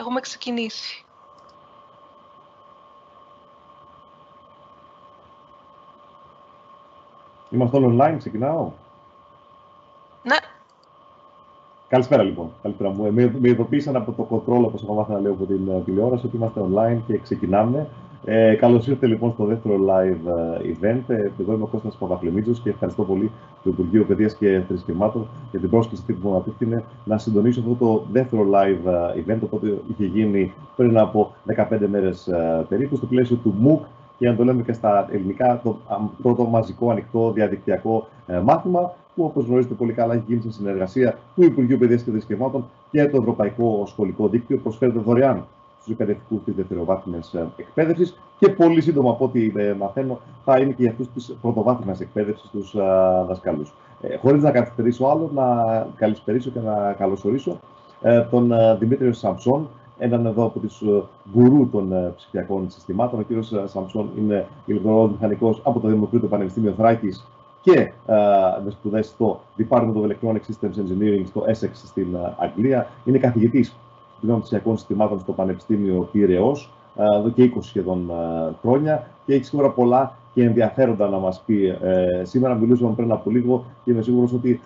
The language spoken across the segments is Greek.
Έχουμε ξεκινήσει. Είμαστε all online, ξεκινάω. Ναι. Καλησπέρα λοιπόν. Καλησπέρα. Με ειδοποίησαν από το control, όπως έχω μάθει να λέω από την τηλεόραση, ότι είμαστε online και ξεκινάμε. Καλώς ήρθατε λοιπόν στο δεύτερο live event. Εγώ είμαι ο Κώστας Παπαφλεμίτζος και ευχαριστώ πολύ το Υπουργείο Παιδείας και Θρησκευμάτων για την πρόσκληση που μου απίφθινε να συντονίσω αυτό το δεύτερο live event, το οποίο είχε γίνει πριν από 15 μέρες περίπου, στο πλαίσιο του MOOC, για να το λέμε και στα ελληνικά, το πρώτο μαζικό ανοιχτό διαδικτυακό μάθημα, που όπως γνωρίζετε πολύ καλά έχει γίνει σε συνεργασία του Υπουργείου Παιδείας και Θρησκευμάτων και το Ευρωπαϊκό Σχολικό Δίκτυο. Προσφέρεται δωρεάν στους εκπαιδευτικούς της δευτεροβάθμιας εκπαίδευσης και πολύ σύντομα, από ό,τι μαθαίνω, θα είναι και για αυτούς της πρωτοβάθμιας εκπαίδευσης, τους δασκάλους. Χωρίς να καθυστερήσω άλλο, να καλησπερίσω και να καλωσορίσω τον Δημήτριο Σαμψόν, έναν εδώ από τους γκουρού των ψηφιακών συστημάτων. Ο κύριος Σαμψόν είναι ηλεκτρονικός μηχανικός από το Δημοκρίτιο Πανεπιστήμιο Θράκης και με σπουδές στο Department of Electronic Systems Engineering στο Essex στην Αγγλία. Είναι καθηγητής των ψηφιακών συστημάτων στο Πανεπιστήμιο Πειραιώς εδώ και 20 σχεδόν χρόνια και έχει σίγουρα πολλά και ενδιαφέροντα να μας πει. Σήμερα μιλούσαμε πριν από λίγο και είμαι σίγουρος ότι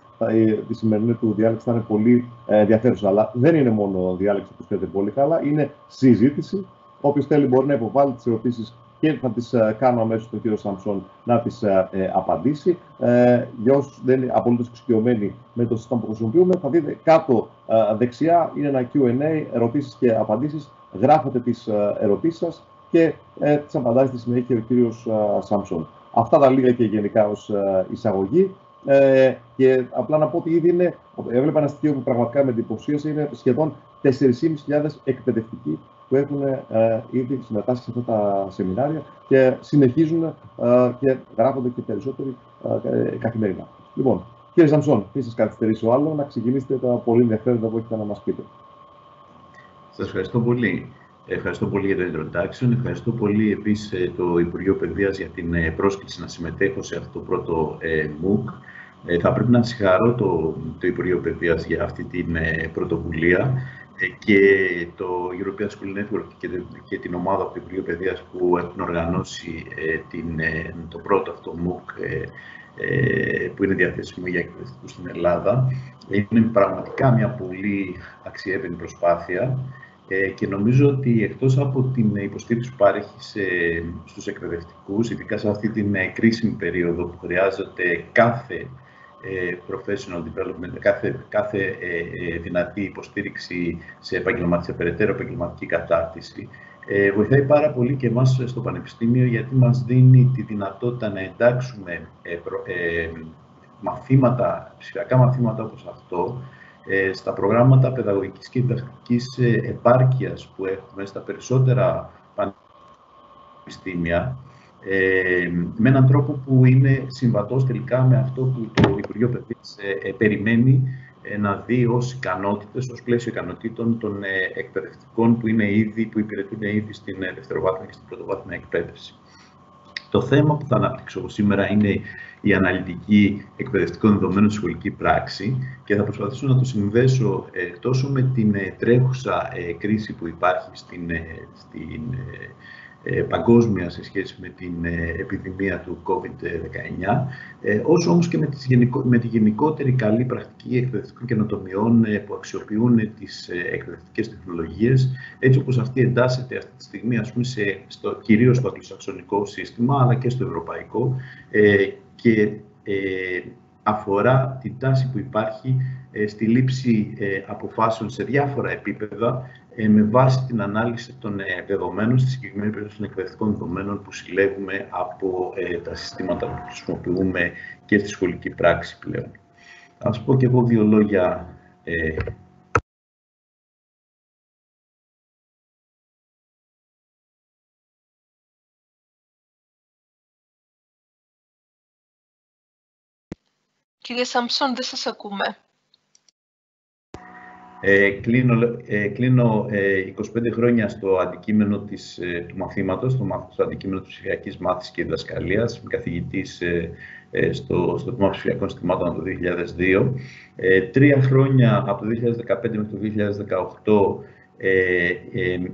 η σημερινή του διάλεξη θα είναι πολύ ενδιαφέρουσα. Αλλά δεν είναι μόνο διάλεξη που ξέρετε πολύ καλά, είναι συζήτηση. Όποιος θέλει μπορεί να υποβάλει τις ερωτήσεις και θα τις κάνω αμέσως στον κύριο Σαμψόν να τις απαντήσει. Για όσους δεν είναι απολύτως εξοικειωμένοι με το σύστημα που χρησιμοποιούμε, θα δείτε κάτω δεξιά είναι ένα Q&A, ερωτήσεις και απαντήσεις. Γράφετε τις ερωτήσεις σας και τις απαντάει στη συνέχεια ο κύριος Σαμψόν. Αυτά τα λίγα και γενικά ως εισαγωγή. Και απλά να πω ότι ήδη είναι, έβλεπα ένα στοιχείο που πραγματικά με εντυπωσίασε, είναι σχεδόν 4.500 εκπαιδευτικοί που έχουν ήδη συμμετάσχει σε αυτά τα σεμινάρια και συνεχίζουν και γράφονται και περισσότεροι καθημερινά. Λοιπόν, κύριε Σαμψόν, μην σας καθυστερήσω άλλο, να ξεκινήσετε τα πολύ ενδιαφέροντα που έχετε να μας πείτε. Σας ευχαριστώ πολύ. Ευχαριστώ πολύ για το introduction. Ευχαριστώ πολύ επίσης το Υπουργείο Παιδείας για την πρόσκληση να συμμετέχω σε αυτό το πρώτο MOOC. Θα πρέπει να συγχαρώ το Υπουργείο Παιδείας για αυτή την πρωτοβουλία και το European School Network και την ομάδα από το Υπουργείο Παιδείας που έχουν οργανώσει το πρώτο αυτό MOOC που είναι διαθέσιμο για εκπαιδευτικούς στην Ελλάδα. Είναι πραγματικά μια πολύ αξιέπαινη προσπάθεια και νομίζω ότι εκτός από την υποστήριξη που παρέχει στους εκπαιδευτικούς, ειδικά σε αυτή την κρίσιμη περίοδο που χρειάζεται κάθε professional development, κάθε δυνατή υποστήριξη σε περαιτέρω επαγγελματική κατάρτιση, βοηθάει πάρα πολύ και εμάς στο Πανεπιστήμιο, γιατί μας δίνει τη δυνατότητα να εντάξουμε ψηφιακά μαθήματα όπως αυτό στα προγράμματα παιδαγωγικής και διδακτικής επάρκειας που έχουμε στα περισσότερα πανεπιστήμια, με έναν τρόπο που είναι συμβατός τελικά με αυτό που το Υπουργείο Παιδείας περιμένει να δει ως ικανότητες, ως πλαίσιο ικανοτήτων των εκπαιδευτικών που υπηρετούν ήδη στην δευτεροβάθμια και στην πρωτοβάθμια εκπαίδευση. Το θέμα που θα αναπτύξω σήμερα είναι η αναλυτική εκπαιδευτικών δεδομένων στη σχολική πράξη και θα προσπαθήσω να το συνδέσω τόσο με την τρέχουσα κρίση που υπάρχει στην παγκόσμια σε σχέση με την επιδημία του COVID-19, όσο όμως και με τη γενικότερη καλή πρακτική εκπαιδευτικών καινοτομιών που αξιοποιούν τις εκπαιδευτικές τεχνολογίες, έτσι όπως αυτή εντάσσεται αυτή τη στιγμή, ας πούμε, κυρίως στο αγγλοσαξονικό σύστημα, αλλά και στο ευρωπαϊκό, και αφορά την τάση που υπάρχει στη λήψη αποφάσεων σε διάφορα επίπεδα με βάση την ανάλυση των δεδομένων, στη συγκεκριμένη περίπτωση των εκπαιδευτικών δεδομένων που συλλέγουμε από τα συστήματα που χρησιμοποιούμε και στη σχολική πράξη πλέον. Ας πω και εγώ δύο λόγια Κύριε Σαμψόν, δεν σας ακούμε. Κλείνω 25 χρόνια στο αντικείμενο του μαθήματος, στο αντικείμενο της ψηφιακής μάθησης και διδασκαλίας. Είμαι καθηγητής στο τμήμα ψηφιακών συστημάτων από το 2002. 3 χρόνια, από το 2015 μέχρι το 2018,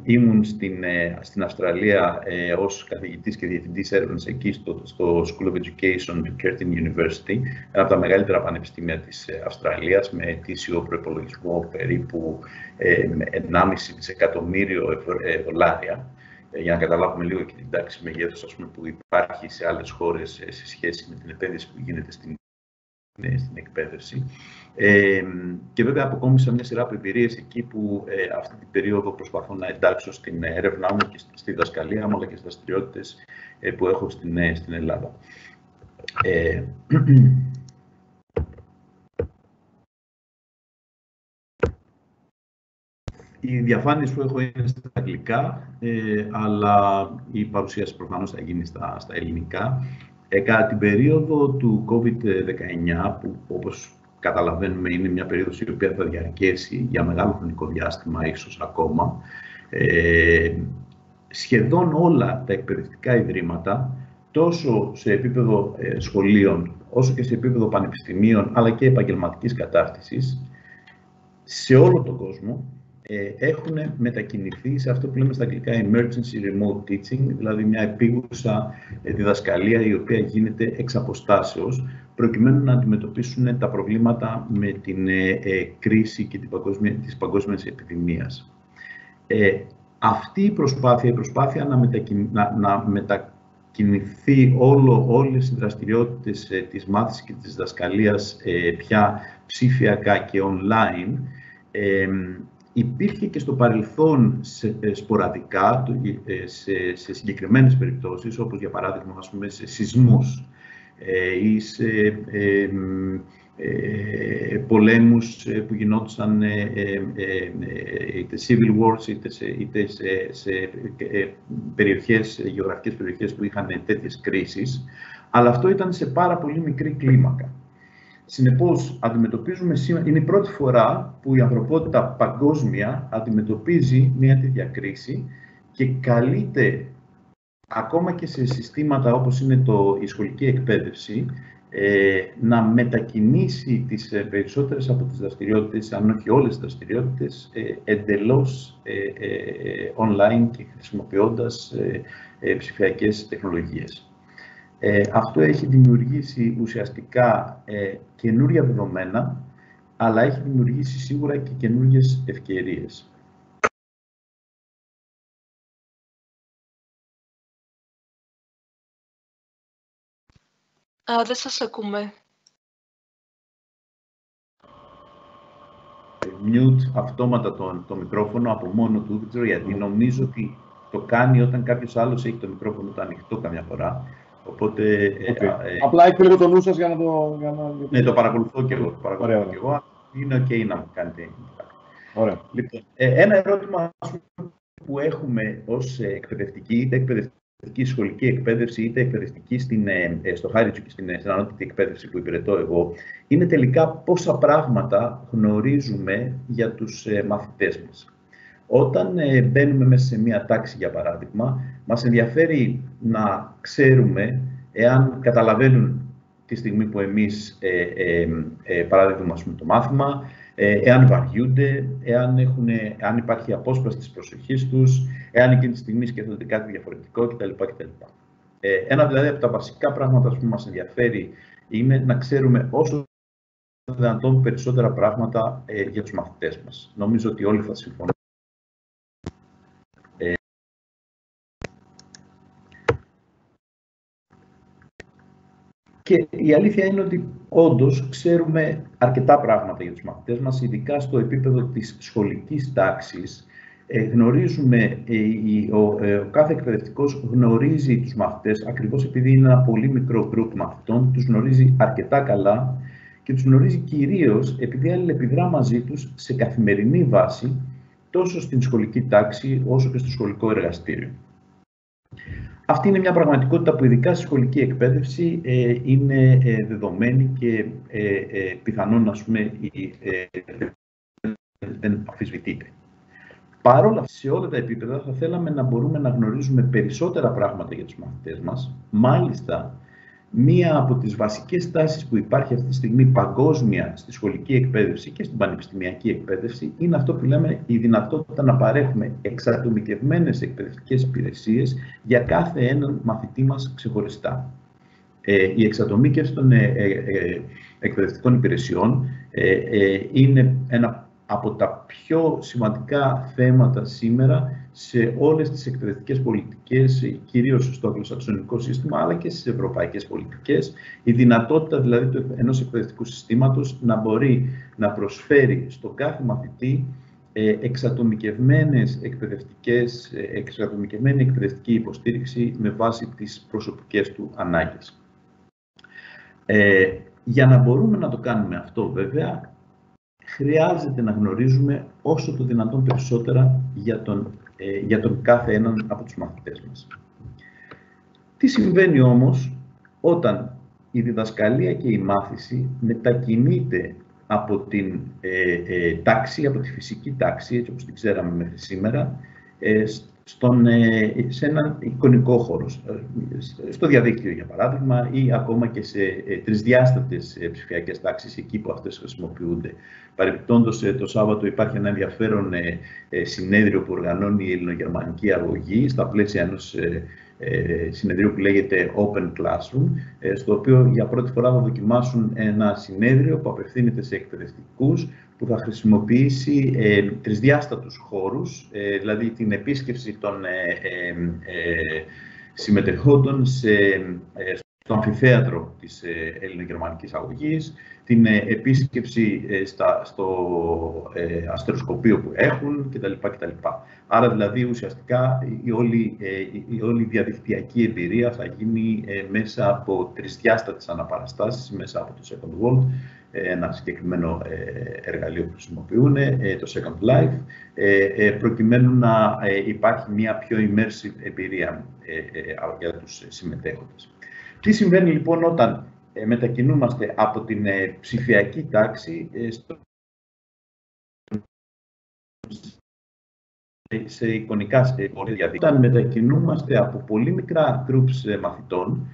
Ήμουν στην Αυστραλία ως καθηγητής και διευθυντής έρευνας εκεί στο School of Education του Curtin University, ένα από τα μεγαλύτερα πανεπιστήμια της Αυστραλίας, με ετήσιο προϋπολογισμό περίπου 1,5 δισεκατομμύριο δολάρια. Για να καταλάβουμε λίγο και την τάξη μεγέθους, ας πούμε, που υπάρχει σε άλλες χώρες σε σχέση με την επένδυση που γίνεται στην εκπαίδευση. Και βέβαια αποκόμισα μια σειρά από εμπειρίες εκεί που αυτή την περίοδο προσπαθώ να εντάξω στην έρευνά μου και στη διδασκαλία μου, αλλά και στις δραστηριότητες που έχω στην Ελλάδα. Οι διαφάνειες που έχω είναι στα αγγλικά, αλλά η παρουσίαση προφανώς θα γίνει στα ελληνικά. Κατά την περίοδο του COVID-19, που όπως καταλαβαίνουμε είναι μια περίοδος η οποία θα διαρκέσει για μεγάλο χρονικό διάστημα, ίσως ακόμα, σχεδόν όλα τα εκπαιδευτικά ιδρύματα, τόσο σε επίπεδο σχολείων, όσο και σε επίπεδο πανεπιστημίων, αλλά και επαγγελματικής κατάρτισης, σε όλο τον κόσμο, έχουν μετακινηθεί σε αυτό που λέμε στα αγγλικά emergency remote teaching, δηλαδή μια επίγουσα διδασκαλία η οποία γίνεται εξ αποστάσεως, προκειμένου να αντιμετωπίσουν τα προβλήματα με την κρίση και της παγκόσμιας επιδημίας. Αυτή η προσπάθεια να μετακινηθεί όλες οι δραστηριότητες της μάθησης και της διδασκαλίας πια ψηφιακά και online, υπήρχε και στο παρελθόν σποραδικά σε συγκεκριμένες περιπτώσεις, όπως για παράδειγμα, ας πούμε, σε σεισμούς ή σε πολέμους που γινόντουσαν είτε civil wars είτε σε γεωγραφικές περιοχές που είχαν τέτοιες κρίσεις, αλλά αυτό ήταν σε πάρα πολύ μικρή κλίμακα. Συνεπώς, αντιμετωπίζουμε σήμερα, είναι η πρώτη φορά που η ανθρωπότητα παγκόσμια αντιμετωπίζει μια τέτοια κρίση και καλείται ακόμα και σε συστήματα όπως είναι η σχολική εκπαίδευση να μετακινήσει τις περισσότερες από τις δραστηριότητες, αν όχι όλες τις δραστηριότητες, εντελώς online και χρησιμοποιώντας ψηφιακές τεχνολογίες. Αυτό έχει δημιουργήσει ουσιαστικά καινούρια δεδομένα, αλλά έχει δημιουργήσει σίγουρα και καινούριες ευκαιρίες. Δεν σας ακούμε. Mute αυτόματα το μικρόφωνο από μόνο του, δεν ξέρω γιατί. Νομίζω ότι το κάνει όταν κάποιος άλλος έχει το μικρόφωνο το ανοιχτό καμιά φορά. Οπότε, απλά έχει λίγο το νου σας για να το... Ναι, το παρακολουθώ και εγώ. Είναι ok να μου κάνετε. Ωραία. Λοιπόν, ένα ερώτημα που έχουμε ως εκπαιδευτική, είτε εκπαιδευτική σχολική εκπαίδευση, είτε εκπαιδευτική στο higher education, στην ανώτατη εκπαίδευση που υπηρετώ εγώ, είναι τελικά πόσα πράγματα γνωρίζουμε για τους μαθητές μας. Όταν μπαίνουμε μέσα σε μία τάξη, για παράδειγμα, μας ενδιαφέρει να ξέρουμε εάν καταλαβαίνουν τη στιγμή που εμείς παράδειγμα το μάθημα, εάν βαριούνται, εάν υπάρχει απόσπαση της προσοχής τους, εάν εκείνη τη στιγμή σκέφτονται κάτι διαφορετικό κτλ. Ένα δηλαδή από τα βασικά πράγματα που μας ενδιαφέρει είναι να ξέρουμε όσο δυνατόν περισσότερα πράγματα για τους μαθητές μας. Νομίζω ότι όλοι θα συμφωνούν. Και η αλήθεια είναι ότι όντως ξέρουμε αρκετά πράγματα για τους μαθητές μας, ειδικά στο επίπεδο της σχολικής τάξης. Γνωρίζουμε, ο κάθε εκπαιδευτικός γνωρίζει τους μαθητές, ακριβώς επειδή είναι ένα πολύ μικρό γκρουπ μαθητών, τους γνωρίζει αρκετά καλά και τους γνωρίζει κυρίως επειδή αλληλεπιδρά μαζί τους σε καθημερινή βάση, τόσο στην σχολική τάξη όσο και στο σχολικό εργαστήριο. Αυτή είναι μια πραγματικότητα που ειδικά στη σχολική εκπαίδευση είναι δεδομένη και πιθανόν, ας πούμε, δεν αμφισβητείται. Παρ' όλα αυτά, σε όλα τα επίπεδα θα θέλαμε να μπορούμε να γνωρίζουμε περισσότερα πράγματα για τους μαθητές μας. Μάλιστα, Μία από τις βασικές τάσεις που υπάρχει αυτή τη στιγμή παγκόσμια στη σχολική εκπαίδευση και στην πανεπιστημιακή εκπαίδευση είναι αυτό που λέμε η δυνατότητα να παρέχουμε εξατομικευμένες εκπαιδευτικές υπηρεσίες για κάθε έναν μαθητή μας ξεχωριστά. Η εξατομίκευση των εκπαιδευτικών υπηρεσιών είναι ένα από τα πιο σημαντικά θέματα σήμερα σε όλες τις εκπαιδευτικές πολιτικές, κυρίως στο αγγλοσαξονικό σύστημα, αλλά και στις ευρωπαϊκές πολιτικές. Η δυνατότητα δηλαδή ενός εκπαιδευτικού συστήματος να μπορεί να προσφέρει στον κάθε μαθητή εξατομικευμένη εκπαιδευτική υποστήριξη με βάση τις προσωπικές του ανάγκες. Για να μπορούμε να το κάνουμε αυτό, βέβαια, χρειάζεται να γνωρίζουμε όσο το δυνατόν περισσότερα για τον κάθε έναν από τους μαθητές μας. Τι συμβαίνει όμως όταν η διδασκαλία και η μάθηση μετακινείται από την τάξη, από τη φυσική τάξη, έτσι όπως την ξέραμε μέχρι σήμερα, σε έναν εικονικό χώρο, στο διαδίκτυο για παράδειγμα, ή ακόμα και σε τρισδιάστατες ψηφιακές τάξεις, εκεί που αυτές χρησιμοποιούνται. Παρεπιπτόντως, το Σάββατο υπάρχει ένα ενδιαφέρον συνέδριο που οργανώνει η Ελληνογερμανική Αγωγή, στα πλαίσια ενός συνεδρίου που λέγεται Open Classroom, στο οποίο για πρώτη φορά θα δοκιμάσουν ένα συνέδριο που απευθύνεται σε εκπαιδευτικούς, που θα χρησιμοποιήσει τρισδιάστατους χώρους, δηλαδή την επίσκεψη των συμμετεχόντων στο αμφιθέατρο της Ελληνογερμανικής Αγωγής, την επίσκεψη στο αστεροσκοπείο που έχουν κτλ. Άρα δηλαδή ουσιαστικά η όλη διαδικτυακή εμπειρία θα γίνει μέσα από τρισδιάστατες αναπαραστάσεις, μέσα από το Second World, ένα συγκεκριμένο εργαλείο που χρησιμοποιούν, το Second Life, προκειμένου να υπάρχει μια πιο immersive εμπειρία για τους συμμετέχοντες. Τι συμβαίνει λοιπόν όταν μετακινούμαστε από την ψηφιακή τάξη σε εικονικά διαδίκτυα? Όταν μετακινούμαστε από πολύ μικρά groups μαθητών,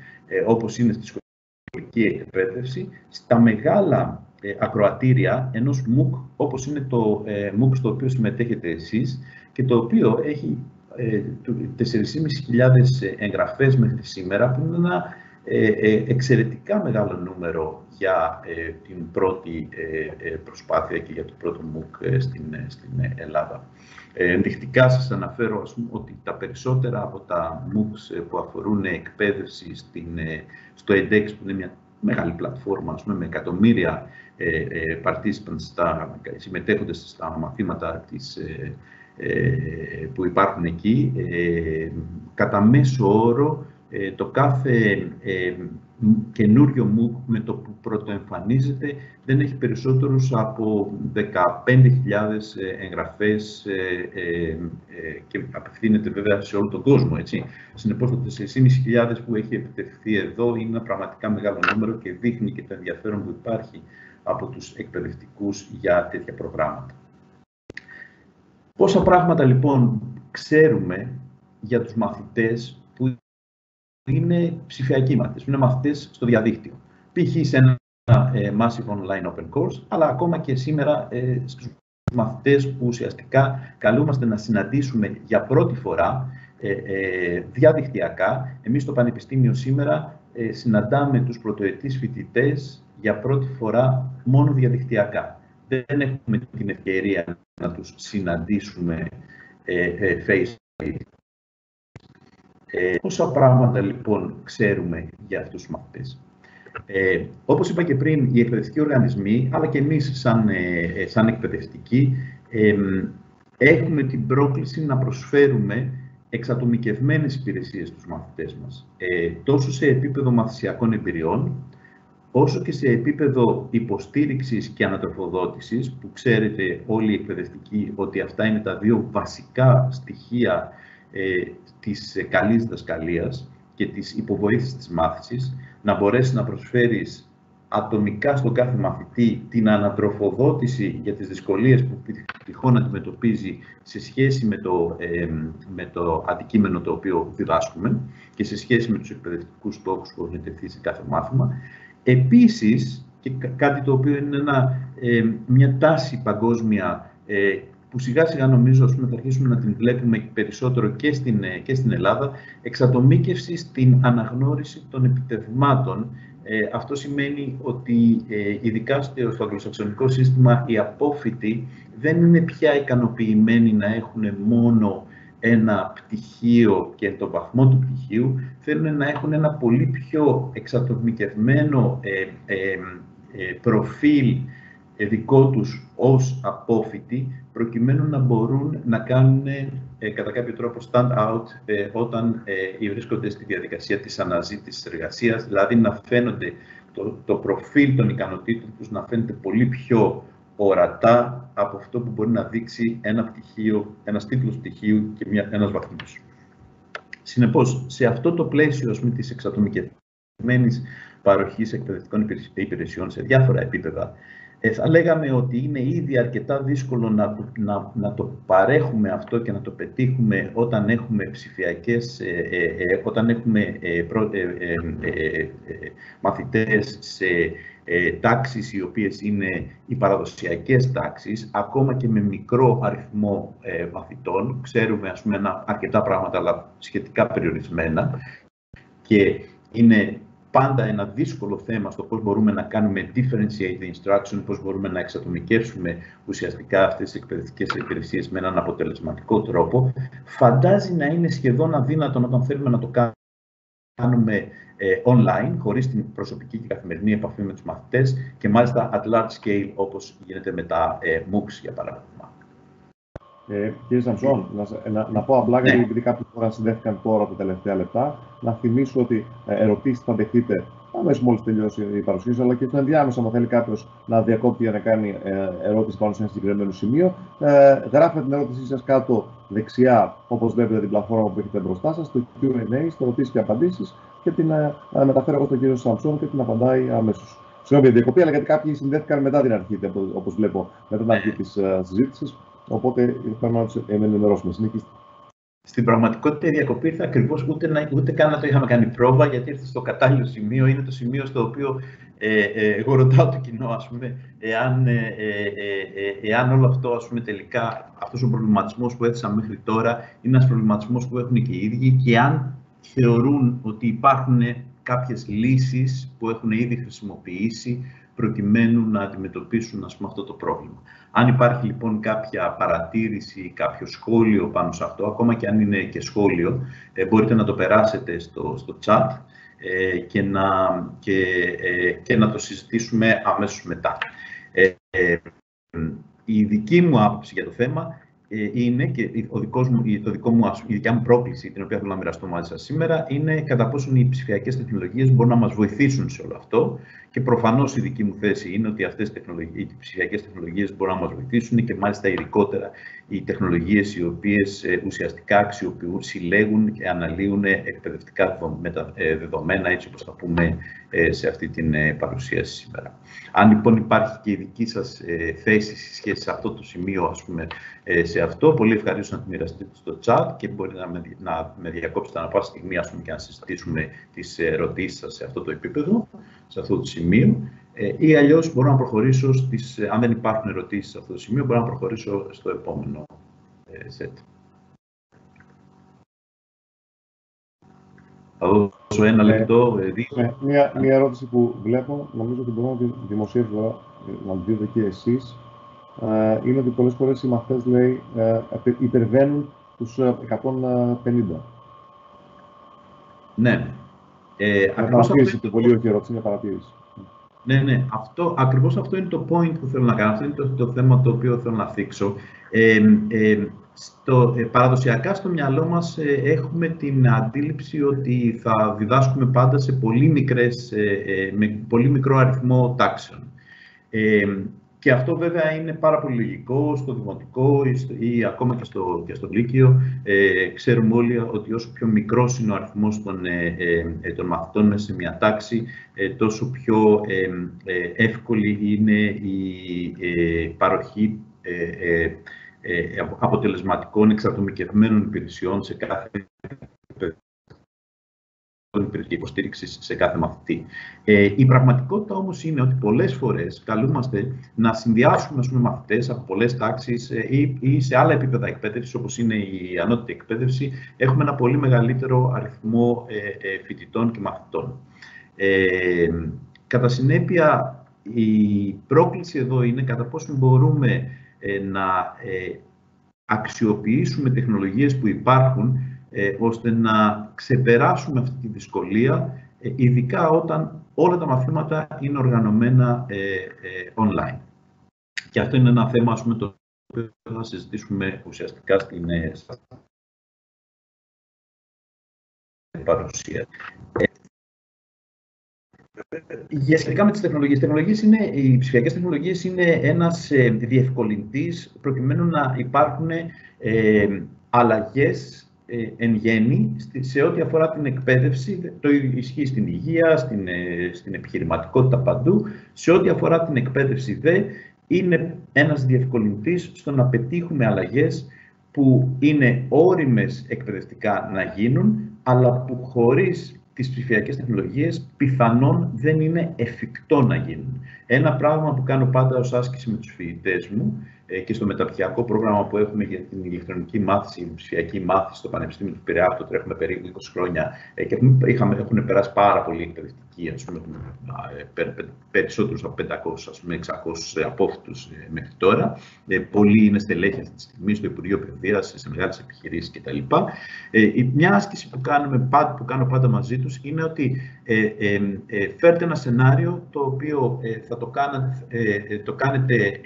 όπως είναι στη σχολική εκπαίδευση, στα μεγάλα ακροατήρια ενός MOOC, όπως είναι το MOOC στο οποίο συμμετέχετε εσείς και το οποίο έχει 4.500 εγγραφές μέχρι σήμερα, που είναι ένα εξαιρετικά μεγάλο νούμερο για την πρώτη προσπάθεια και για το πρώτο MOOC στην Ελλάδα. Ενδεικτικά σας αναφέρω, ας πούμε, ότι τα περισσότερα από τα MOOCs που αφορούν εκπαίδευση στο edX, που είναι μια μεγάλη πλατφόρμα, ας πούμε, με εκατομμύρια participants, συμμετέχοντες στα μαθήματα που υπάρχουν εκεί, κατά μέσο όρο το κάθε καινούριο MOOC με το που πρωτοεμφανίζεται δεν έχει περισσότερους από 15.000 εγγραφές και απευθύνεται βέβαια σε όλο τον κόσμο, έτσι. Συνεπώς, το 4.500 που έχει επιτευχθεί εδώ είναι ένα πραγματικά μεγάλο νούμερο και δείχνει και το ενδιαφέρον που υπάρχει από τους εκπαιδευτικούς για τέτοια προγράμματα. Πόσα πράγματα λοιπόν ξέρουμε για τους μαθητές που είναι ψηφιακοί μαθητές, που είναι μαθητές στο διαδίκτυο? Π.χ. σε ένα Massive Online Open Course, αλλά ακόμα και σήμερα στους μαθητές που ουσιαστικά καλούμαστε να συναντήσουμε για πρώτη φορά διαδικτυακά. Εμείς στο Πανεπιστήμιο σήμερα συναντάμε τους πρωτοετής φοιτητές για πρώτη φορά μόνο διαδικτυακά. Δεν έχουμε την ευκαιρία να τους συναντήσουμε face-to-face. Πόσα πράγματα λοιπόν ξέρουμε για αυτούς τους μαθητές? Όπως είπα και πριν, οι εκπαιδευτικοί οργανισμοί, αλλά και εμείς σαν εκπαιδευτικοί, έχουμε την πρόκληση να προσφέρουμε εξατομικευμένες υπηρεσίες στους μαθητές μας, τόσο σε επίπεδο μαθησιακών εμπειριών, όσο και σε επίπεδο υποστήριξης και ανατροφοδότησης, που ξέρετε όλοι οι εκπαιδευτικοί ότι αυτά είναι τα δύο βασικά στοιχεία της καλής διδασκαλίας και της υποβοήθησης της μάθησης, να μπορέσει να προσφέρεις ατομικά στον κάθε μαθητή την ανατροφοδότηση για τις δυσκολίες που τυχόν αντιμετωπίζει σε σχέση με το αντικείμενο το οποίο διδάσκουμε και σε σχέση με τους εκπαιδευτικούς στόχους που έχουν τεθεί σε κάθε μάθημα. Επίσης, και κάτι το οποίο είναι μια τάση παγκόσμια που σιγά σιγά νομίζω θα αρχίσουμε να την βλέπουμε περισσότερο και στην Ελλάδα, εξατομίκευση στην αναγνώριση των επιτευγμάτων. Αυτό σημαίνει ότι ειδικά στο αγγλοσαξονικό σύστημα οι απόφοιτοι δεν είναι πια ικανοποιημένοι να έχουν μόνο ένα πτυχίο και τον βαθμό του πτυχίου, θέλουν να έχουν ένα πολύ πιο εξατομικευμένο προφίλ δικό τους ως απόφοιτοι, προκειμένου να μπορούν να κάνουν κατά κάποιο τρόπο stand out όταν βρίσκονται στη διαδικασία της αναζήτησης εργασίας, δηλαδή να φαίνονται το προφίλ των ικανοτήτων τους να φαίνεται πολύ πιο ορατά από αυτό που μπορεί να δείξει ένα πτυχίο, ένας τίτλος πτυχίου και ένας βαθμός. Συνεπώς, σε αυτό το πλαίσιο της εξατομικευμένης παροχής εκπαιδευτικών υπηρεσιών σε διάφορα επίπεδα, θα λέγαμε ότι είναι ήδη αρκετά δύσκολο να το παρέχουμε αυτό και να το πετύχουμε όταν έχουμε όταν έχουμε μαθητές σε τάξεις οι οποίες είναι οι παραδοσιακές τάξεις, ακόμα και με μικρό αριθμό μαθητών. Ξέρουμε, ας πούμε, αρκετά πράγματα, αλλά σχετικά περιορισμένα, και είναι πάντα ένα δύσκολο θέμα στο πώς μπορούμε να κάνουμε differentiate instruction, πώς μπορούμε να εξατομικεύσουμε ουσιαστικά αυτές τις εκπαιδευτικές υπηρεσίες με έναν αποτελεσματικό τρόπο. Φαντάζει να είναι σχεδόν αδύνατο όταν θέλουμε να το κάνουμε online, χωρίς την προσωπική και καθημερινή επαφή με τους μαθητές και μάλιστα at large scale, όπως γίνεται με τα MOOCs, για παράδειγμα. Κύριε Σαμψόν, να πω απλά, γιατί επειδή κάποιοι τώρα συνδέθηκαν τώρα τα τελευταία λεπτά, να θυμίσω ότι ερωτήσεις θα δεχτείτε αμέσως μόλις τελειώσει η παρουσίαση, αλλά και στο ενδιάμεσο, αν θέλει κάποιος να διακόπτει για να κάνει ερώτηση πάνω σε ένα συγκεκριμένο σημείο, γράφετε την ερώτησή σας κάτω δεξιά, όπως βλέπετε την πλατφόρμα που έχετε μπροστά σας, στο Q&A, στο ερωτήσεις και απαντήσεις, και την μεταφέρω εγώ στον κύριο Σαμψόν και την απαντάει αμέσως. Συγγνώμη για διακοπή, αλλά γιατί κάποιοι συνδέθηκαν μετά την αρχή, όπως βλέπω, μετά την αρχή της συζήτησης. Οπότε πρέπει να τους ενημερώσουμε. Συνεχίστε. Στην πραγματικότητα η διακοπή ήρθε ακριβώς ούτε καν να το είχαμε κάνει πρόβα, γιατί ήρθε στο κατάλληλο σημείο. Είναι το σημείο στο οποίο εγώ ρωτάω το κοινό, ας πούμε, εάν όλο αυτό, ας πούμε, τελικά αυτός ο προβληματισμός που έθεσα μέχρι τώρα είναι ένας προβληματισμός που έχουν και οι ίδιοι, και αν θεωρούν ότι υπάρχουν κάποιες λύσεις που έχουν ήδη χρησιμοποιήσει προκειμένου να αντιμετωπίσουν, ας πούμε, αυτό το πρόβλημα. Αν υπάρχει λοιπόν κάποια παρατήρηση, κάποιο σχόλιο πάνω σε αυτό, ακόμα και αν είναι και σχόλιο, μπορείτε να το περάσετε στο chat και να το συζητήσουμε αμέσως μετά. Η δική μου άποψη για το θέμα είναι, και η δικιά μου πρόκληση, την οποία θέλω να μοιραστώ μαζί σας σήμερα, είναι κατά πόσον οι ψηφιακές τεχνολογίες μπορούν να μας βοηθήσουν σε όλο αυτό. Και προφανώς η δική μου θέση είναι ότι αυτές οι ψηφιακές τεχνολογίες μπορούν να μας βοηθήσουν, και μάλιστα ειδικότερα οι τεχνολογίες οι οποίες ουσιαστικά αξιοποιούν, συλλέγουν και αναλύουν εκπαιδευτικά δεδομένα, έτσι όπως θα πούμε σε αυτή την παρουσίαση σήμερα. Αν λοιπόν υπάρχει και η δική σας θέση σε σχέση σε αυτό το σημείο, ας πούμε, σε αυτό, πολύ ευχαριστώ να τη μοιραστείτε στο chat, και μπορείτε να με διακόψετε ανά πάσα στιγμή, ας πούμε, και να συζητήσουμε τις ερωτήσεις σας σε αυτό το επίπεδο, σε αυτό το σημείο, ή αλλιώς μπορώ να προχωρήσω αν δεν υπάρχουν ερωτήσεις σε αυτό το σημείο, μπορώ να προχωρήσω στο επόμενο set. Θα δώσω ένα λεπτό. Μία ερώτηση που βλέπω, νομίζω ότι μπορώ να τη δημοσιεύσω, να τη δείτε και εσείς, είναι ότι πολλές φορές οι μαθητές, λέει, υπερβαίνουν τους 150. Ναι. Παρατήρηση, πολύ όχι ερώτηση, είναι παρατήρηση. Ναι. Ακριβώς αυτό είναι το point που θέλω να κάνω. Αυτό είναι το θέμα το οποίο θέλω να θίξω. Παραδοσιακά στο μυαλό μας έχουμε την αντίληψη ότι θα διδάσκουμε πάντα σε με πολύ μικρό αριθμό τάξεων. Και αυτό βέβαια είναι πάρα πολύ λογικό στο δημοτικό ή ακόμα και στο λύκειο. Ξέρουμε όλοι ότι όσο πιο μικρός είναι ο αριθμός των μαθητών μέσα σε μια τάξη, τόσο πιο εύκολη είναι η παροχή αποτελεσματικών εξατομικευμένων υπηρεσιών σε κάθε υποστήριξη σε κάθε μαθητή. Η πραγματικότητα όμως είναι ότι πολλές φορές καλούμαστε να συνδυάσουμε μαθητές από πολλές τάξεις ή σε άλλα επίπεδα εκπαίδευσης, όπως είναι η ανώτατη εκπαίδευση, έχουμε ένα πολύ μεγαλύτερο αριθμό φοιτητών και μαθητών. Κατά συνέπεια, η πρόκληση εδώ είναι κατά πόσο μπορούμε να αξιοποιήσουμε τεχνολογίες που υπάρχουν ώστε να ξεπεράσουμε αυτή τη δυσκολία, ειδικά όταν όλα τα μαθήματα είναι οργανωμένα online. Και αυτό είναι ένα θέμα, το οποίο θα συζητήσουμε ουσιαστικά στην παρουσία. Για σχετικά με τις τεχνολογίες, οι ψηφιακές τεχνολογίες είναι ένας διευκολυντής προκειμένου να υπάρχουν αλλαγές εν γέννη σε ό,τι αφορά την εκπαίδευση. Το ισχύει στην υγεία, στην επιχειρηματικότητα παντού. Σε ό,τι αφορά την εκπαίδευση είναι ένας διευκολυντής στο να πετύχουμε αλλαγές που είναι όριμες εκπαιδευτικά να γίνουν, αλλά που χωρίς τις ψηφιακές τεχνολογίες πιθανόν δεν είναι εφικτό να γίνουν. Ένα πράγμα που κάνω πάντα ως άσκηση με τους φοιτητές μου και στο μεταπτυχιακό πρόγραμμα που έχουμε για την ηλεκτρονική μάθηση, η ψηφιακή μάθηση στο Πανεπιστήμιο του Πειραιά, που το τρέχουμε περίπου 20 χρόνια και έχουν περάσει πάρα πολλοί εκπαιδευτικοί, περισσότερους από 500, 600 απόφοιτους μέχρι τώρα. Πολλοί είναι στελέχοι αυτή τη στιγμή στο Υπουργείο Παιδείας, σε μεγάλες επιχειρήσεις κτλ. Μια άσκηση που κάνω πάντα μαζί τους είναι ότι φέρτε ένα σενάριο το οποίο θα το κάνετε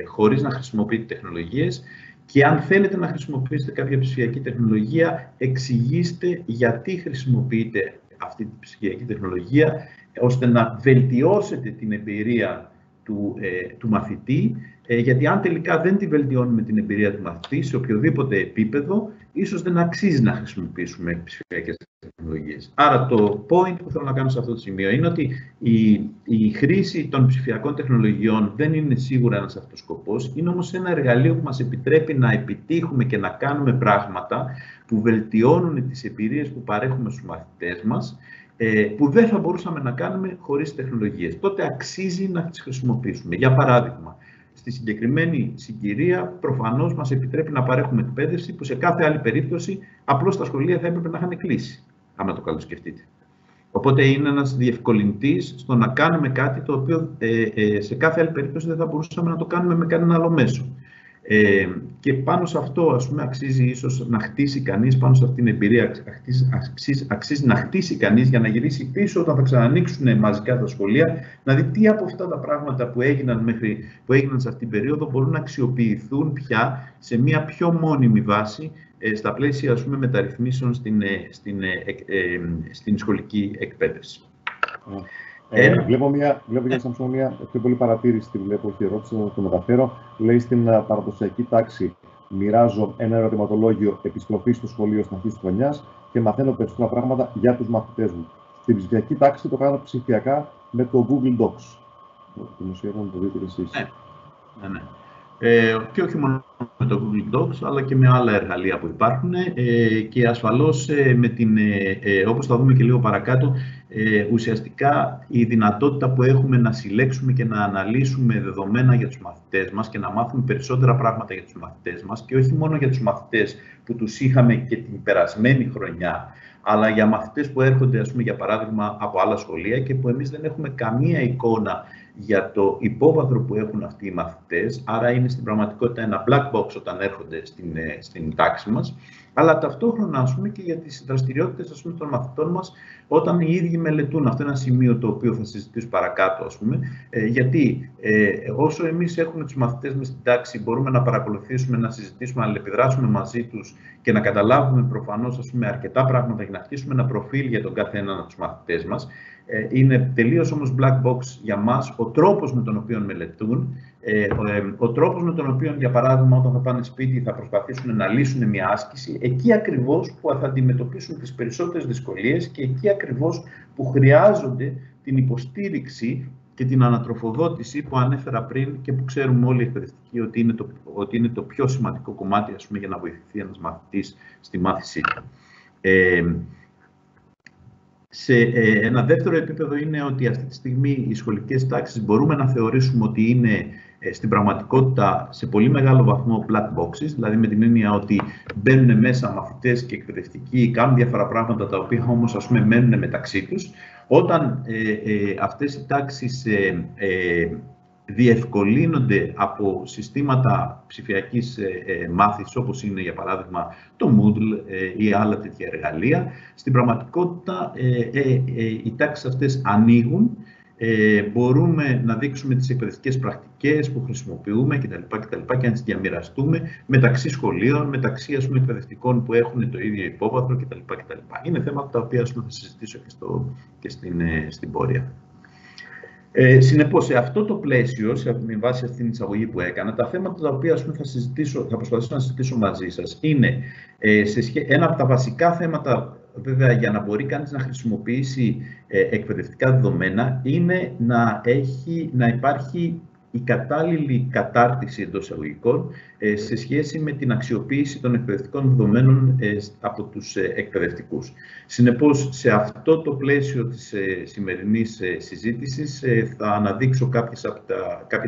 χωρίς να χρησιμοποιείτε τεχνολογίες, και αν θέλετε να χρησιμοποιήσετε κάποια ψηφιακή τεχνολογία, εξηγήστε γιατί χρησιμοποιείτε αυτή τη ψηφιακή τεχνολογία, ώστε να βελτιώσετε την εμπειρία του μαθητή, γιατί αν τελικά δεν τη βελτιώνουμε την εμπειρία του μαθητή σε οποιοδήποτε επίπεδο, ίσως δεν αξίζει να χρησιμοποιήσουμε ψηφιακές τεχνολογίες. Άρα το point που θέλω να κάνω σε αυτό το σημείο είναι ότι η χρήση των ψηφιακών τεχνολογιών δεν είναι σίγουρα ένας αυτός σκοπός, είναι όμως ένα εργαλείο που μας επιτρέπει να επιτύχουμε και να κάνουμε πράγματα που βελτιώνουν τις εμπειρίες που παρέχουμε στους μαθητές μας, που δεν θα μπορούσαμε να κάνουμε χωρίς τεχνολογίες. Τότε αξίζει να τις χρησιμοποιήσουμε. Για παράδειγμα, στη συγκεκριμένη συγκυρία προφανώς μας επιτρέπει να παρέχουμε εκπαίδευση που σε κάθε άλλη περίπτωση απλώς τα σχολεία θα έπρεπε να είχαν κλείσει, άμα το καλοσκεφτείτε. Οπότε είναι ένας διευκολυντής στο να κάνουμε κάτι το οποίο σε κάθε άλλη περίπτωση δεν θα μπορούσαμε να το κάνουμε με κανένα άλλο μέσο. Και πάνω σε αυτό, αξίζει ίσως να χτίσει κανείς, πάνω σε αυτήν την εμπειρία, αξίζει να χτίσει κανείς για να γυρίσει πίσω όταν θα ξανανοίξουν μαζικά τα σχολεία, να δει τι από αυτά τα πράγματα που έγιναν σε αυτήν την περίοδο μπορούν να αξιοποιηθούν πια σε μια πιο μόνιμη βάση στα πλαίσια μεταρρυθμίσεων στην σχολική εκπαίδευση. Βλέπω για Σαμσόν μια πιο πολύ παρατήρηση, τη βλέπω και ερώτηση, να το μεταφέρω. Λέει στην παραδοσιακή τάξη: μοιράζω ένα ερωτηματολόγιο επιστροφή στο σχολείο στην αρχή της χρονιάς και μαθαίνω περισσότερα πράγματα για τους μαθητές μου. Στην ψηφιακή τάξη το κάνω ψηφιακά με το Google Docs. Δημοσιεύομαι, το δείτε εσείς. Ναι. Και όχι μόνο με το Google Docs, αλλά και με άλλα εργαλεία που υπάρχουν και ασφαλώς όπως θα δούμε και λίγο παρακάτω, ουσιαστικά η δυνατότητα που έχουμε να συλλέξουμε και να αναλύσουμε δεδομένα για τους μαθητές μας και να μάθουμε περισσότερα πράγματα για τους μαθητές μας, και όχι μόνο για τους μαθητές που τους είχαμε και την περασμένη χρονιά, αλλά για μαθητές που έρχονται, για παράδειγμα, από άλλα σχολεία και που εμείς δεν έχουμε καμία εικόνα για το υπόβαθρο που έχουν αυτοί οι μαθητές, άρα είναι στην πραγματικότητα ένα black box όταν έρχονται στην τάξη μας, αλλά ταυτόχρονα και για τις δραστηριότητες των μαθητών μας όταν οι ίδιοι μελετούν. Αυτό είναι ένα σημείο το οποίο θα συζητήσω παρακάτω, γιατί όσο εμείς έχουμε τους μαθητές μες στην τάξη, μπορούμε να παρακολουθήσουμε, να συζητήσουμε, να αλληλεπιδράσουμε μαζί τους και να καταλάβουμε προφανώς αρκετά πράγματα για να χτίσουμε ένα προφίλ για τον κάθε έναν από τους μαθητές μας. Είναι τελείως όμως black box για μας ο τρόπος με τον οποίο μελετούν, ο τρόπος με τον οποίο, για παράδειγμα, όταν θα πάνε σπίτι θα προσπαθήσουν να λύσουν μια άσκηση, εκεί ακριβώς που θα αντιμετωπίσουν τις περισσότερες δυσκολίες και εκεί ακριβώς που χρειάζονται την υποστήριξη και την ανατροφοδότηση που ανέφερα πριν και που ξέρουμε όλοι οι εκπαιδευτικοί ότι είναι το πιο σημαντικό κομμάτι, ας πούμε, για να βοηθηθεί ένας μαθητής στη μάθησή του. Σε ένα δεύτερο επίπεδο είναι ότι αυτή τη στιγμή οι σχολικές τάξεις μπορούμε να θεωρήσουμε ότι είναι στην πραγματικότητα σε πολύ μεγάλο βαθμό black boxes, δηλαδή με την έννοια ότι μπαίνουν μέσα μαθητές και εκπαιδευτικοί, κάνουν διάφορα πράγματα τα οποία όμως, ας πούμε, μένουν μεταξύ τους. Όταν αυτές οι τάξεις διευκολύνονται από συστήματα ψηφιακής μάθησης, όπως είναι για παράδειγμα το Moodle ή άλλα τέτοια εργαλεία, στην πραγματικότητα οι τάξεις αυτές ανοίγουν, μπορούμε να δείξουμε τις εκπαιδευτικές πρακτικές που χρησιμοποιούμε κτλ. Και να τις διαμοιραστούμε μεταξύ σχολείων, μεταξύ, ας πούμε, εκπαιδευτικών που έχουν το ίδιο υπόβαθρο κτλ. Είναι θέματα τα οποία, ας πούμε, θα συζητήσω και στην πορεία. Συνεπώς, σε αυτό το πλαίσιο, με βάση αυτήν την εισαγωγή που έκανα, τα θέματα τα οποία, ας πούμε, θα προσπαθήσω να συζητήσω μαζί σας είναι ένα από τα βασικά θέματα, βέβαια, για να μπορεί κανείς να χρησιμοποιήσει εκπαιδευτικά δεδομένα, είναι να υπάρχει η κατάλληλη κατάρτιση εντός εισαγωγικών σε σχέση με την αξιοποίηση των εκπαιδευτικών δεδομένων από τους εκπαιδευτικούς. Συνεπώς, σε αυτό το πλαίσιο της σημερινής συζήτησης θα αναδείξω κάποιες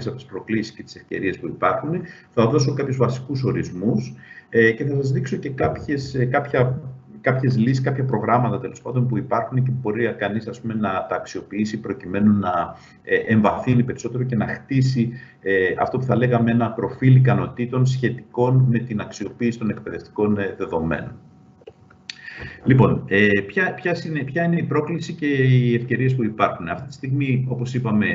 από τις προκλήσεις και τις ευκαιρίες που υπάρχουν, θα δώσω κάποιους βασικούς ορισμούς και θα σας δείξω και κάποιες λύσεις, κάποια προγράμματα τέλος πάντων που υπάρχουν και που μπορεί κανείς, ας πούμε, να τα αξιοποιήσει προκειμένου να εμβαθύνει περισσότερο και να χτίσει αυτό που θα λέγαμε ένα προφίλ ικανοτήτων σχετικών με την αξιοποίηση των εκπαιδευτικών δεδομένων. Λοιπόν, ποια είναι η πρόκληση και οι ευκαιρίες που υπάρχουν. Αυτή τη στιγμή, όπως είπαμε,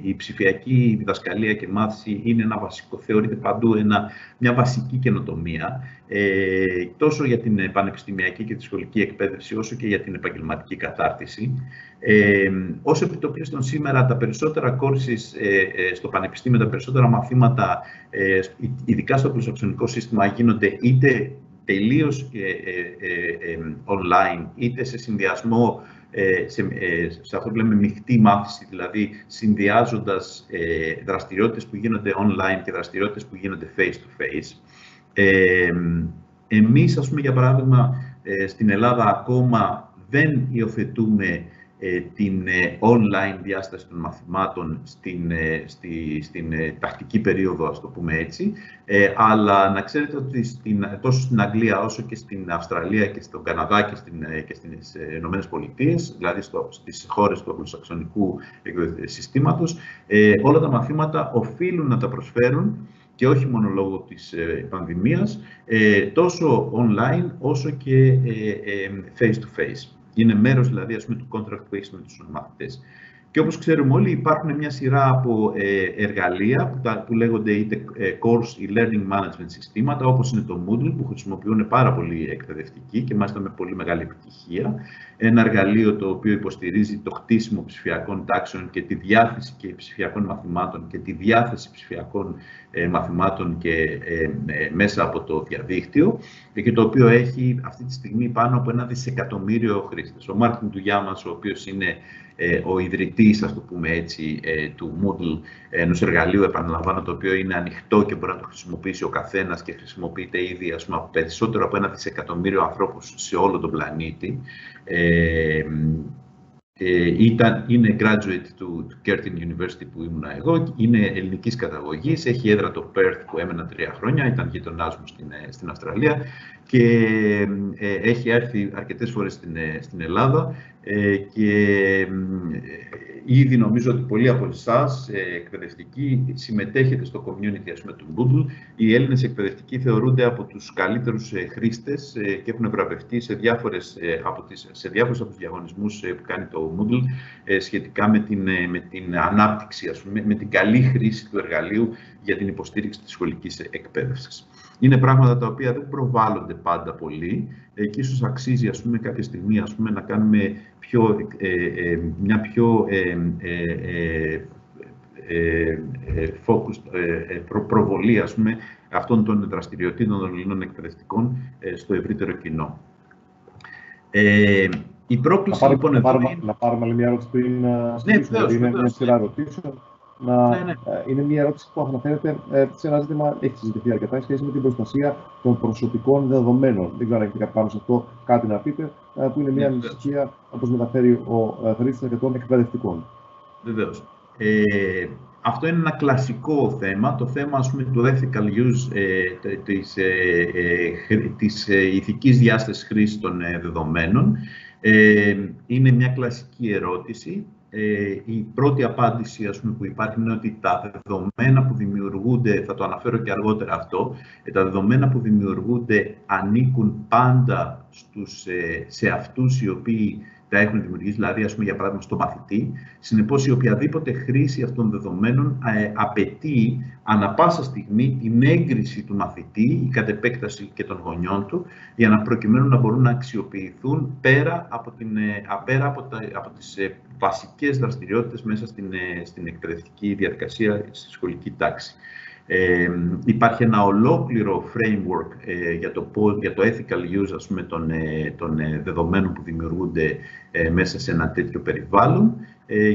η ψηφιακή διδασκαλία και μάθηση είναι θεωρείται παντού μια βασική καινοτομία, τόσο για την πανεπιστημιακή και τη σχολική εκπαίδευση, όσο και για την επαγγελματική κατάρτιση. Ως επιτοπλίστων σήμερα, τα περισσότερα courses στο πανεπιστήμιο, τα περισσότερα μαθήματα, ειδικά στο αγγλοσαξονικό σύστημα, γίνονται είτε τελείως online, είτε σε συνδυασμό, σε αυτό που λέμε μεικτή μάθηση, δηλαδή συνδυάζοντας δραστηριότητες που γίνονται online και δραστηριότητες που γίνονται face-to-face. Εμείς, ας πούμε, για παράδειγμα, στην Ελλάδα ακόμα δεν υιοθετούμε την online διάσταση των μαθημάτων στην τακτική περίοδο, ας το πούμε έτσι, αλλά να ξέρετε ότι τόσο στην Αγγλία όσο και στην Αυστραλία και στον Καναδά και στις Ηνωμένες Πολιτείες, δηλαδή στις χώρες του αγγλοσαξονικού συστήματος, όλα τα μαθήματα οφείλουν να τα προσφέρουν και όχι μόνο λόγω της πανδημίας, τόσο online όσο και face-to-face. Είναι μέρος, δηλαδή, ας πούμε, του contract που έχεις με τους μαθητές. Και όπως ξέρουμε όλοι, υπάρχουν μια σειρά από εργαλεία που λέγονται είτε course ή learning management συστήματα, όπως είναι το Moodle, που χρησιμοποιούν πάρα πολλοί εκπαιδευτικοί και μάλιστα με πολύ μεγάλη επιτυχία. Ένα εργαλείο το οποίο υποστηρίζει το χτίσιμο ψηφιακών τάξεων και τη διάθεση και ψηφιακών μαθημάτων και τη διάθεση ψηφιακών μαθημάτων και μέσα από το διαδίκτυο, και το οποίο έχει αυτή τη στιγμή πάνω από 1 δισεκατομμύριο χρήστες. Ο Μάρτιν Ντουγιάμας, ο οποίος είναι ο ιδρυτής, ας το πούμε έτσι, του Moodle, ενός εργαλείου, επαναλαμβάνω, το οποίο είναι ανοιχτό και μπορεί να το χρησιμοποιήσει ο καθένας και χρησιμοποιείται ήδη, ας πούμε, από περισσότερο από 1 δισεκατομμύριο ανθρώπους σε όλο τον πλανήτη. Είναι graduate του Curtin University που ήμουν εγώ, είναι ελληνικής καταγωγής, έχει έδρα το Perth που έμενα 3 χρόνια, ήταν γειτονάς μου στην Αυστραλία και έχει έρθει αρκετές φορές στην Ελλάδα και ήδη νομίζω ότι πολλοί από εσάς εκπαιδευτικοί συμμετέχετε στο community, ας πούμε, του Moodle. Οι Έλληνες εκπαιδευτικοί θεωρούνται από τους καλύτερους χρήστες και έχουν βραβευτεί σε διάφορους από τους διαγωνισμούς που κάνει το Moodle σχετικά με την ανάπτυξη, ας πούμε, με την καλή χρήση του εργαλείου για την υποστήριξη της σχολικής εκπαίδευσης. Είναι πράγματα τα οποία δεν προβάλλονται πάντα πολύ και ίσως αξίζει, ας πούμε, κάποια στιγμή, ας πούμε, να κάνουμε μια πιο προβολή, ας πούμε, αυτών των δραστηριοτήτων των Ελλήνων εκπαιδευτικών στο ευρύτερο κοινό. Η πρόκληση λοιπόν εδώ είναι... Να πάρουμε άλλη μια ερώτηση πριν συνεχίσουμε, γιατί είναι μια σειρά ερωτήσεων. Είναι μια ερώτηση που αναφέρεται σε ένα ζήτημα, έχει συζητηθεί αρκετά, σχέση με την προστασία των προσωπικών δεδομένων. Δεν ξέρω αν έχετε πάνω σε αυτό κάτι να πείτε, που είναι μια ανησυχία, όπως μεταφέρει ο χρήστης αρκετών εκπαιδευτικών. Βεβαίως. Αυτό είναι ένα κλασικό θέμα, το θέμα ας πούμε, του ethical use, της ηθικής διάστασης χρήσης των δεδομένων. Είναι μια κλασική ερώτηση. Η πρώτη απάντηση ας πούμε, που υπάρχει είναι ότι τα δεδομένα που δημιουργούνται, θα το αναφέρω και αργότερα αυτό, τα δεδομένα που δημιουργούνται ανήκουν πάντα σε αυτούς οι οποίοι τα έχουν δημιουργήσει, δηλαδή ας πούμε, για παράδειγμα στο μαθητή. Συνεπώς, η οποιαδήποτε χρήση αυτών των δεδομένων απαιτεί ανα πάσα στιγμή την έγκριση του μαθητή, η κατ' επέκταση και των γονιών του, για να προκειμένου να μπορούν να αξιοποιηθούν πέρα από τις βασικές δραστηριότητες μέσα στην εκπαιδευτική διαδικασία, στη σχολική τάξη. Υπάρχει ένα ολόκληρο framework για το ethical use ας πούμε, των δεδομένων που δημιουργούνται μέσα σε ένα τέτοιο περιβάλλον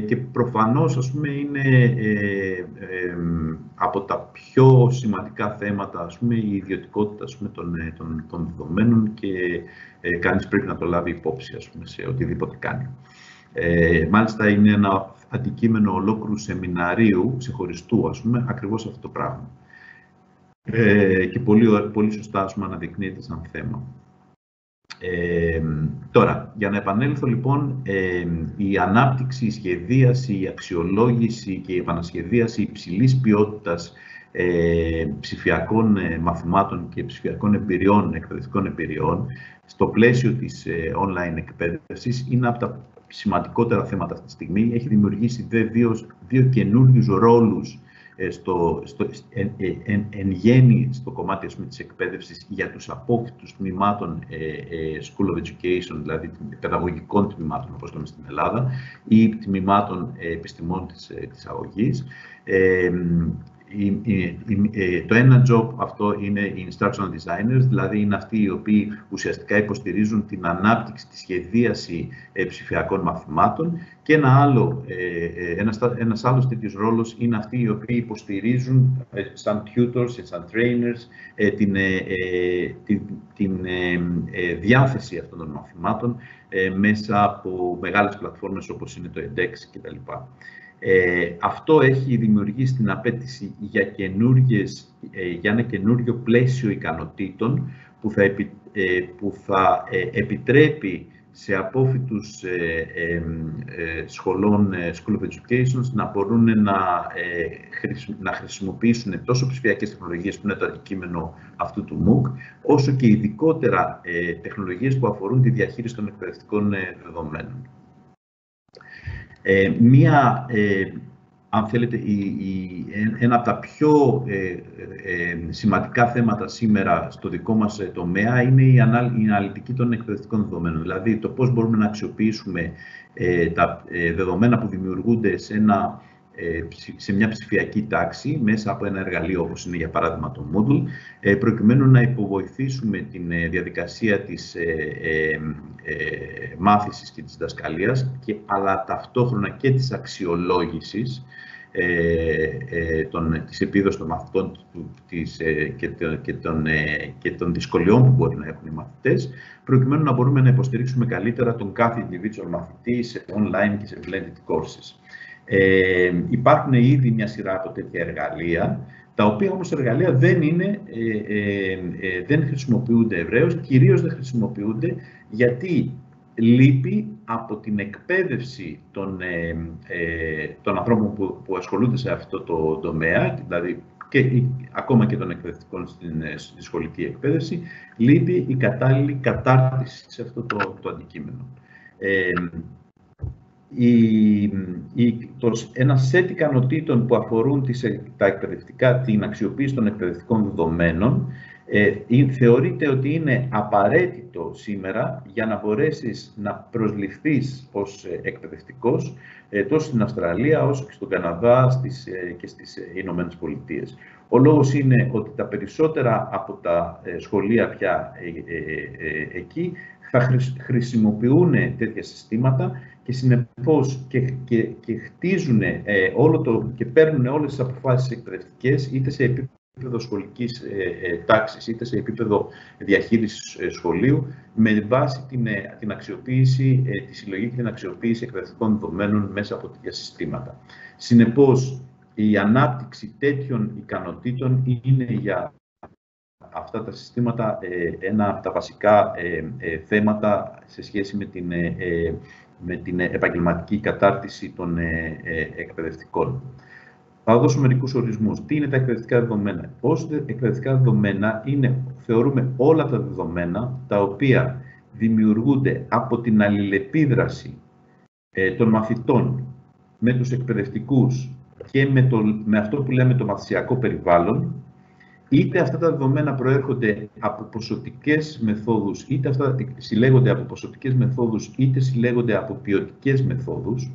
και προφανώς ας πούμε, είναι από τα πιο σημαντικά θέματα ας πούμε, η ιδιωτικότητα ας πούμε, των δεδομένων και κανείς πρέπει να το λάβει υπόψη ας πούμε, σε οτιδήποτε κάνει. Μάλιστα είναι ένα αντικείμενο ολόκληρου σεμιναρίου, ξεχωριστού, ας πούμε, ακριβώς αυτό το πράγμα. Και πολύ σωστά, ας πούμε, αναδεικνύεται σαν θέμα. Τώρα, για να επανέλθω, λοιπόν, η ανάπτυξη, η σχεδίαση, η αξιολόγηση και η επανασχεδίαση υψηλής ποιότητας ψηφιακών μαθημάτων και ψηφιακών εμπειριών, εκπαιδευτικών εμπειριών, στο πλαίσιο της online εκπαίδευσης, είναι από τα σημαντικότερα θέματα αυτή τη στιγμή. Έχει δημιουργήσει δύο καινούριους ρόλους εν γέννη στο κομμάτι της εκπαίδευσης για τους απόφοιτους τμήματων School of Education, δηλαδή παιδαγωγικών τμήματων, όπως λέμε στην Ελλάδα, ή τμήματων επιστημών της αγωγής. Το ένα job αυτό είναι οι instructional designers, δηλαδή είναι αυτοί οι οποίοι ουσιαστικά υποστηρίζουν την ανάπτυξη, τη σχεδίαση ψηφιακών μαθημάτων και ένας άλλος τέτοιος ρόλος είναι αυτοί οι οποίοι υποστηρίζουν σαν tutors, σαν trainers την διάθεση αυτών των μαθημάτων μέσα από μεγάλες πλατφόρμες όπως είναι το edX κτλ. Αυτό έχει δημιουργήσει την απέτηση για ένα καινούριο πλαίσιο ικανοτήτων που θα επιτρέπει σε απόφοιτους σχολών School of Education να μπορούν να χρησιμοποιήσουν τόσο ψηφιακές τεχνολογίες που είναι το αντικείμενο αυτού του MOOC, όσο και ειδικότερα τεχνολογίες που αφορούν τη διαχείριση των εκπαιδευτικών δεδομένων. Αν θέλετε, ένα από τα πιο σημαντικά θέματα σήμερα στο δικό μας τομέα είναι η αναλυτική των εκπαιδευτικών δεδομένων. Δηλαδή, το πώς μπορούμε να αξιοποιήσουμε τα δεδομένα που δημιουργούνται σε μια ψηφιακή τάξη μέσα από ένα εργαλείο όπως είναι για παράδειγμα το Moodle, προκειμένου να υποβοηθήσουμε την διαδικασία της μάθησης και της διδασκαλίας, αλλά ταυτόχρονα και της αξιολόγησης της επίδοσης των μαθητών και των δυσκολιών που μπορεί να έχουν οι μαθητές, προκειμένου να μπορούμε να υποστηρίξουμε καλύτερα τον κάθε individual μαθητή σε online και σε blended courses. Υπάρχουν ήδη μια σειρά από τέτοια εργαλεία, τα οποία όμως εργαλεία δεν χρησιμοποιούνται ευρέως, κυρίως δεν χρησιμοποιούνται γιατί λείπει από την εκπαίδευση των ανθρώπων που ασχολούνται σε αυτό το τομέα, δηλαδή ακόμα και των εκπαιδευτικών στη σχολική εκπαίδευση, λείπει η κατάλληλη κατάρτιση σε αυτό το αντικείμενο. Ένα σετ ικανοτήτων που αφορούν την αξιοποίηση των εκπαιδευτικών δεδομένων θεωρείται ότι είναι απαραίτητο σήμερα για να μπορέσεις να προσληφθείς ως εκπαιδευτικός τόσο στην Αυστραλία όσο και στον Καναδά και στις Ηνωμένες Πολιτείες. Ο λόγος είναι ότι τα περισσότερα από τα σχολεία πια εκεί θα χρησιμοποιούν τέτοια συστήματα και συνεπώς και χτίζουν και παίρνουν όλες τις αποφάσεις εκπαιδευτικές, είτε σε επίπεδο σχολικής τάξης, είτε σε επίπεδο διαχείρισης σχολείου, με βάση την αξιοποίηση, τη συλλογή και την αξιοποίηση εκπαιδευτικών δεδομένων μέσα από τέτοια συστήματα. Συνεπώς, η ανάπτυξη τέτοιων ικανοτήτων είναι για αυτά τα συστήματα ένα από τα βασικά θέματα σε σχέση με την επαγγελματική κατάρτιση των εκπαιδευτικών. Θα δώσω μερικούς ορισμούς. Τι είναι τα εκπαιδευτικά δεδομένα? Ως εκπαιδευτικά δεδομένα θεωρούμε όλα τα δεδομένα τα οποία δημιουργούνται από την αλληλεπίδραση των μαθητών με τους εκπαιδευτικούς και με αυτό που λέμε το μαθησιακό περιβάλλον, είτε αυτά τα δεδομένα προέρχονται από ποσοτικές μεθόδους, είτε αυτά συλλέγονται από ποσοτικές μεθόδους, είτε συλλέγονται από ποιοτικές μεθόδους.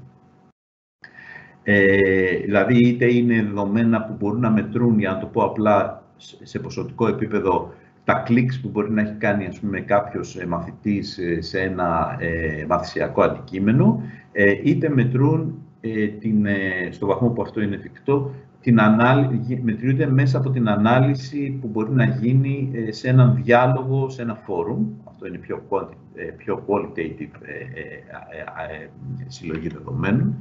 Δηλαδή, είτε είναι δεδομένα που μπορούν να μετρούν, για να το πω απλά, σε ποσοτικό επίπεδο, τα κλικς που μπορεί να έχει κάνει, ας πούμε, κάποιος μαθητής σε ένα μαθησιακό αντικείμενο, είτε μετρούν, στο βαθμό που αυτό είναι εφικτό, μετριούνται μέσα από την ανάλυση που μπορεί να γίνει σε έναν διάλογο, σε ένα φόρουμ. Αυτό είναι πιο qualitative συλλογή δεδομένων.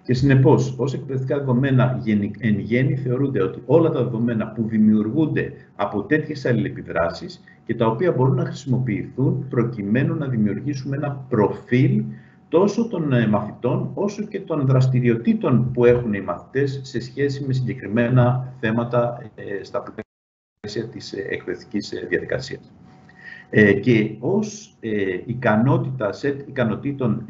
Και συνεπώς, ως εκπαιδευτικά δεδομένα εν γέννη θεωρούνται ότι όλα τα δεδομένα που δημιουργούνται από τέτοιες αλληλεπιδράσεις και τα οποία μπορούν να χρησιμοποιηθούν προκειμένου να δημιουργήσουμε ένα προφίλ τόσο των μαθητών όσο και των δραστηριοτήτων που έχουν οι μαθητές σε σχέση με συγκεκριμένα θέματα στα πλαίσια της εκπαιδευτικής διαδικασίας. Και ως σετ ικανοτήτων,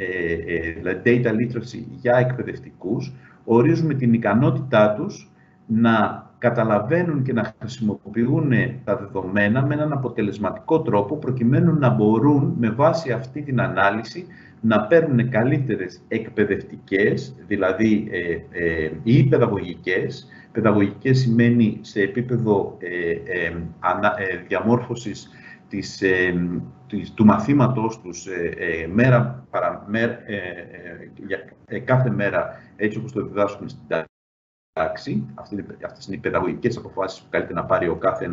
δηλαδή data literacy για εκπαιδευτικούς, ορίζουμε την ικανότητά τους να καταλαβαίνουν και να χρησιμοποιούν τα δεδομένα με έναν αποτελεσματικό τρόπο, προκειμένου να μπορούν με βάση αυτή την ανάλυση να παίρνουν καλύτερες εκπαιδευτικές, δηλαδή ή παιδαγωγικές. Παιδαγωγικές σημαίνει σε επίπεδο διαμόρφωσης του μαθήματος τους κάθε μέρα, έτσι όπως το διδάσκουν στην τάξη. Αυτές είναι οι παιδαγωγικές αποφάσεις που καλείται να πάρει ο κάθε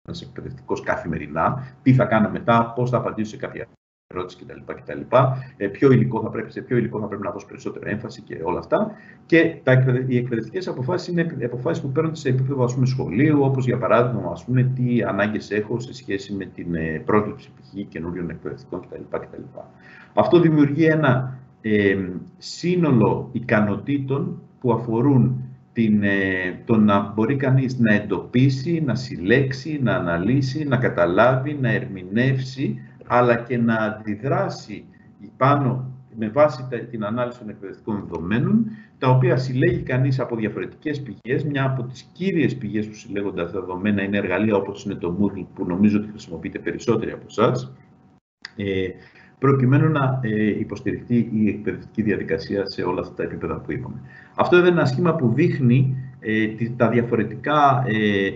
ένας εκπαιδευτικός καθημερινά. Τι θα κάνω μετά, πώς θα απαντήσω σε κάποια ερώτηση κτλ. Σε ποιο υλικό θα πρέπει να δώσω περισσότερη έμφαση και όλα αυτά. Και οι εκπαιδευτικές αποφάσεις είναι αποφάσεις που παίρνονται σε επίπεδο, ας πούμε, σχολείου, όπως για παράδειγμα, ας πούμε, τι ανάγκες έχω σε σχέση με την πρόσληψη π.χ. καινούριων εκπαιδευτικών κτλ. Αυτό δημιουργεί ένα σύνολο ικανοτήτων που αφορούν το να μπορεί κανείς να εντοπίσει, να συλλέξει, να αναλύσει, να καταλάβει, να ερμηνεύσει, αλλά και να αντιδράσει με βάση την ανάλυση των εκπαιδευτικών δεδομένων, τα οποία συλλέγει κανείς από διαφορετικές πηγές. Μια από τις κύριες πηγές που συλλέγονται αυτά τα δεδομένα είναι εργαλεία όπως είναι το Moodle, που νομίζω ότι χρησιμοποιείται περισσότεροι από εσάς, προκειμένου να υποστηριχτεί η εκπαιδευτική διαδικασία σε όλα αυτά τα επίπεδα που είπαμε. Αυτό είναι ένα σχήμα που δείχνει τα διαφορετικά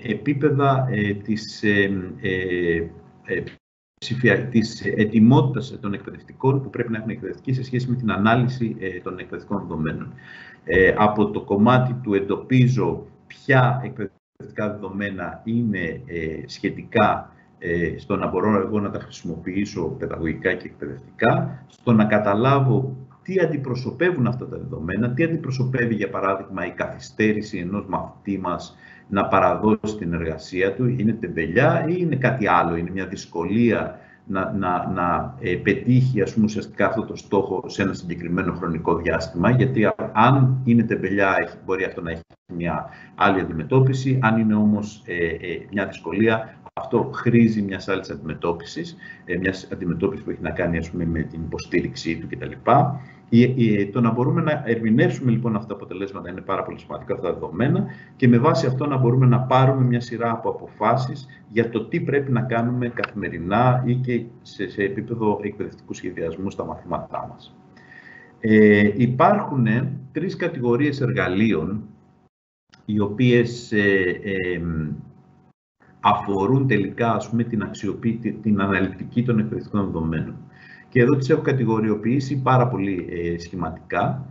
επίπεδα της ετοιμότητας των εκπαιδευτικών που πρέπει να έχουν εκπαιδευτικοί σε σχέση με την ανάλυση των εκπαιδευτικών δεδομένων. Από το κομμάτι του εντοπίζω ποια εκπαιδευτικά δεδομένα είναι σχετικά στο να μπορώ εγώ να τα χρησιμοποιήσω παιδαγωγικά και εκπαιδευτικά, στο να καταλάβω τι αντιπροσωπεύουν αυτά τα δεδομένα, τι αντιπροσωπεύει, για παράδειγμα, η καθυστέρηση ενός μαθητή μας να παραδώσει την εργασία του, είναι τεμπελιά ή είναι κάτι άλλο, είναι μια δυσκολία να πετύχει, ας πούμε, ουσιαστικά αυτό το στόχο σε ένα συγκεκριμένο χρονικό διάστημα, γιατί αν είναι τεμπελιά μπορεί αυτό να έχει μια άλλη αντιμετώπιση, αν είναι όμως μια δυσκολία, αυτό χρήζει μιας άλλης αντιμετώπισης, μιας αντιμετώπισης που έχει να κάνει, ας πούμε, με την υποστήριξή του κτλ. Το να μπορούμε να ερμηνεύσουμε λοιπόν αυτά τα αποτελέσματα είναι πάρα πολύ σημαντικά, αυτά τα δεδομένα, και με βάση αυτό να μπορούμε να πάρουμε μια σειρά από αποφάσεις για το τι πρέπει να κάνουμε καθημερινά ή και σε επίπεδο εκπαιδευτικού σχεδιασμού στα μαθήματά μας. Υπάρχουν τρεις κατηγορίες εργαλείων οι οποίες αφορούν τελικά, ας πούμε, την αναλυτική των εκπαιδευτικών δεδομένων. Και εδώ τις έχω κατηγοριοποιήσει πάρα πολύ σχηματικά.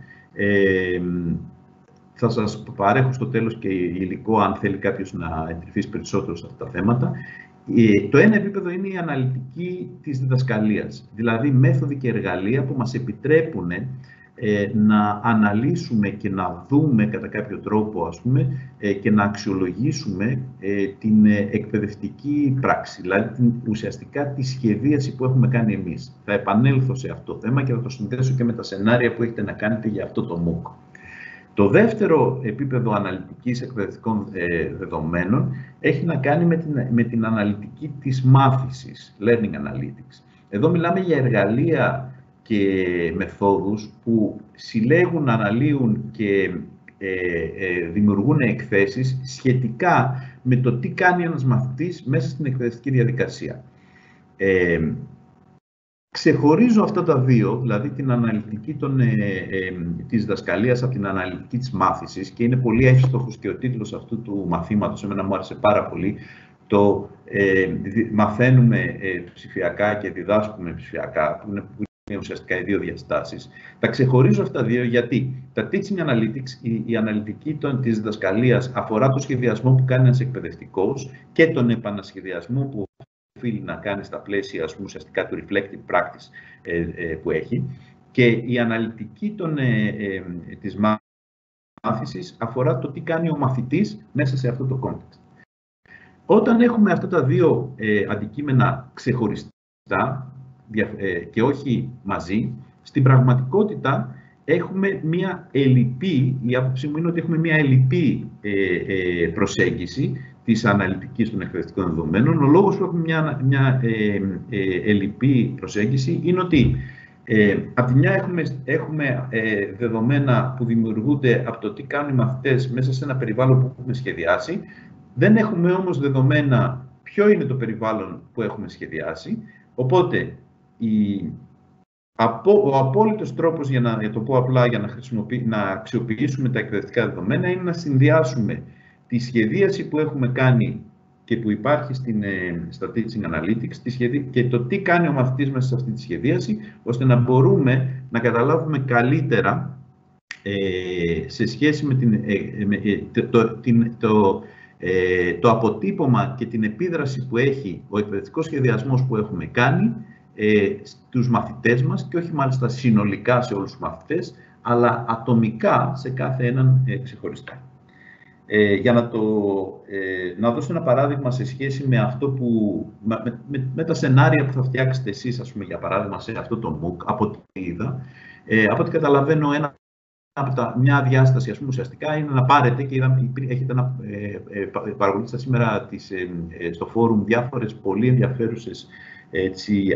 Θα σας παρέχω στο τέλος και υλικό, αν θέλει κάποιος να εντρυφήσει περισσότερο σε αυτά τα θέματα. Το ένα επίπεδο είναι η αναλυτική της διδασκαλίας, δηλαδή μέθοδοι και εργαλεία που μας επιτρέπουν να αναλύσουμε και να δούμε κατά κάποιο τρόπο, ας πούμε, και να αξιολογήσουμε την εκπαιδευτική πράξη, δηλαδή ουσιαστικά τη σχεδίαση που έχουμε κάνει εμείς. Θα επανέλθω σε αυτό το θέμα και θα το συνδέσω και με τα σενάρια που έχετε να κάνετε για αυτό το MOOC. Το δεύτερο επίπεδο αναλυτικής εκπαιδευτικών δεδομένων έχει να κάνει με την αναλυτική της μάθησης, learning analytics. Εδώ μιλάμε για εργαλεία και μεθόδους που συλλέγουν, αναλύουν και δημιουργούν εκθέσεις σχετικά με το τι κάνει ένας μαθητής μέσα στην εκπαιδευτική διαδικασία. Ξεχωρίζω αυτά τα δύο, δηλαδή την αναλυτική της διδασκαλίας από την αναλυτική της μάθησης, και είναι πολύ εύστοχος και ο τίτλος αυτού του μαθήματος, εμένα μου άρεσε πάρα πολύ, το μαθαίνουμε ψηφιακά και διδάσκουμε ψηφιακά, που είναι ουσιαστικά οι δύο διαστάσεις. Τα ξεχωρίζω αυτά δύο γιατί τα teaching analytics, η αναλυτική της διδασκαλίας αφορά το σχεδιασμό που κάνει ένας εκπαιδευτικός και τον επανασχεδιασμό που οφείλει να κάνει στα πλαίσια, ας πούμε, ουσιαστικά του reflective practice που έχει, και η αναλυτική της μάθησης αφορά το τι κάνει ο μαθητής μέσα σε αυτό το context. Όταν έχουμε αυτά τα δύο αντικείμενα ξεχωριστά και όχι μαζί, στην πραγματικότητα έχουμε μία ελλειπή, η άποψή μου είναι ότι έχουμε μία ελλειπή προσέγγιση της αναλυτικής των εκπαιδευτικών δεδομένων. Ο λόγος που έχουμε μια ελλειπή προσέγγιση είναι ότι από τη μια έχουμε δεδομένα που δημιουργούνται από το τι κάνουν οι μαθητές μέσα σε ένα περιβάλλον που έχουμε σχεδιάσει. Δεν έχουμε όμως δεδομένα ποιο είναι το περιβάλλον που έχουμε σχεδιάσει. Οπότε ο απόλυτος τρόπος, για να το πω απλά, για να αξιοποιήσουμε τα εκπαιδευτικά δεδομένα είναι να συνδυάσουμε τη σχεδίαση που έχουμε κάνει και που υπάρχει στα Teaching Analytics και το τι κάνει ο μαθητής μέσα σε αυτή τη σχεδίαση, ώστε να μπορούμε να καταλάβουμε καλύτερα σε σχέση με το αποτύπωμα και την επίδραση που έχει ο εκπαιδευτικός σχεδιασμός που έχουμε κάνει στους μαθητές μας, και όχι μάλιστα συνολικά σε όλους τους μαθητές, αλλά ατομικά σε κάθε έναν ξεχωριστά. Για να δώσω ένα παράδειγμα σε σχέση με αυτό με τα σενάρια που θα φτιάξετε εσείς, ας πούμε, για παράδειγμα, σε αυτό το MOOC, από ό,τι είδα. Από ό,τι καταλαβαίνω, μια διάσταση, ας πούμε, ουσιαστικά είναι να πάρετε, και έχετε παρακολουθήσατε σήμερα στο φόρουμ διάφορες πολύ ενδιαφέρουσες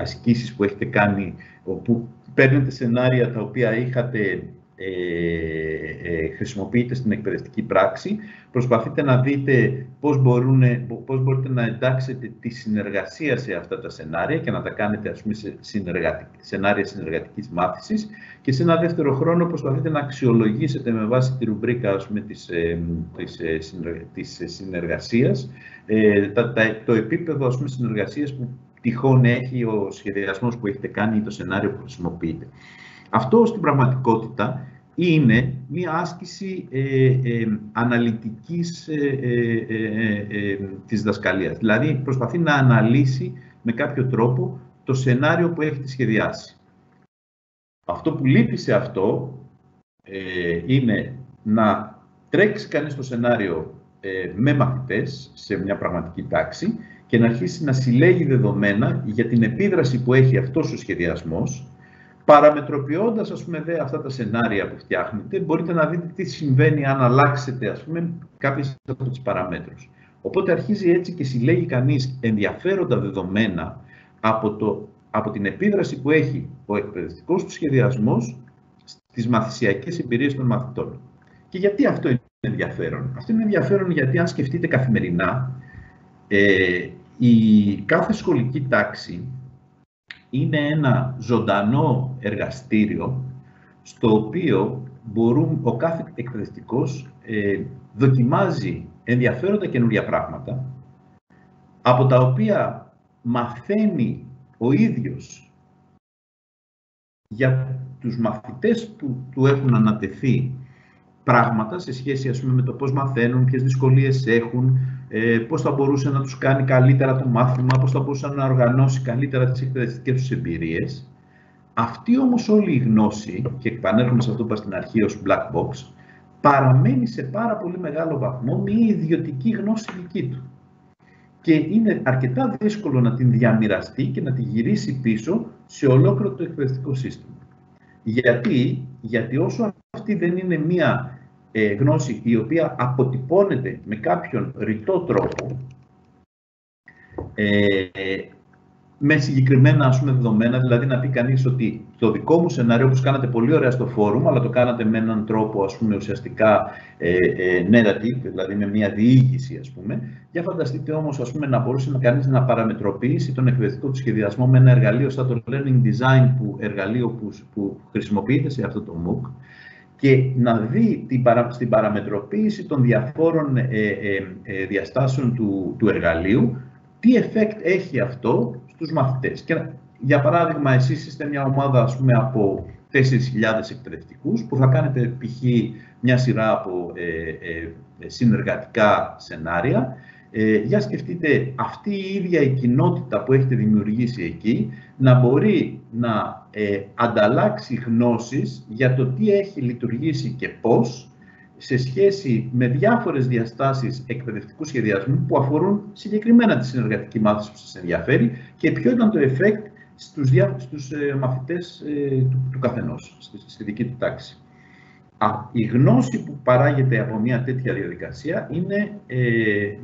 ασκήσεις που έχετε κάνει, όπου παίρνετε σενάρια τα οποία είχατε χρησιμοποιείτε στην εκπαιδευτική πράξη, προσπαθείτε να δείτε πώς μπορείτε να εντάξετε τη συνεργασία σε αυτά τα σενάρια και να τα κάνετε, ας πούμε, σε σενάρια συνεργατικής μάθησης, και σε ένα δεύτερο χρόνο προσπαθείτε να αξιολογήσετε με βάση τη ρουμπρίκα, ας πούμε, της συνεργασίας, το επίπεδο, ας πούμε, συνεργασίας που τυχόν έχει ο σχεδιασμός που έχετε κάνει ή το σενάριο που χρησιμοποιείτε. Αυτό στην πραγματικότητα είναι μία άσκηση αναλυτικής της διδασκαλίας. Δηλαδή, προσπαθεί να αναλύσει με κάποιο τρόπο το σενάριο που έχετε σχεδιάσει. Αυτό που λείπει σε αυτό είναι να τρέξει κανείς το σενάριο με μαθητές σε μια πραγματική τάξη και να αρχίσει να συλλέγει δεδομένα για την επίδραση που έχει αυτός ο σχεδιασμός. Παραμετροποιώντας, ας πούμε, αυτά τα σενάρια που φτιάχνετε, μπορείτε να δείτε τι συμβαίνει αν αλλάξετε, ας πούμε, κάποιες από τις παραμέτρους. Οπότε αρχίζει έτσι και συλλέγει κανείς ενδιαφέροντα δεδομένα από την επίδραση που έχει ο εκπαιδευτικός του σχεδιασμός στις μαθησιακές εμπειρίες των μαθητών. Και γιατί αυτό είναι ενδιαφέρον? Αυτό είναι ενδιαφέρον γιατί, αν σκεφτείτε καθημερινά, η κάθε σχολική τάξη είναι ένα ζωντανό εργαστήριο στο οποίο ο κάθε εκπαιδευτικός δοκιμάζει ενδιαφέροντα καινούργια πράγματα, από τα οποία μαθαίνει ο ίδιος για τους μαθητές που του έχουν ανατεθεί πράγματα σε σχέση, ας πούμε, με το πώς μαθαίνουν, ποιες δυσκολίες έχουν, πώς θα μπορούσε να τους κάνει καλύτερα το μάθημα, πώς θα μπορούσε να οργανώσει καλύτερα τις εκπαιδευτικές τους εμπειρίες. Αυτή όμως όλη η γνώση, και επανέρχομαι σε αυτό που είπα στην αρχή ως black box, παραμένει σε πάρα πολύ μεγάλο βαθμό μια ιδιωτική γνώση δική του. Και είναι αρκετά δύσκολο να την διαμοιραστεί και να τη γυρίσει πίσω σε ολόκληρο το εκπαιδευτικό σύστημα. Γιατί όσο αυτή δεν είναι μια γνώση η οποία αποτυπώνεται με κάποιον ρητό τρόπο, με συγκεκριμένα, ας πούμε, δεδομένα, δηλαδή να πει κανείς ότι το δικό μου σενάριο, όπως κάνατε πολύ ωραία στο φόρουμ, αλλά το κάνατε με έναν τρόπο, ας πούμε, ουσιαστικά narrative, δηλαδή με μια διήγηση, ας πούμε. Για φανταστείτε όμως, ας πούμε, να μπορούσε κανείς να παραμετροποιήσει τον εκπαιδευτικό του σχεδιασμό με ένα εργαλείο σαν το Learning Design, εργαλείο που χρησιμοποιείται σε αυτό το MOOC, και να δει στην παραμετροποίηση των διαφόρων διαστάσεων του εργαλείου, τι effect έχει αυτό στους μαθητές. Και, για παράδειγμα, εσείς είστε μια ομάδα, ας πούμε, από 4.000 εκπαιδευτικούς που θα κάνετε π.χ. μια σειρά από συνεργατικά σενάρια. Για σκεφτείτε αυτή η ίδια η κοινότητα που έχετε δημιουργήσει εκεί να μπορεί να ανταλλάξει γνώσεις για το τι έχει λειτουργήσει και πώς, σε σχέση με διάφορες διαστάσεις εκπαιδευτικού σχεδιασμού που αφορούν συγκεκριμένα τη συνεργατική μάθηση που σας ενδιαφέρει και ποιο ήταν το effect στους μαθητές του καθενός, στη δική του τάξη. Η γνώση που παράγεται από μια τέτοια διαδικασία είναι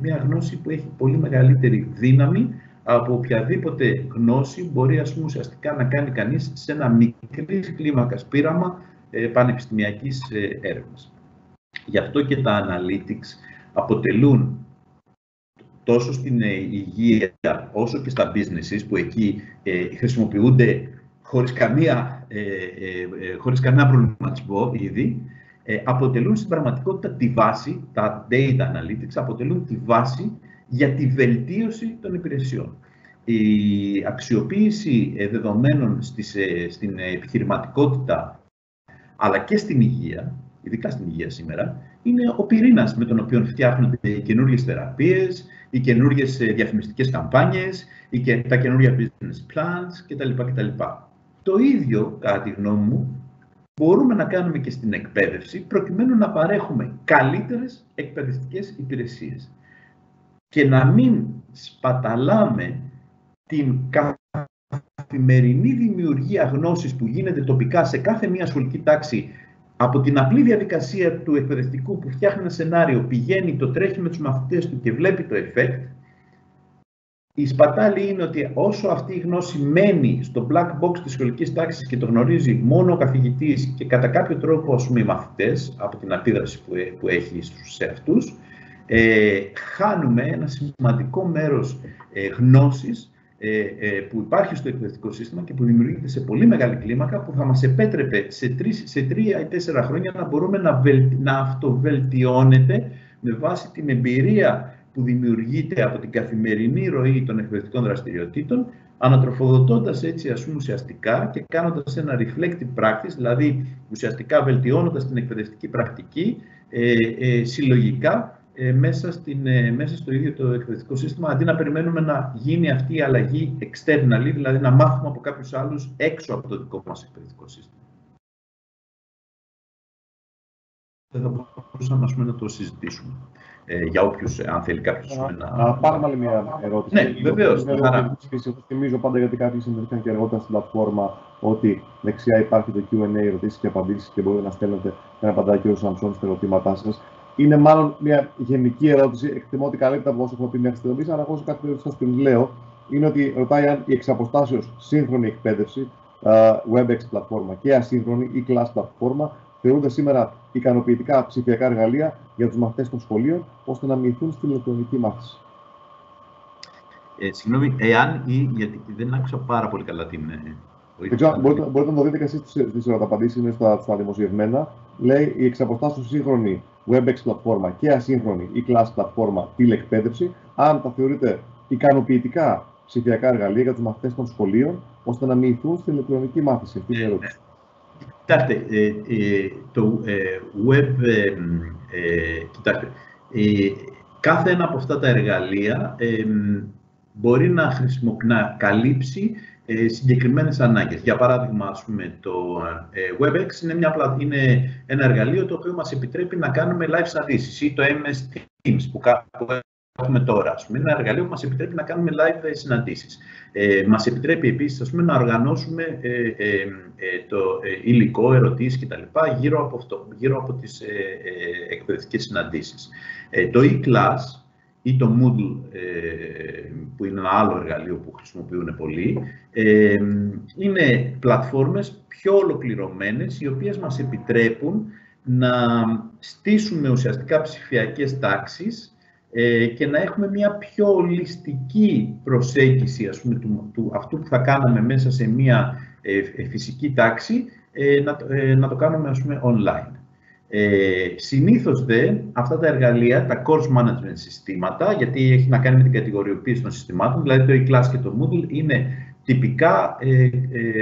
μια γνώση που έχει πολύ μεγαλύτερη δύναμη από οποιαδήποτε γνώση μπορεί, ας πούμε, ουσιαστικά να κάνει κανείς σε ένα μικρή κλίμακας πείραμα πανεπιστημιακής έρευνας. Γι' αυτό και τα analytics αποτελούν τόσο στην υγεία όσο και στα businesses, που εκεί χρησιμοποιούνται χωρίς κανένα προβληματισμό ήδη, αποτελούν στην πραγματικότητα τη βάση, τα data analytics αποτελούν τη βάση για τη βελτίωση των υπηρεσιών. Η αξιοποίηση δεδομένων στην επιχειρηματικότητα, αλλά και στην υγεία, ειδικά στην υγεία σήμερα, είναι ο πυρήνας με τον οποίο φτιάχνονται οι καινούριες θεραπείες, οι καινούριες διαφημιστικές καμπάνιες, τα καινούργια business plans κτλ. Το ίδιο, κατά τη γνώμη μου, μπορούμε να κάνουμε και στην εκπαίδευση, προκειμένου να παρέχουμε καλύτερες εκπαιδευτικές υπηρεσίες και να μην σπαταλάμε την καθημερινή δημιουργία γνώσης που γίνεται τοπικά σε κάθε μία σχολική τάξη, από την απλή διαδικασία του εκπαιδευτικού που φτιάχνει ένα σενάριο, πηγαίνει, το τρέχει με τους μαθητές του και βλέπει το effect. Η σπατάλη είναι ότι όσο αυτή η γνώση μένει στο black box της σχολικής τάξης και το γνωρίζει μόνο ο καθηγητής και κατά κάποιο τρόπο, ας πούμε, οι μαθητές, από την αντίδραση που έχει σε αυτούς, χάνουμε ένα σημαντικό μέρος γνώσης που υπάρχει στο εκπαιδευτικό σύστημα και που δημιουργείται σε πολύ μεγάλη κλίμακα, που θα μας επέτρεπε σε 3 ή 4 χρόνια να μπορούμε να αυτοβελτιώνεται με βάση την εμπειρία που δημιουργείται από την καθημερινή ροή των εκπαιδευτικών δραστηριοτήτων, ανατροφοδοτώντας έτσι, ας πούμε, ουσιαστικά και κάνοντας ένα reflective practice, δηλαδή ουσιαστικά βελτιώνοντας την εκπαιδευτική πρακτική συλλογικά μέσα στο ίδιο το εκπαιδευτικό σύστημα, αντί να περιμένουμε να γίνει αυτή η αλλαγή externally, δηλαδή να μάθουμε από κάποιους άλλους έξω από το δικό μας εκπαιδευτικό σύστημα. Δεν θα μπορούσαμε, ας πούμε, να το συζητήσουμε. Για όποιους, αν θέλει κάποιος να πάρουμε άλλη μια ερώτηση. Ναι, βεβαίως. Θυμίζω πάντα, γιατί κάποιοι συμμετείχαν και εργόταν στην πλατφόρμα, ότι δεξιά υπάρχει το Q&A, ερωτήσεις και απαντήσεις, και μπορείτε να στέλνετε ένα απαντάκι ο Σαμψόν στα ερωτήματά σας. Είναι μάλλον μια γενική ερώτηση. Εκτιμώ ότι καλύπτει από όσο έχω πει μέχρι στιγμής, αλλά εγώ σε κάθε περίπτωση σας την λέω. Είναι ότι ρωτάει αν η εξαποστάσεως σύγχρονη εκπαίδευση, WebEx πλατφόρμα και ασύγχρονη ή class πλατφόρμα θεωρούνται σήμερα ικανοποιητικά ψηφιακά εργαλεία για τους μαθητές των σχολείων, ώστε να μειωθούν στην ηλεκτρονική μάθηση. Συγγνώμη, εάν ή γιατί δεν άκουσα πάρα πολύ καλά την. Μπορείτε να το δείτε και εσείς στις ερωταπαντήσεις, είναι στα δημοσιευμένα. Λέει η εξαποστάσεως σύγχρονη WebEx πλατφόρμα και ασύγχρονη ή class πλατφόρμα τηλεκπαίδευση, αν τα θεωρείτε ικανοποιητικά ψηφιακά εργαλεία για τους μαθητές των σχολείων, ώστε να μοιηθούν στην ηλεκτρονική μάθηση? Αυτή είναι η ερώτηση. Κοιτάξτε, το web, κάθε ένα από αυτά τα εργαλεία μπορεί να καλύψει συγκεκριμένες ανάγκες. Για παράδειγμα, ας πούμε, το WebEx είναι ένα εργαλείο το οποίο μας επιτρέπει να κάνουμε live συναντήσεις, ή το MS Teams που έχουμε τώρα. Ας πούμε, είναι ένα εργαλείο που μας επιτρέπει να κάνουμε live συναντήσεις. Μας επιτρέπει επίσης, ας πούμε, να οργανώσουμε το υλικό, ερωτήσεις κτλ. Γύρω από τις εκπαιδευτικές συναντήσεις. Το e-class ή το Moodle, που είναι ένα άλλο εργαλείο που χρησιμοποιούν πολλοί, είναι πλατφόρμες πιο ολοκληρωμένες, οι οποίες μας επιτρέπουν να στήσουμε ουσιαστικά ψηφιακές τάξεις και να έχουμε μια πιο ολιστική προσέγγιση, ας πούμε, του αυτού που θα κάναμε μέσα σε μια φυσική τάξη, να το κάνουμε, ας πούμε, online. Συνήθως αυτά τα εργαλεία, τα course management συστήματα, γιατί έχει να κάνει με την κατηγοριοποίηση των συστημάτων, δηλαδή το e-class και το Moodle είναι τυπικά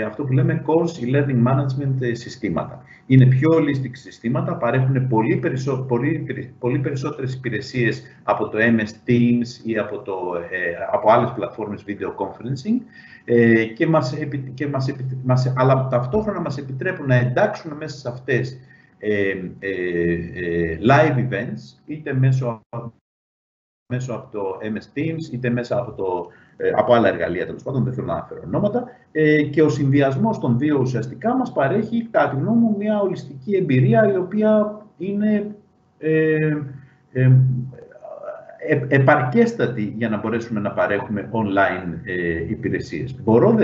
αυτό που λέμε course e-learning management συστήματα. Είναι πιο holistic συστήματα, παρέχουν πολύ περισσότερες υπηρεσίες από το MS Teams ή από άλλες πλατφόρμες video conferencing, αλλά ταυτόχρονα μας επιτρέπουν να εντάξουμε μέσα σε αυτές live events, είτε μέσω από το MS Teams, είτε μέσα από άλλα εργαλεία, τέλος πάντων, δεν θέλω να αναφέρω ονόματα, και ο συνδυασμός των δύο ουσιαστικά μας παρέχει, κατά τη γνώμη μου, μια ολιστική εμπειρία, η οποία είναι επαρκέστατη για να μπορέσουμε να παρέχουμε online υπηρεσίες. Μπορώ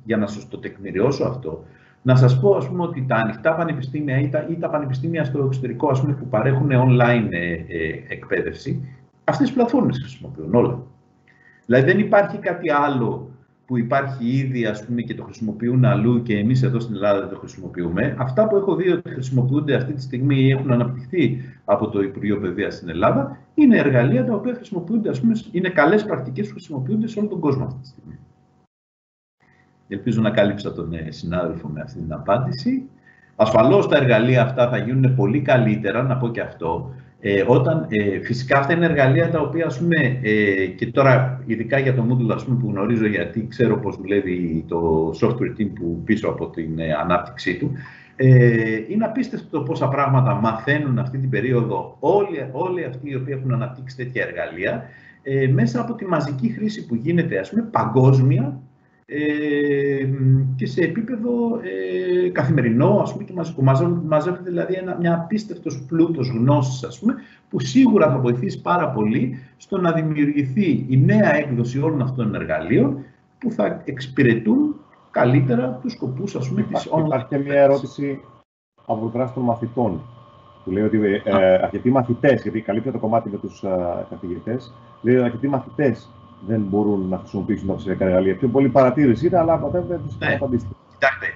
για να σας το τεκμηριώσω αυτό, να σας πω, ας πούμε, ότι τα ανοιχτά πανεπιστήμια ή τα πανεπιστήμια στο εξωτερικό, ας πούμε, που παρέχουν online εκπαίδευση, αυτές τις πλατφόρμες χρησιμοποιούν όλα. Δηλαδή δεν υπάρχει κάτι άλλο που υπάρχει ήδη, ας πούμε, και το χρησιμοποιούν αλλού και εμείς εδώ στην Ελλάδα δεν το χρησιμοποιούμε. Αυτά που έχω δει ότι χρησιμοποιούνται αυτή τη στιγμή ή έχουν αναπτυχθεί από το Υπουργείο Παιδείας στην Ελλάδα, είναι εργαλεία τα οποία χρησιμοποιούνται, ας πούμε, είναι καλές πρακτικές που χρησιμοποιούνται σε όλο τον κόσμο αυτή τη στιγμή. Ελπίζω να κάλυψα τον συνάδελφο με αυτή την απάντηση. Ασφαλώς τα εργαλεία αυτά θα γίνουν πολύ καλύτερα, να πω και αυτό, φυσικά αυτά είναι εργαλεία τα οποία, ας πούμε, και τώρα ειδικά για το Moodle, ας πούμε, που γνωρίζω γιατί ξέρω πώς δουλεύει το software team που πίσω από την ανάπτυξή του, είναι απίστευτο πόσα πράγματα μαθαίνουν αυτή την περίοδο όλοι αυτοί οι οποίοι έχουν αναπτύξει τέτοια εργαλεία, μέσα από τη μαζική χρήση που γίνεται, ας πούμε, παγκόσμια, και σε επίπεδο καθημερινό, ας πούμε, και μαζεύεται δηλαδή μια απίστευτος πλούτος γνώσης, ας πούμε, που σίγουρα θα βοηθήσει πάρα πολύ στο να δημιουργηθεί η νέα έκδοση όλων αυτών των εργαλείων που θα εξυπηρετούν καλύτερα τους σκοπούς, ας πούμε, της online. Υπάρχει και μια ερώτηση από την πλευρά των μαθητών, που λέει ότι αρκετοί μαθητές, γιατί καλύπτει το κομμάτι με τους καθηγητές, λέει ότι αρκετοί μαθητές δεν μπορούν να χρησιμοποιήσουν τα ψηφιακά εργαλεία. Πιο πολύ παρατήρηση είναι, αλλά ποτέ δεν τους απαντήσετε. Κοιτάξτε,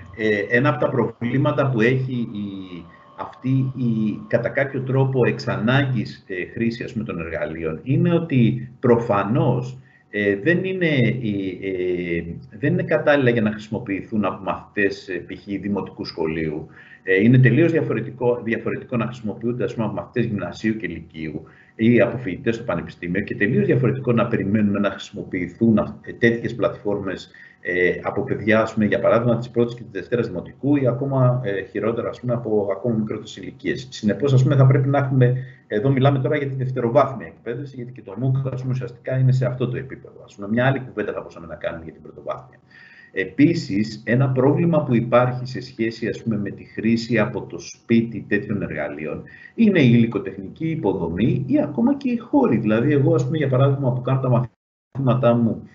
ένα από τα προβλήματα που έχει αυτή η κατά κάποιο τρόπο εξ ανάγκης χρήση, ας πούμε, των εργαλείων είναι ότι προφανώς δεν είναι κατάλληλα για να χρησιμοποιηθούν από μαθητές π.χ. δημοτικού σχολείου. Είναι τελείως διαφορετικό να χρησιμοποιούνται, ας πούμε, από μαθητές γυμνασίου και λυκείου ή από φοιτητές στο πανεπιστήμιο, και τελείως διαφορετικό να περιμένουμε να χρησιμοποιηθούν τέτοιες πλατφόρμες από παιδιά, ας πούμε, για παράδειγμα, της πρώτης και της δευτέρας δημοτικού ή ακόμα χειρότερα, ας πούμε, από ακόμα μικρότερες ηλικίες. Συνεπώς, ας πούμε, θα πρέπει να έχουμε, εδώ μιλάμε τώρα για τη δευτεροβάθμια εκπαίδευση, γιατί και το MOOC, ας πούμε, ουσιαστικά είναι σε αυτό το επίπεδο. Ας πούμε, μια άλλη κουβέντα θα μπορούσαμε να κάνουμε για την πρωτοβάθμια. Επίσης, ένα πρόβλημα που υπάρχει σε σχέση, ας πούμε, με τη χρήση από το σπίτι τέτοιων εργαλείων είναι η υλικοτεχνική υποδομή ή ακόμα και οι χώροι. Δηλαδή, εγώ, ας πούμε, για παράδειγμα, που κάνω τα μαθήματά μου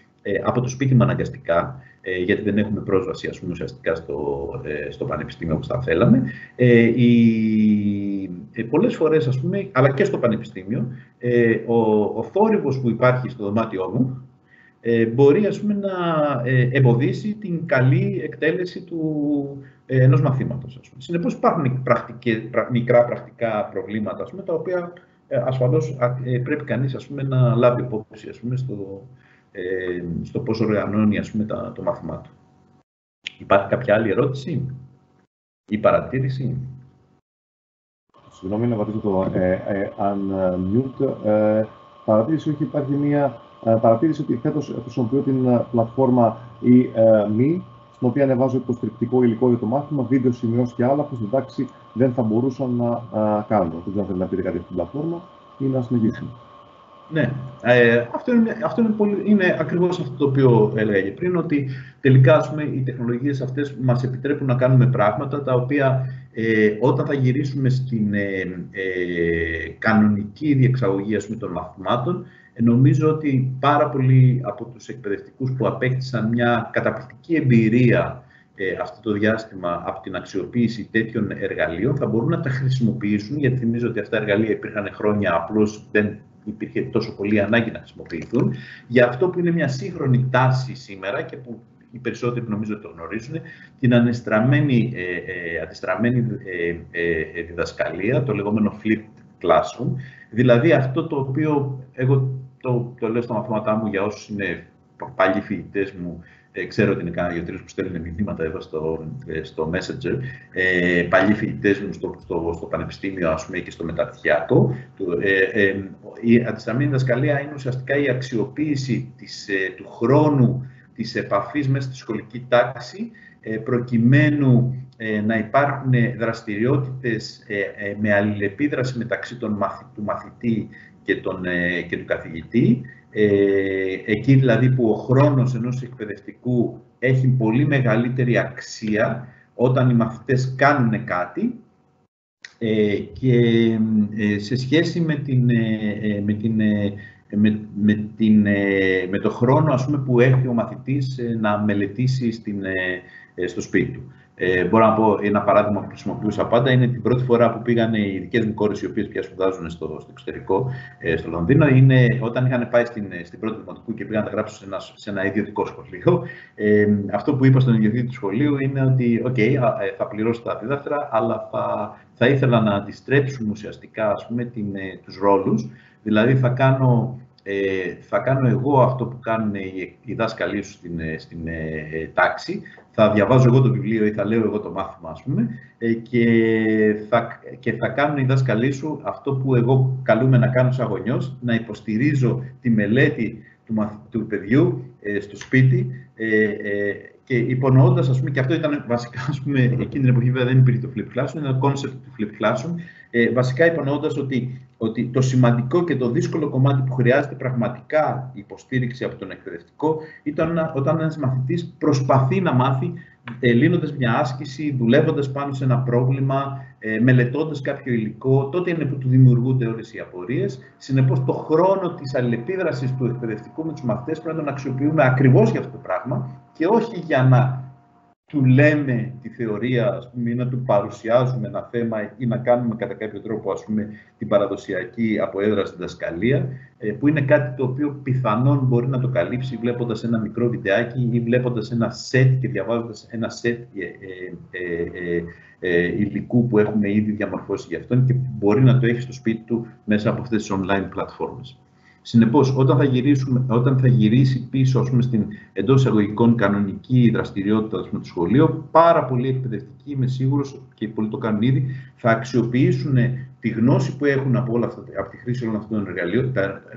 από το σπίτι μου αναγκαστικά, γιατί δεν έχουμε πρόσβαση, ας πούμε, ουσιαστικά στο πανεπιστήμιο όπως θα θέλαμε, πολλές φορές, ας πούμε, αλλά και στο πανεπιστήμιο, ο θόρυβος που υπάρχει στο δωμάτιό μου μπορεί, ας πούμε, να εμποδίσει την καλή εκτέλεση ενός μαθήματος, ας πούμε. Συνεπώς υπάρχουν μικρά πρακτικά προβλήματα, ας πούμε, τα οποία ασφαλώς πρέπει κανείς, ας πούμε, να λάβει υπόψη, ας πούμε, στο πώς οργανώνει, ας πούμε, το μάθημά του. Υπάρχει κάποια άλλη ερώτηση ή παρατήρηση? Συγγνώμη να πατήσω το unmute. Παρατήρηση, όχι, υπάρχει μια παρατήρηση ότι φέτος χρησιμοποιώ την πλατφόρμα e-me, στην οποία ανεβάζω υποστηρικτικό υλικό για το μάθημα, βίντεο, σημειώσεις και άλλα που στην τάξη δεν θα μπορούσαν να κάνω. Δεν ξέρω αν θέλει να πείτε κάτι από την πλατφόρμα ή να συνεχίσουμε. Ναι, αυτό είναι ακριβώς αυτό το οποίο έλεγα και πριν, ότι τελικά, ας πούμε, οι τεχνολογίες αυτές μας επιτρέπουν να κάνουμε πράγματα τα οποία όταν θα γυρίσουμε στην κανονική διεξαγωγή, ας πούμε, των μαθημάτων, νομίζω ότι πάρα πολλοί από τους εκπαιδευτικούς που απέκτησαν μια καταπληκτική εμπειρία αυτό το διάστημα από την αξιοποίηση τέτοιων εργαλείων θα μπορούν να τα χρησιμοποιήσουν, γιατί θυμίζω ότι αυτά τα εργαλεία υπήρχαν χρόνια, απλώς δεν υπήρχε τόσο πολύ ανάγκη να χρησιμοποιηθούν. Για αυτό που είναι μια σύγχρονη τάση σήμερα και που οι περισσότεροι νομίζω το γνωρίζουν, την αντιστραμμένη διδασκαλία, το λεγόμενο flipped classroom, δηλαδή αυτό το οποίο εγώ το λέω στα μαθήματά μου για όσους είναι παλιοί φοιτητές μου. Ξέρω ότι είναι κανένα 2-3 που στέλνουν μηνύματα εδώ στο Messenger, παλιοί φοιτητές μου στο πανεπιστήμιο, ας πούμε, και στο μεταπτυχιακό. Η αντιστραμμένη διδασκαλία είναι ουσιαστικά η αξιοποίηση του χρόνου της επαφής μέσα στη σχολική τάξη, προκειμένου να υπάρχουν δραστηριότητες με αλληλεπίδραση μεταξύ του μαθητή και του καθηγητή. Εκεί δηλαδή που ο χρόνος ενός εκπαιδευτικού έχει πολύ μεγαλύτερη αξία όταν οι μαθητές κάνουν κάτι και σε σχέση με το χρόνο, ας πούμε, που έχει ο μαθητής να μελετήσει στο σπίτι του. Μπορώ να πω ένα παράδειγμα που χρησιμοποιούσα πάντα. Είναι την πρώτη φορά που πήγαν οι δικές μου κόρες, οι οποίες πια σπουδάζουν στο εξωτερικό, στο Λονδίνο. Είναι όταν είχαν πάει στην πρώτη δημοτικού και πήγαν να γράψουν σε ένα ιδιωτικό σχολείο. Αυτό που είπα στον ιδιοκτήτη του σχολείου είναι ότι θα πληρώσω τα δίδακτρα, αλλά θα ήθελα να αντιστρέψουμε ουσιαστικά, ας πούμε, τους ρόλους. Δηλαδή θα κάνω εγώ αυτό που κάνουν οι δάσκαλοι σου στην τάξη, θα διαβάζω εγώ το βιβλίο ή θα λέω εγώ το μάθημα, ας πούμε, και θα κάνουν οι δάσκαλοι σου αυτό που εγώ καλούμε να κάνω σαν γονιός, να υποστηρίζω τη μελέτη του παιδιού στο σπίτι, και υπονοώντας, ας πούμε, και αυτό ήταν βασικά, ας πούμε, εκείνη την εποχή βέβαια δεν υπήρχε το flip classroom, είναι το concept του flip classroom, βασικά υπονοώντας ότι το σημαντικό και το δύσκολο κομμάτι που χρειάζεται πραγματικά υποστήριξη από τον εκπαιδευτικό ήταν όταν ένας μαθητής προσπαθεί να μάθει, λύνοντας μια άσκηση, δουλεύοντας πάνω σε ένα πρόβλημα, μελετώντας κάποιο υλικό, τότε είναι που του δημιουργούνται όλες οι απορίες. Συνεπώς, το χρόνο της αλληλεπίδρασης του εκπαιδευτικού με τους μαθητές πρέπει να τον αξιοποιούμε ακριβώς για αυτό το πράγμα και όχι για να του λέμε τη θεωρία, ας πούμε, ή να του παρουσιάζουμε ένα θέμα ή να κάνουμε κατά κάποιο τρόπο, ας πούμε, την παραδοσιακή αποέδραση διδασκαλία, που είναι κάτι το οποίο πιθανόν μπορεί να το καλύψει βλέποντας ένα μικρό βιντεάκι ή βλέποντας ένα σετ και διαβάζοντας ένα σετ υλικού που έχουμε ήδη διαμορφώσει για αυτόν και μπορεί να το έχει στο σπίτι του μέσα από αυτές τις online πλατφόρμες. Συνεπώς, όταν θα γυρίσει πίσω, ας πούμε, στην εντός εισαγωγικών κανονική δραστηριότητα, ας πούμε, του σχολείου, πάρα πολλοί εκπαιδευτικοί, είμαι σίγουρος, και πολλοί το κάνουν ήδη, θα αξιοποιήσουν τη γνώση που έχουν από τη χρήση όλων αυτών των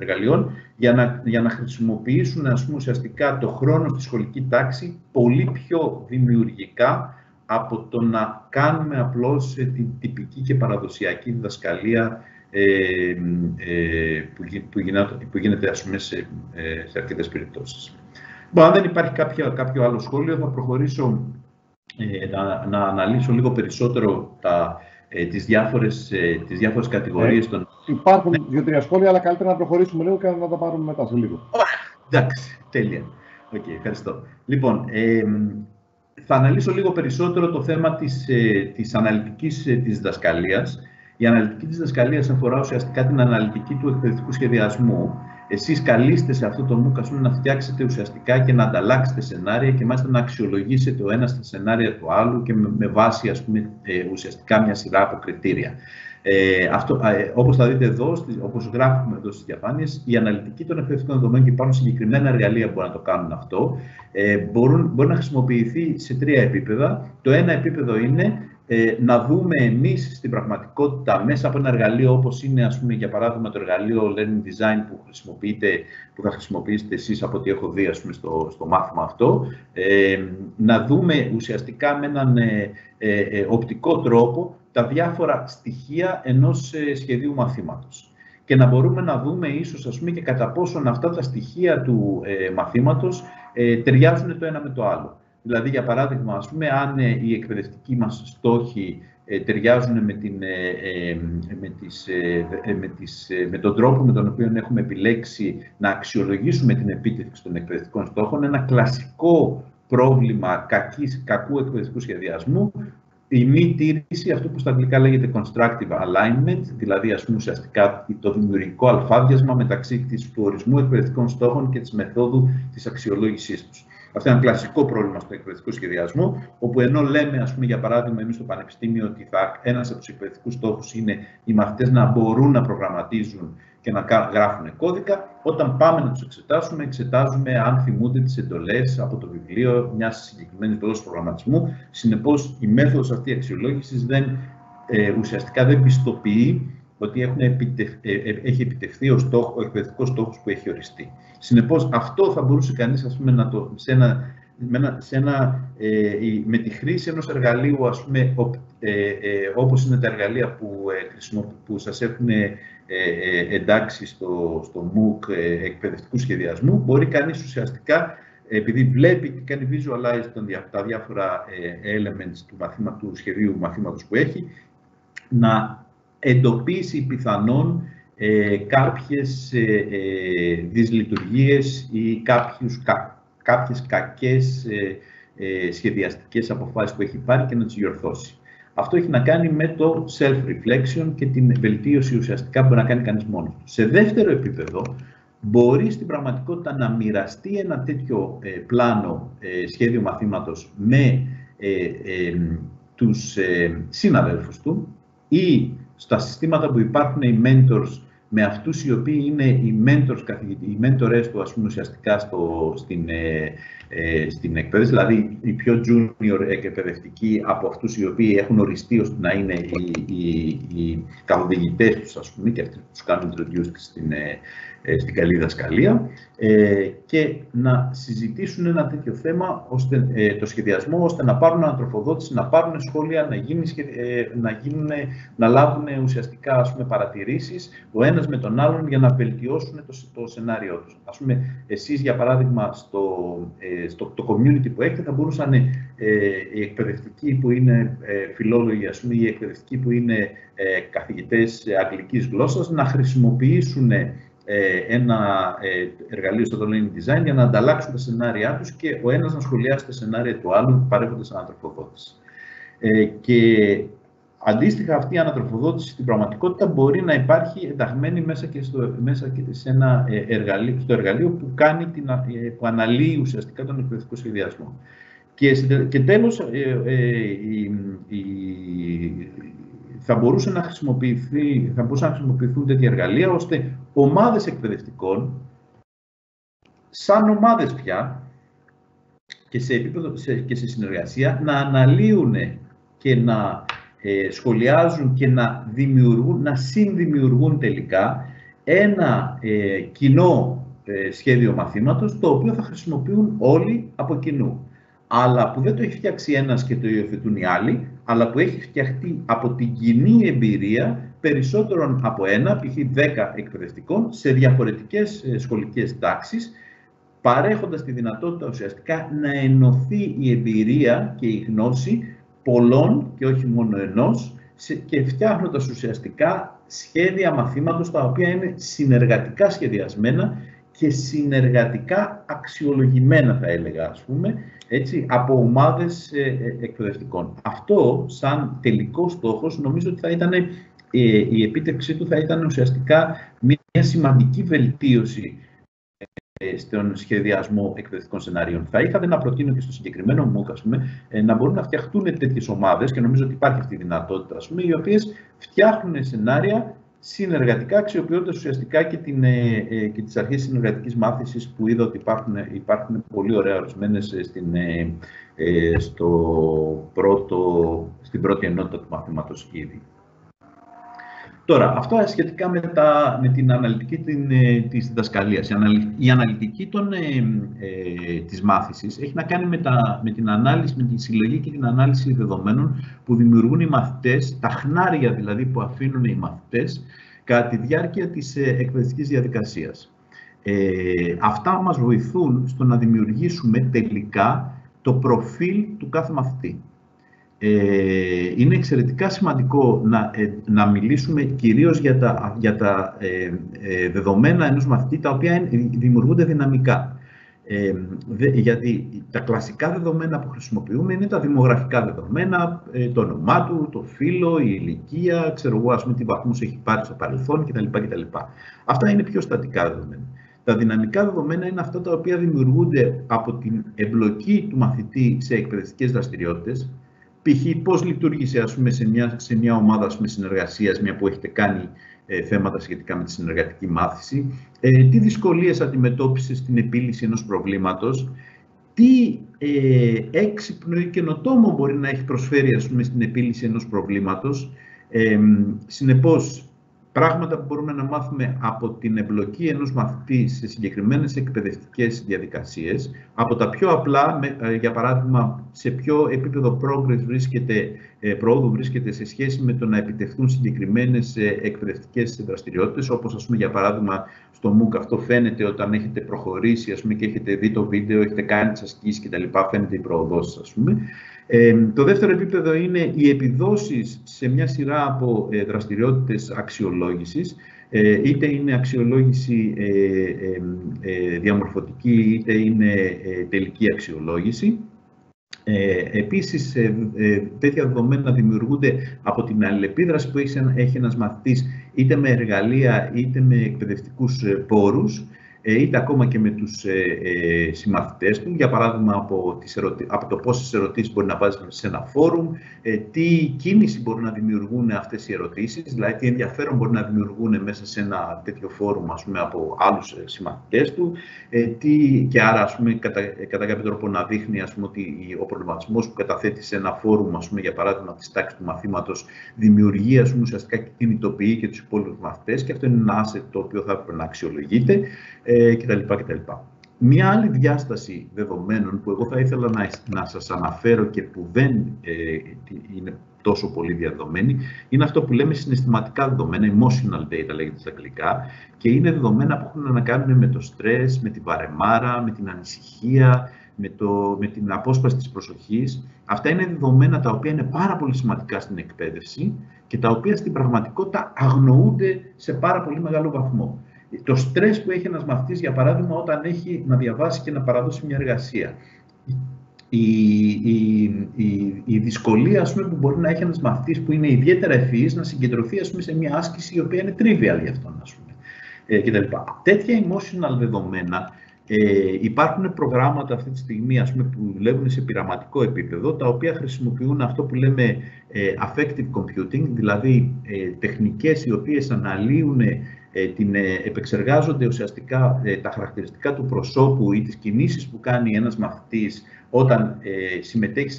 εργαλείων για να χρησιμοποιήσουν, ας πούμε, ουσιαστικά το χρόνο στη σχολική τάξη πολύ πιο δημιουργικά από το να κάνουμε απλώς την τυπική και παραδοσιακή διδασκαλία που γίνεται, ας πούμε, σε αρκετές περιπτώσεις. Αν δεν υπάρχει κάποιο άλλο σχόλιο, θα προχωρήσω να αναλύσω λίγο περισσότερο τις διάφορες κατηγορίες των... Υπάρχουν 2-3 σχόλια, αλλά καλύτερα να προχωρήσουμε λίγο και να τα πάρουμε μετά σε λίγο. Εντάξει, τέλεια. Ευχαριστώ. Λοιπόν, θα αναλύσω λίγο περισσότερο το θέμα της αναλυτικής της διδασκαλίας. Η αναλυτική της διδασκαλίας αφορά ουσιαστικά την αναλυτική του εκπαιδευτικού σχεδιασμού. Εσείς καλείστε σε αυτό το MOOC να φτιάξετε ουσιαστικά και να ανταλλάξετε σενάρια και μάλιστα να αξιολογήσετε το ένα στα σενάρια του άλλου και με βάση, ας πούμε, ουσιαστικά μια σειρά από κριτήρια. Όπως θα δείτε εδώ, όπως γράφουμε εδώ στις διαφάνειες, η αναλυτική των εκπαιδευτικών δεδομένων, και υπάρχουν συγκεκριμένα εργαλεία που μπορούν να το κάνουν αυτό, μπορεί να χρησιμοποιηθεί σε 3 επίπεδα. Το ένα επίπεδο είναι να δούμε εμείς στην πραγματικότητα μέσα από ένα εργαλείο όπως είναι, ας πούμε, για παράδειγμα, το εργαλείο Learning Design που θα χρησιμοποιήσετε εσείς από ό,τι έχω δει, ας πούμε, στο μάθημα αυτό, να δούμε ουσιαστικά με έναν οπτικό τρόπο τα διάφορα στοιχεία ενός σχεδίου μαθήματος. Και να μπορούμε να δούμε ίσως, ας πούμε, και κατά πόσον αυτά τα στοιχεία του μαθήματος ταιριάζουν το ένα με το άλλο. Δηλαδή, για παράδειγμα, ας πούμε, αν οι εκπαιδευτικοί μας στόχοι ταιριάζουν με τον τρόπο με τον οποίο έχουμε επιλέξει να αξιολογήσουμε την επίτευξη των εκπαιδευτικών στόχων, ένα κλασικό πρόβλημα κακού εκπαιδευτικού σχεδιασμού, η μη τήρηση, αυτό που στα αγγλικά λέγεται constructive alignment, δηλαδή, ας πούμε, ουσιαστικά το δημιουργικό αλφάβιασμα μεταξύ του ορισμού εκπαιδευτικών στόχων και της μεθόδου της αξιολόγησής τους. Αυτό είναι ένα κλασικό πρόβλημα στο εκπαιδευτικό σχεδιασμό, όπου ενώ λέμε, ας πούμε, για παράδειγμα, εμείς στο Πανεπιστήμιο ότι ένας από τους εκπαιδευτικούς στόχους είναι οι μαθητές να μπορούν να προγραμματίζουν και να γράφουν κώδικα, όταν πάμε να τους εξετάζουμε αν θυμούνται τις εντολές από το βιβλίο μιας συγκεκριμένης γλώσσας προγραμματισμού. Συνεπώς, η μέθοδος αυτή αξιολόγησης ουσιαστικά δεν πιστοποιεί ότι έχει επιτευχθεί ο εκπαιδευτικός στόχος που έχει οριστεί. Συνεπώς, αυτό θα μπορούσε κανείς, ας πούμε, με τη χρήση ενός εργαλείου, ας πούμε, όπως είναι τα εργαλεία που σας έχουν εντάξει στο MOOC εκπαιδευτικού σχεδιασμού, μπορεί κανείς ουσιαστικά, επειδή βλέπει και κάνει visualize τα διάφορα elements του σχεδίου μαθήματος που έχει, να εντοπίσει πιθανόν κάποιες δυσλειτουργίες ή κάποιες κακές σχεδιαστικές αποφάσεις που έχει πάρει και να τις διορθώσει. Αυτό έχει να κάνει με το self-reflection και την βελτίωση ουσιαστικά που μπορεί να κάνει κανείς μόνος του. Σε δεύτερο επίπεδο, μπορεί στην πραγματικότητα να μοιραστεί ένα τέτοιο πλάνο σχέδιο μαθήματος με τους συναδέλφους του ή στα συστήματα που υπάρχουν οι mentors, με αυτούς οι οποίοι είναι οι mentors του, ας πούμε, ουσιαστικά στην εκπαίδευση, δηλαδή οι πιο junior εκπαιδευτικοί από αυτούς οι οποίοι έχουν οριστεί ώστε να είναι οι καθοδηγητές τους, ας πούμε, και αυτοί που τους κάνουν introduce στην καλή διδασκαλία, και να συζητήσουν ένα τέτοιο θέμα, το σχεδιασμό, ώστε να πάρουν ανατροφοδότηση, να πάρουν σχόλια, να λάβουν ουσιαστικά, ας πούμε, παρατηρήσεις ο ένας με τον άλλον για να βελτιώσουν το σενάριό τους. Ας πούμε, εσείς, για παράδειγμα, το community που έχετε, θα μπορούσαν οι εκπαιδευτικοί που είναι φιλόλογοι, ας πούμε, οι εκπαιδευτικοί που είναι καθηγητές αγγλικής γλώσσας, να χρησιμοποιήσουν ένα εργαλείο στο learning design για να ανταλλάξουν τα σενάρια τους και ο ένας να σχολιάσει τα σενάρια του άλλου παρέχοντας ανατροφοδότηση. Και αντίστοιχα, αυτή η ανατροφοδότηση στην πραγματικότητα μπορεί να υπάρχει ενταγμένη μέσα και σε ένα εργαλείο που αναλύει ουσιαστικά τον εκπαιδευτικό σχεδιασμό. Και τέλος, θα μπορούσαν να χρησιμοποιηθούν τέτοια εργαλεία, ώστε ομάδες εκπαιδευτικών, σαν ομάδες πια, και σε επίπεδο και σε συνεργασία, να αναλύουν και να σχολιάζουν και να συνδημιουργούν τελικά ένα κοινό σχέδιο μαθήματος, το οποίο θα χρησιμοποιούν όλοι από κοινού. Αλλά που δεν το έχει φτιάξει ένας και το υιοθετούν οι άλλοι, αλλά που έχει φτιαχτεί από την κοινή εμπειρία περισσότερων από ένα, π.χ. 10 εκπαιδευτικών, σε διαφορετικές σχολικές τάξεις, παρέχοντας τη δυνατότητα ουσιαστικά να ενωθεί η εμπειρία και η γνώση πολλών και όχι μόνο ενός, και φτιάχνοντας ουσιαστικά σχέδια μαθήματος τα οποία είναι συνεργατικά σχεδιασμένα και συνεργατικά αξιολογημένα, θα έλεγα, ας πούμε, έτσι, από ομάδες εκπαιδευτικών. Αυτό, σαν τελικό στόχος, νομίζω ότι θα ήταν, η επίτευξή του θα ήταν ουσιαστικά μια σημαντική βελτίωση στον σχεδιασμό εκπαιδευτικών σενάριων. Θα ήθελα να προτείνω και στο συγκεκριμένο MOOC, να μπορούν να φτιαχτούν τέτοιες ομάδες, και νομίζω ότι υπάρχει αυτή η δυνατότητα, οι οποίες φτιάχνουν σενάρια συνεργατικά, αξιοποιώντας ουσιαστικά και τις αρχές συνεργατικής μάθησης, που είδα ότι υπάρχουν πολύ ωραία ορισμένες στην πρώτη ενότητα του μαθήματος ήδη. Τώρα, αυτό σχετικά με την αναλυτική της διδασκαλίας. Η αναλυτική της μάθησης έχει να κάνει με την ανάλυση, με τη συλλογή και την ανάλυση δεδομένων που δημιουργούν οι μαθητές, τα χνάρια δηλαδή που αφήνουν οι μαθητές κατά τη διάρκεια της εκπαιδευτικής διαδικασίας. Αυτά μας βοηθούν στο να δημιουργήσουμε τελικά το προφίλ του κάθε μαθητή. Είναι εξαιρετικά σημαντικό να μιλήσουμε κυρίως για τα δεδομένα ενός μαθητή, τα οποία δημιουργούνται δυναμικά. Γιατί τα κλασικά δεδομένα που χρησιμοποιούμε είναι τα δημογραφικά δεδομένα, το όνομά του, το φύλο, η ηλικία, τι βαθμούς έχει πάρει στο παρελθόν κτλ. Αυτά είναι πιο στατικά δεδομένα. Τα δυναμικά δεδομένα είναι αυτά τα οποία δημιουργούνται από την εμπλοκή του μαθητή σε εκπαιδευτικές δραστηριότητες. Π.χ. πώς λειτουργήσε σε μια ομάδα συνεργασίας, μια που έχετε κάνει θέματα σχετικά με τη συνεργατική μάθηση, τι δυσκολίες αντιμετώπισε στην επίλυση ενός προβλήματος, τι έξυπνο ή καινοτόμο μπορεί να έχει προσφέρει στην επίλυση ενός προβλήματος. Συνεπώς, πράγματα που μπορούμε να μάθουμε από την εμπλοκή ενός μαθητή σε συγκεκριμένες εκπαιδευτικές διαδικασίες, από τα πιο απλά, για παράδειγμα, σε ποιο επίπεδο προόδου βρίσκεται σε σχέση με το να επιτευχθούν συγκεκριμένες εκπαιδευτικές δραστηριότητες, όπως για παράδειγμα στο MOOC αυτό φαίνεται όταν έχετε προχωρήσει και έχετε δει το βίντεο, έχετε κάνει τις ασκήσεις κτλ. Φαίνεται η προοδός, Το δεύτερο επίπεδο είναι οι επιδόσεις σε μια σειρά από δραστηριότητες αξιολόγησης, είτε είναι αξιολόγηση διαμορφωτική, είτε είναι τελική αξιολόγηση. Επίσης, τέτοια δεδομένα δημιουργούνται από την αλληλεπίδραση που έχει ένας μαθητής, είτε με εργαλεία, είτε με εκπαιδευτικούς πόρους, είτε ακόμα και με τους συμμαθητές του, για παράδειγμα από το πόσες ερωτήσεις μπορεί να βάζει σε ένα φόρουμ, τι κίνηση μπορούν να δημιουργούν αυτές οι ερωτήσεις, δηλαδή τι ενδιαφέρον μπορεί να δημιουργούν μέσα σε ένα τέτοιο φόρουμ από άλλους συμμαθητές του, και άρα κατά κάποιο τρόπο να δείχνει ότι ο προβληματισμός που καταθέτει σε ένα φόρουμ, για παράδειγμα της τάξης του μαθήματος, δημιουργεί ουσιαστικά και κινητοποιεί και τους υπόλοιπους μαθητές, και αυτό είναι ένα asset το οποίο θα έπρεπε να αξιολογείται. κτλ. Μία άλλη διάσταση δεδομένων που εγώ θα ήθελα να σας αναφέρω και που δεν είναι τόσο πολύ διαδεδομένη, είναι αυτό που λέμε συναισθηματικά δεδομένα, emotional data λέγεται στα αγγλικά, και είναι δεδομένα που έχουν να κάνουν με το στρες, με την βαρεμάρα, με την ανησυχία, με την απόσπαση της προσοχής. Αυτά είναι δεδομένα τα οποία είναι πάρα πολύ σημαντικά στην εκπαίδευση και τα οποία στην πραγματικότητα αγνοούνται σε πάρα πολύ μεγάλο βαθμό. Το στρες που έχει ένας μαθητής, για παράδειγμα, όταν έχει να διαβάσει και να παραδώσει μια εργασία. Η δυσκολία που μπορεί να έχει ένας μαθητής που είναι ιδιαίτερα ευφυής να συγκεντρωθεί σε μια άσκηση η οποία είναι trivial για αυτόν, κτλ. Τέτοια emotional δεδομένα, υπάρχουν προγράμματα αυτή τη στιγμή που δουλεύουν σε πειραματικό επίπεδο, τα οποία χρησιμοποιούν αυτό που λέμε affective computing, δηλαδή τεχνικές οι οποίες αναλύουν επεξεργάζονται ουσιαστικά τα χαρακτηριστικά του προσώπου ή τις κινήσεις που κάνει ένας μαθητής όταν συμμετέχει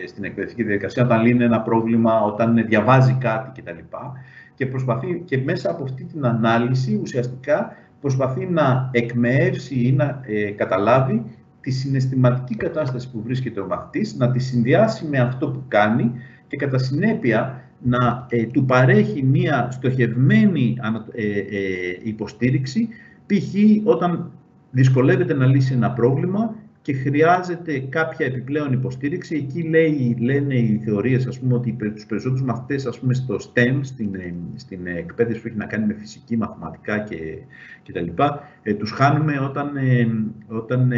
στην εκπαιδευτική διαδικασία, όταν λύνει ένα πρόβλημα, όταν διαβάζει κάτι κτλ. Και προσπαθεί και μέσα από αυτή την ανάλυση ουσιαστικά προσπαθεί να εκμεεύσει ή να καταλάβει τη συναισθηματική κατάσταση που βρίσκεται ο μαθητής, να τη συνδυάσει με αυτό που κάνει και κατά συνέπεια να του παρέχει μία στοχευμένη υποστήριξη, π.χ. όταν δυσκολεύεται να λύσει ένα πρόβλημα και χρειάζεται κάποια επιπλέον υποστήριξη. Εκεί λένε οι θεωρίες, ότι τους περισσότερους μαθητές, στο STEM, στην εκπαίδευση που έχει να κάνει με φυσική, μαθηματικά κτλ. Τους χάνουμε όταν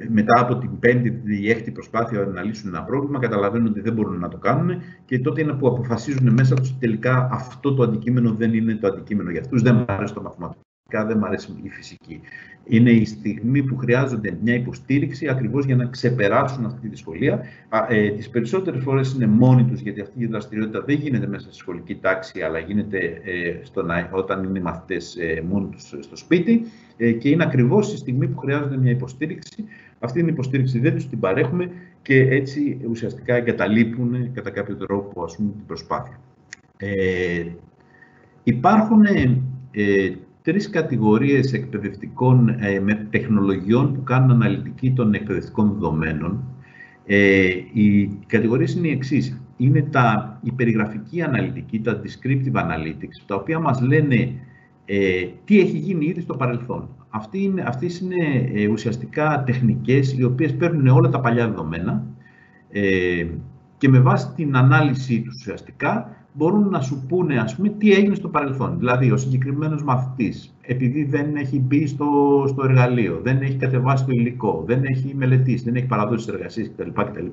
μετά από την 5η ή 6η προσπάθεια να λύσουν ένα πρόβλημα, καταλαβαίνουν ότι δεν μπορούν να το κάνουν και τότε είναι που αποφασίζουν μέσα τους τελικά αυτό το αντικείμενο δεν είναι το αντικείμενο για αυτούς, δεν μου αρέσει το μαθηματικό δεν μου αρέσει η φυσική. Είναι η στιγμή που χρειάζονται μια υποστήριξη ακριβώς για να ξεπεράσουν αυτή τη δυσκολία. Τις περισσότερες φορές είναι μόνοι τους, γιατί αυτή η δραστηριότητα δεν γίνεται μέσα στη σχολική τάξη, αλλά γίνεται όταν είναι οι μαθητές μόνοι τους στο σπίτι, και είναι ακριβώς η στιγμή που χρειάζονται μια υποστήριξη. Αυτή την υποστήριξη δεν τους την παρέχουμε και έτσι ουσιαστικά εγκαταλείπουν κατά κάποιο τρόπο, ας πούμε, την προσπάθεια. Υπάρχουν τρεις κατηγορίες εκπαιδευτικών τεχνολογιών που κάνουν αναλυτική των εκπαιδευτικών δεδομένων. Οι κατηγορίες είναι οι εξής. Είναι η περιγραφική αναλυτική, τα descriptive analytics, τα οποία μας λένε τι έχει γίνει ήδη στο παρελθόν. Αυτές είναι ουσιαστικά τεχνικές οι οποίες παίρνουν όλα τα παλιά δεδομένα και με βάση την ανάλυση τους ουσιαστικά μπορούν να σου πούνε, ας πούμε, τι έγινε στο παρελθόν. Δηλαδή, ο συγκεκριμένος μαθητής, επειδή δεν έχει μπει στο εργαλείο, δεν έχει κατεβάσει το υλικό, δεν έχει μελετήσει, δεν έχει παραδώσει τις εργασίες κτλ.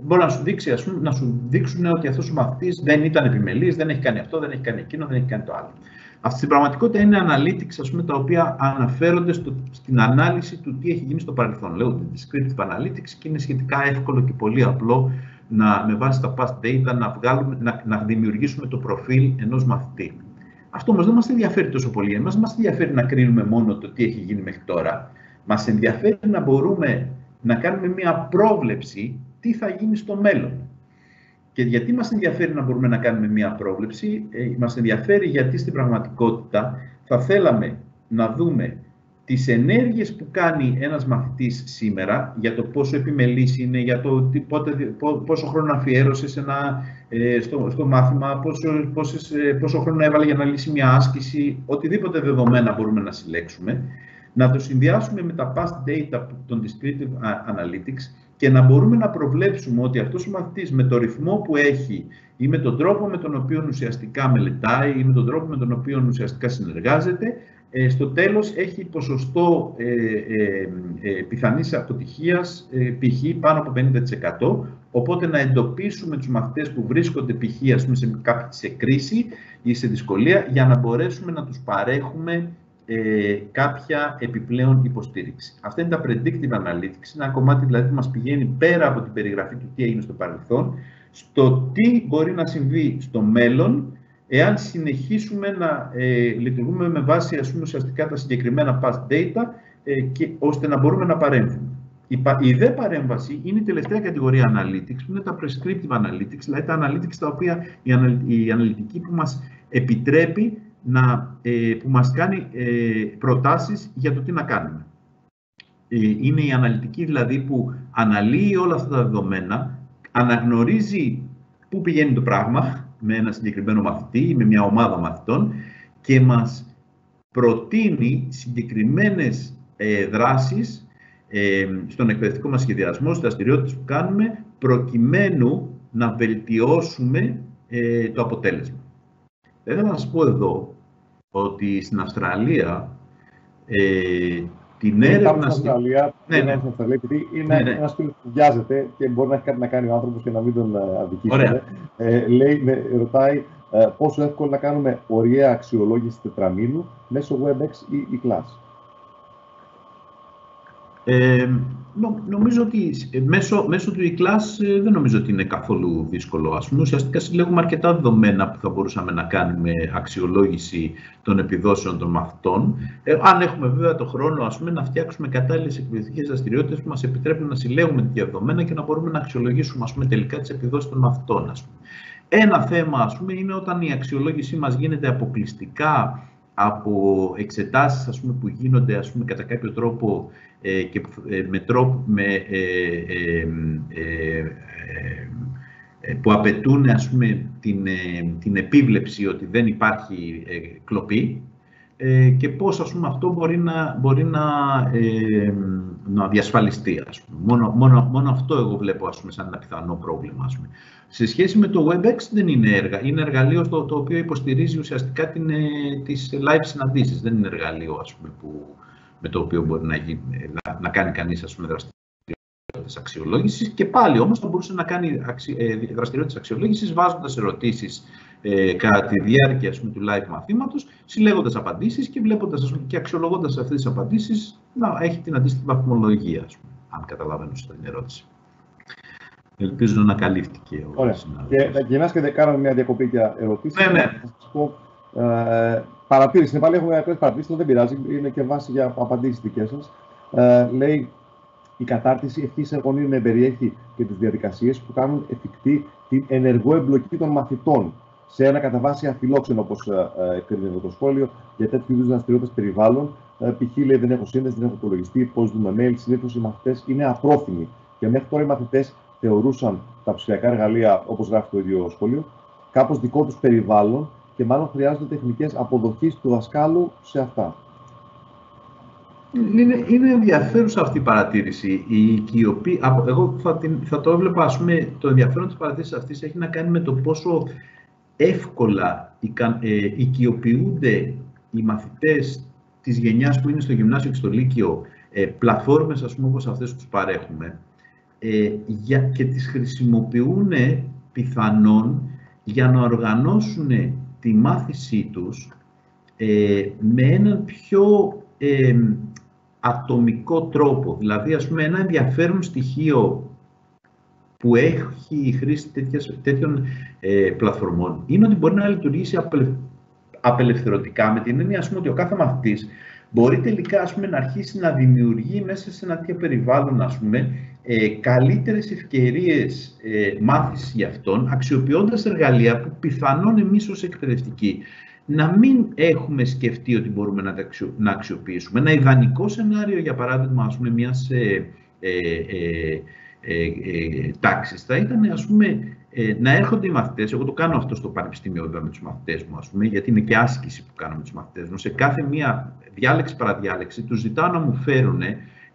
Μπορεί να σου δείξει, ας πούμε, να σου δείξουν ότι αυτός ο μαθητής δεν ήταν επιμελής, δεν έχει κάνει αυτό, δεν έχει κάνει εκείνο, δεν έχει κάνει το άλλο. Αυτή στην πραγματικότητα είναι analytics, ας πούμε, τα οποία αναφέρονται στην ανάλυση του τι έχει γίνει στο παρελθόν. Λέγονται descriptive analytics και είναι σχετικά εύκολο και πολύ απλό με βάση τα past data να δημιουργήσουμε το προφίλ ενός μαθητή. Αυτό όμως δεν μας ενδιαφέρει τόσο πολύ. Εμάς μας ενδιαφέρει να κρίνουμε μόνο το τι έχει γίνει μέχρι τώρα. Μας ενδιαφέρει να μπορούμε να κάνουμε μια πρόβλεψη τι θα γίνει στο μέλλον. Και γιατί μας ενδιαφέρει να μπορούμε να κάνουμε μια πρόβλεψη? Μας ενδιαφέρει γιατί στην πραγματικότητα θα θέλαμε να δούμε τις ενέργειες που κάνει ένας μαθητής σήμερα, για το πόσο επιμελής είναι, για το πόσο χρόνο αφιέρωσε στο μάθημα, πόσο χρόνο έβαλε για να λύσει μια άσκηση, οτιδήποτε δεδομένα μπορούμε να συλλέξουμε, να το συνδυάσουμε με τα past data των descriptive analytics και να μπορούμε να προβλέψουμε ότι αυτός ο μαθητής με το ρυθμό που έχει ή με τον τρόπο με τον οποίο ουσιαστικά μελετάει ή με τον τρόπο με τον οποίο ουσιαστικά συνεργάζεται, στο τέλος έχει ποσοστό πιθανής αποτυχίας π.χ. πάνω από 50%. Οπότε να εντοπίσουμε τους μαθητές που βρίσκονται π.χ. ας πούμε, σε κρίση ή σε δυσκολία, για να μπορέσουμε να τους παρέχουμε κάποια επιπλέον υποστήριξη. Αυτά είναι τα predictive analytics, ένα κομμάτι δηλαδή που μας πηγαίνει πέρα από την περιγραφή του τι έγινε στο παρελθόν, στο τι μπορεί να συμβεί στο μέλλον, εάν συνεχίσουμε να λειτουργούμε με βάση, ας πούμε, ουσιαστικά τα συγκεκριμένα past data, ώστε να μπορούμε να παρέμβουμε. Η δε παρέμβαση είναι η τελευταία κατηγορία analytics, που είναι τα prescriptive analytics, δηλαδή τα analytics τα οποία η αναλυτική που μας επιτρέπει που μας κάνει προτάσεις για το τι να κάνουμε. Είναι η αναλυτική δηλαδή που αναλύει όλα αυτά τα δεδομένα, αναγνωρίζει πού πηγαίνει το πράγμα με ένα συγκεκριμένο μαθητή ή με μια ομάδα μαθητών και μας προτείνει συγκεκριμένες δράσεις στον εκπαιδευτικό μας σχεδιασμό, στις δραστηριότητες που κάνουμε, προκειμένου να βελτιώσουμε το αποτέλεσμα. Θα ήθελα να σας πω εδώ ότι στην Αυστραλία την έρευνα... Στην Αυστραλία, επειδή είναι ένας φίλος που βιάζεται και μπορεί να έχει κάτι να κάνει ο άνθρωπος και να μην τον αδικήσουμε. Ρωτάει πόσο εύκολο να κάνουμε ωριαία αξιολόγηση τετραμήνου μέσω WebEx ή Class. Νομίζω ότι μέσω του e-class δεν νομίζω ότι είναι καθόλου δύσκολο. Ας πούμε, ουσιαστικά συλλέγουμε αρκετά δεδομένα που θα μπορούσαμε να κάνουμε αξιολόγηση των επιδόσεων των μαθητών. Αν έχουμε βέβαια το χρόνο, ας πούμε, να φτιάξουμε κατάλληλες εκπαιδευτικές δραστηριότητες που μας επιτρέπουν να συλλέγουμε τέτοια δεδομένα και να μπορούμε να αξιολογήσουμε, ας πούμε, τελικά τις επιδόσεις των μαθητών. Ας πούμε. Ένα θέμα, ας πούμε, είναι όταν η αξιολόγησή μας γίνεται αποκλειστικά από εξετάσεις, ας πούμε, που γίνονται, ας πούμε, κατά κάποιο τρόπο και που απαιτούν, ας πούμε, την επίβλεψη ότι δεν υπάρχει κλοπή και πώς, ας πούμε, αυτό μπορεί να διασφαλιστεί. Ας πούμε. Μόνο αυτό εγώ βλέπω, ας πούμε, σαν ένα πιθανό πρόβλημα. Ας πούμε. Σε σχέση με το WebEx δεν είναι είναι εργαλείο το οποίο υποστηρίζει ουσιαστικά τις live συναντήσεις. Δεν είναι εργαλείο, ας πούμε, με το οποίο μπορεί να κάνει κανείς, ας πούμε, δραστηριότητες αξιολόγησης και πάλι όμως θα μπορούσε να κάνει δραστηριότητες αξιολόγησης βάζοντας ερωτήσεις κατά τη διάρκεια του live μαθήματος, συλλέγοντας απαντήσεις και βλέποντας και αξιολογώντας αυτές τις απαντήσεις να έχει την αντίστοιχη βαθμολογία, αν καταλαβαίνω σωστά την ερώτηση. Ελπίζω να καλύφθηκε ο συνάδελφος. Και να κάνουμε μια διακοπή για ερωτήσεις. Ναι. Θα σας πω, παρατήρηση. Πάλι έχουμε κάποιες παρατηρήσεις, δεν πειράζει, είναι και βάση για απαντήσεις δικές σας. Λέει, η κατάρτιση ευθύς εργονίων περιέχει και τις διαδικασίες που κάνουν εφικτή την ενεργό εμπλοκή των μαθητών σε ένα κατά βάση αφιλόξενο, όπως εκκρίνεται το σχόλιο, για τέτοιου είδους δραστηριότητες περιβάλλον. Π.χ. λέει, δεν έχω σύνδεση, δεν έχω υπολογιστή, πώς δούμε mail. Συνήθως οι μαθητές είναι απρόθυμοι και μέχρι τώρα οι μαθητές θεωρούσαν τα ψηφιακά εργαλεία, όπως γράφει το ίδιο σχόλιο, κάπως δικό τους περιβάλλον και μάλλον χρειάζονται τεχνικές αποδοχής του δασκάλου σε αυτά. Είναι ενδιαφέρουσα αυτή η παρατήρηση. Εγώ θα το έβλεπα, ας πούμε, το ενδιαφέρον της παρατήρησης αυτής έχει να κάνει με το πόσο εύκολα οικειοποιούνται οι μαθητές της γενιάς που είναι στο γυμνάσιο και στο λύκειο πλατφόρμες, ας πούμε, όπως αυτές που τους παρέχουμε, και τις χρησιμοποιούν πιθανόν για να οργανώσουν τη μάθησή τους με έναν πιο ατομικό τρόπο. Δηλαδή, ας πούμε, ένα ενδιαφέρον στοιχείο που έχει η χρήση τέτοιων πλατφορμών είναι ότι μπορεί να λειτουργήσει απελευθερωτικά, με την έννοια, ας πούμε, ότι ο κάθε μαθητής μπορεί τελικά, ας πούμε, να αρχίσει να δημιουργεί μέσα σε ένα τέτοιο περιβάλλον, ας πούμε, καλύτερες ευκαιρίες μάθησης για αυτόν, αξιοποιώντας εργαλεία που πιθανόν εμείς ως εκπαιδευτικοί να μην έχουμε σκεφτεί ότι μπορούμε να αξιοποιήσουμε. Ένα ιδανικό σενάριο, για παράδειγμα, ας πούμε, μιας τάξης θα ήταν, ας πούμε, να έρχονται οι μαθητές. Εγώ το κάνω αυτό στο πανεπιστήμιο, βέβαια, με τους μαθητές μου, ας πούμε, γιατί είναι και άσκηση που κάνω με τους μαθητές μου. Σε κάθε μία διάλεξη παραδιάλεξη τους ζητάω να μου φέρουν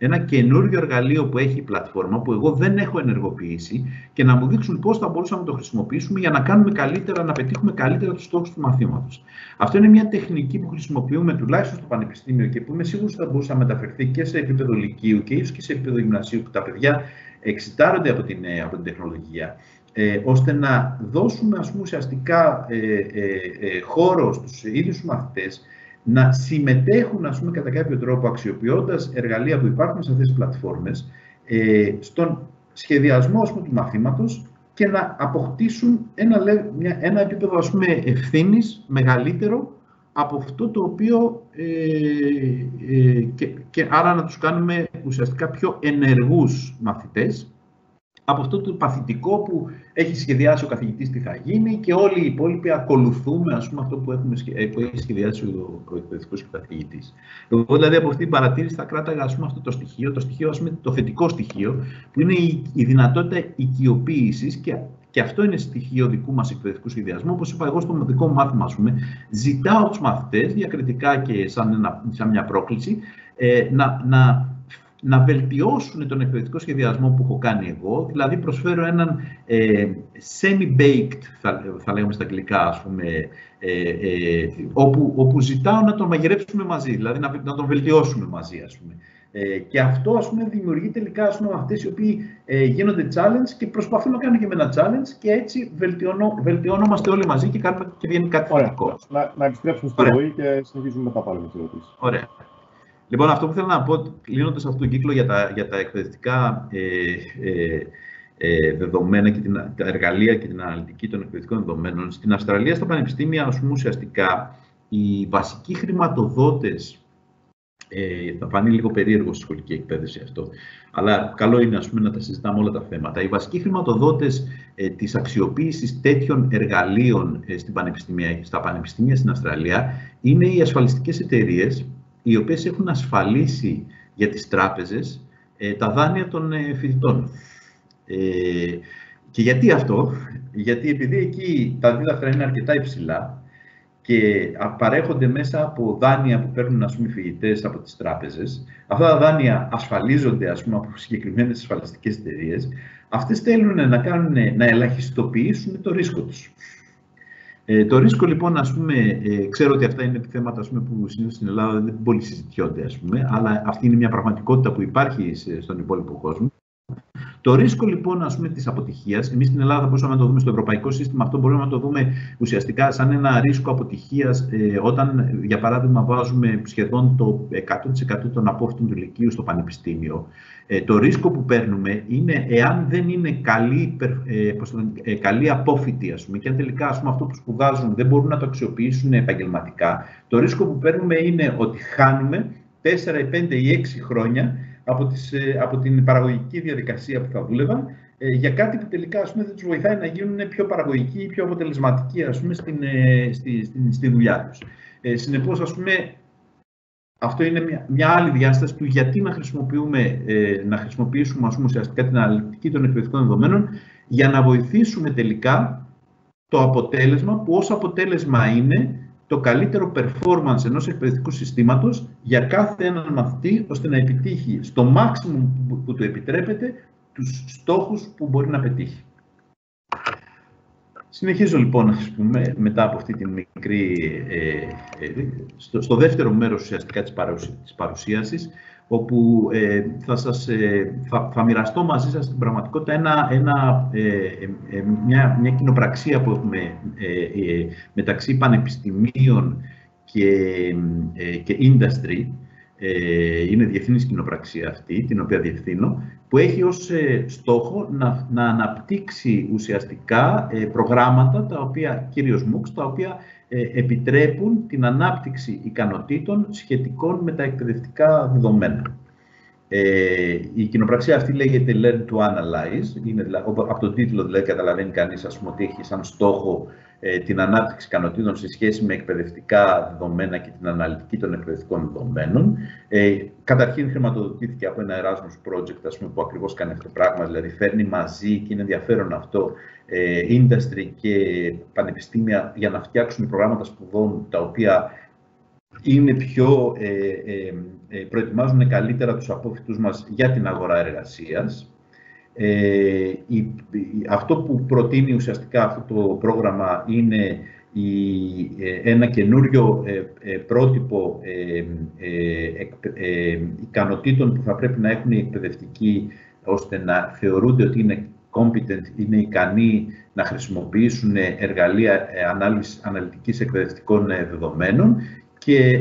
ένα καινούριο εργαλείο που έχει η πλατφόρμα, που εγώ δεν έχω ενεργοποιήσει, και να μου δείξουν πώς θα μπορούσαμε να το χρησιμοποιήσουμε για να κάνουμε καλύτερα, να πετύχουμε καλύτερα τους στόχους του μαθήματος. Αυτό είναι μια τεχνική που χρησιμοποιούμε τουλάχιστον στο πανεπιστήμιο και που είμαι σίγουρος ότι θα μπορούσε να μεταφερθεί και σε επίπεδο λυκείου και ίσως και σε επίπεδο γυμνασίου, που τα παιδιά εξητάρονται από την τεχνολογία, ώστε να δώσουμε, ας πούμε, ουσιαστικά χώρο στους ίδιους τους μαθητές να συμμετέχουν, ας πούμε, κατά κάποιο τρόπο, αξιοποιώντας εργαλεία που υπάρχουν σε αυτές τις πλατφόρμες, στον σχεδιασμό, ας πούμε, του μαθήματος και να αποκτήσουν ένα επίπεδο, ας πούμε, ευθύνης μεγαλύτερο από αυτό το οποίο και άρα να τους κάνουμε ουσιαστικά πιο ενεργούς μαθητές από αυτό το παθητικό που έχει σχεδιάσει ο καθηγητής τι θα γίνει και όλοι οι υπόλοιποι ακολουθούμε, ας πούμε, αυτό που έχει σχεδιάσει ο εκπαιδευτικός και ο καθηγητής. Εγώ, δηλαδή, από αυτή την παρατήρηση θα κράταγα, ας πούμε, αυτό το στοιχείο, ας πούμε, το θετικό στοιχείο, που είναι η δυνατότητα οικειοποίησης, και αυτό είναι στοιχείο δικού μας εκπαιδευτικού σχεδιασμού. Όπως είπα, εγώ στο δικό μου μάθημα, ας πούμε, ζητάω τους μαθητές διακριτικά και σαν μια πρόκληση να βελτιώσουν τον εκπαιδευτικό σχεδιασμό που έχω κάνει εγώ. Δηλαδή, προσφέρω έναν semi-baked, θα λέγαμε στα αγγλικά, ας πούμε, όπου ζητάω να τον μαγειρέψουμε μαζί, δηλαδή να τον βελτιώσουμε μαζί, ας πούμε. Και αυτό, ας πούμε, δημιουργεί τελικά, ας πούμε, αυτές οι οποίοι γίνονται challenge και προσπαθούν να κάνουν και με ένα challenge, και έτσι βελτιώνομαστε όλοι μαζί και βγαίνει κάτι θετικό. Να επιστρέψουμε στη ροή και συνεχίζουμε μετά πάλι με τις ερωτήσεις. Ωραία. Λοιπόν, αυτό που θέλω να πω, κλείνοντας αυτόν τον κύκλο για τα εκπαιδευτικά δεδομένα και τα εργαλεία και την αναλυτική των εκπαιδευτικών δεδομένων, στην Αυστραλία, στα πανεπιστήμια, ας πούμε, ουσιαστικά, οι βασικοί χρηματοδότες, θα φανεί λίγο περίεργο στη σχολική εκπαίδευση αυτό, αλλά καλό είναι, ας πούμε, να τα συζητάμε όλα τα θέματα. Οι βασικοί χρηματοδότες της αξιοποίησης τέτοιων εργαλείων στα πανεπιστήμια στην Αυστραλία είναι οι ασφαλιστικές εταιρείες, οι οποίες έχουν ασφαλίσει για τις τράπεζες τα δάνεια των φοιτητών. Και γιατί αυτό? Γιατί επειδή εκεί τα δίδακτρα είναι αρκετά υψηλά και παρέχονται μέσα από δάνεια που παίρνουν, ας πούμε, οι φοιτητές από τις τράπεζες, αυτά τα δάνεια ασφαλίζονται, ας πούμε, από συγκεκριμένες ασφαλιστικές εταιρείες, αυτές θέλουν να ελαχιστοποιήσουν το ρίσκο τους. Το ρίσκο, λοιπόν, ας πούμε, ξέρω ότι αυτά είναι θέματα, ας πούμε, που συνήθως στην Ελλάδα δεν πολύ συζητιόνται, ας πούμε, αλλά αυτή είναι μια πραγματικότητα που υπάρχει στον υπόλοιπο κόσμο. Το ρίσκο λοιπόν, ας πούμε, της αποτυχίας, εμείς στην Ελλάδα μπορούσαμε να το δούμε στο ευρωπαϊκό σύστημα, αυτό μπορούμε να το δούμε ουσιαστικά σαν ένα ρίσκο αποτυχίας όταν, για παράδειγμα, βάζουμε σχεδόν το 100% των απόφοιτων του Λυκείου στο πανεπιστήμιο. Το ρίσκο που παίρνουμε είναι εάν δεν είναι καλοί απόφοιτοι, ας πούμε, και αν τελικά, ας πούμε, αυτό που σπουδάζουν δεν μπορούν να το αξιοποιήσουν επαγγελματικά, το ρίσκο που παίρνουμε είναι ότι χάνουμε 4, 5 ή 6 χρόνια από την παραγωγική διαδικασία που θα δούλευαν για κάτι που τελικά, ας πούμε, δεν τους βοηθάει να γίνουν πιο παραγωγικοί ή πιο αποτελεσματικοί, ας πούμε, στη δουλειά τους. Συνεπώς, ας πούμε, αυτό είναι μια άλλη διάσταση του γιατί να χρησιμοποιήσουμε, ας πούμε, ουσιαστικά την αναλυτική των εκπαιδευτικών δεδομένων για να βοηθήσουμε τελικά το αποτέλεσμα που ως αποτέλεσμα είναι το καλύτερο performance ενός εκπαιδευτικού συστήματος για κάθε έναν μαθητή, ώστε να επιτύχει στο maximum που του επιτρέπεται τους στόχους που μπορεί να πετύχει. Συνεχίζω λοιπόν, ας πούμε, μετά από αυτή την μικρή, στο δεύτερο μέρος ουσιαστικά της παρουσίασης, όπου θα μοιραστώ μαζί σας στην πραγματικότητα μια κοινοπραξία που έχουμε μεταξύ πανεπιστημίων και industry. Είναι διεθνής κοινοπραξία αυτή, την οποία διευθύνω, που έχει ως στόχο να αναπτύξει ουσιαστικά προγράμματα, τα οποία, κυρίως MOOCs, τα οποία επιτρέπουν την ανάπτυξη ικανοτήτων σχετικών με τα εκπαιδευτικά δεδομένα. Η κοινοπραξία αυτή λέγεται Learn to Analyze. Από τον τίτλο δηλαδή καταλαβαίνει κανείς, ας πούμε, ότι έχει σαν στόχο την ανάπτυξη ικανοτήτων σε σχέση με εκπαιδευτικά δεδομένα και την αναλυτική των εκπαιδευτικών δεδομένων. Καταρχήν χρηματοδοτήθηκε από ένα Erasmus project, ας πούμε, που ακριβώς κάνει αυτό το πράγμα, δηλαδή φέρνει μαζί, και είναι ενδιαφέρον αυτό, industry και πανεπιστήμια για να φτιάξουν προγράμματα σπουδών τα οποία είναι προετοιμάζουν καλύτερα τους απόφοιτους μας για την αγορά εργασίας. Αυτό που προτείνει ουσιαστικά αυτό το πρόγραμμα είναι ένα καινούριο πρότυπο ικανοτήτων που θα πρέπει να έχουν οι εκπαιδευτικοί, ώστε να θεωρούνται ότι είναι competent, είναι ικανοί να χρησιμοποιήσουν εργαλεία αναλυτικής εκπαιδευτικών δεδομένων, και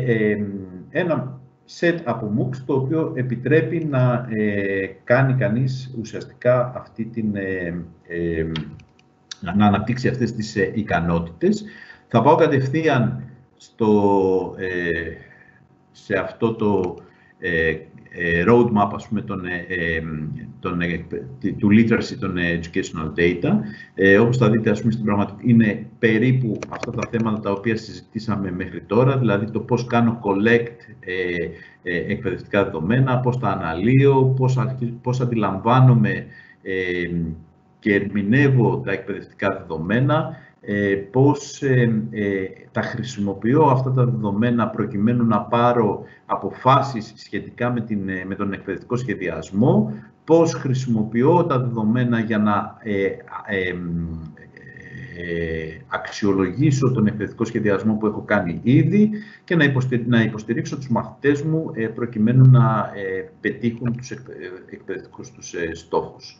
ένα set από MOOCs, το οποίο επιτρέπει να κάνει κανείς ουσιαστικά να αναπτύξει αυτές τις ικανότητες. Θα πάω κατευθείαν σε αυτό το roadmap, ας πούμε, του literacy των educational data. Όπως θα δείτε, ας πούμε, στην πραγματικότητα είναι περίπου αυτά τα θέματα τα οποία συζητήσαμε μέχρι τώρα, δηλαδή το πώς κάνω collect εκπαιδευτικά δεδομένα, πώς τα αναλύω, πώς αντιλαμβάνομαι και ερμηνεύω τα εκπαιδευτικά δεδομένα, πώς τα χρησιμοποιώ αυτά τα δεδομένα προκειμένου να πάρω αποφάσεις σχετικά με τον εκπαιδευτικό σχεδιασμό, πώς χρησιμοποιώ τα δεδομένα για να αξιολογήσω τον εκπαιδευτικό σχεδιασμό που έχω κάνει ήδη και να υποστηρίξω τους μαθητές μου προκειμένου να πετύχουν τους εκπαιδευτικούς τους στόχους.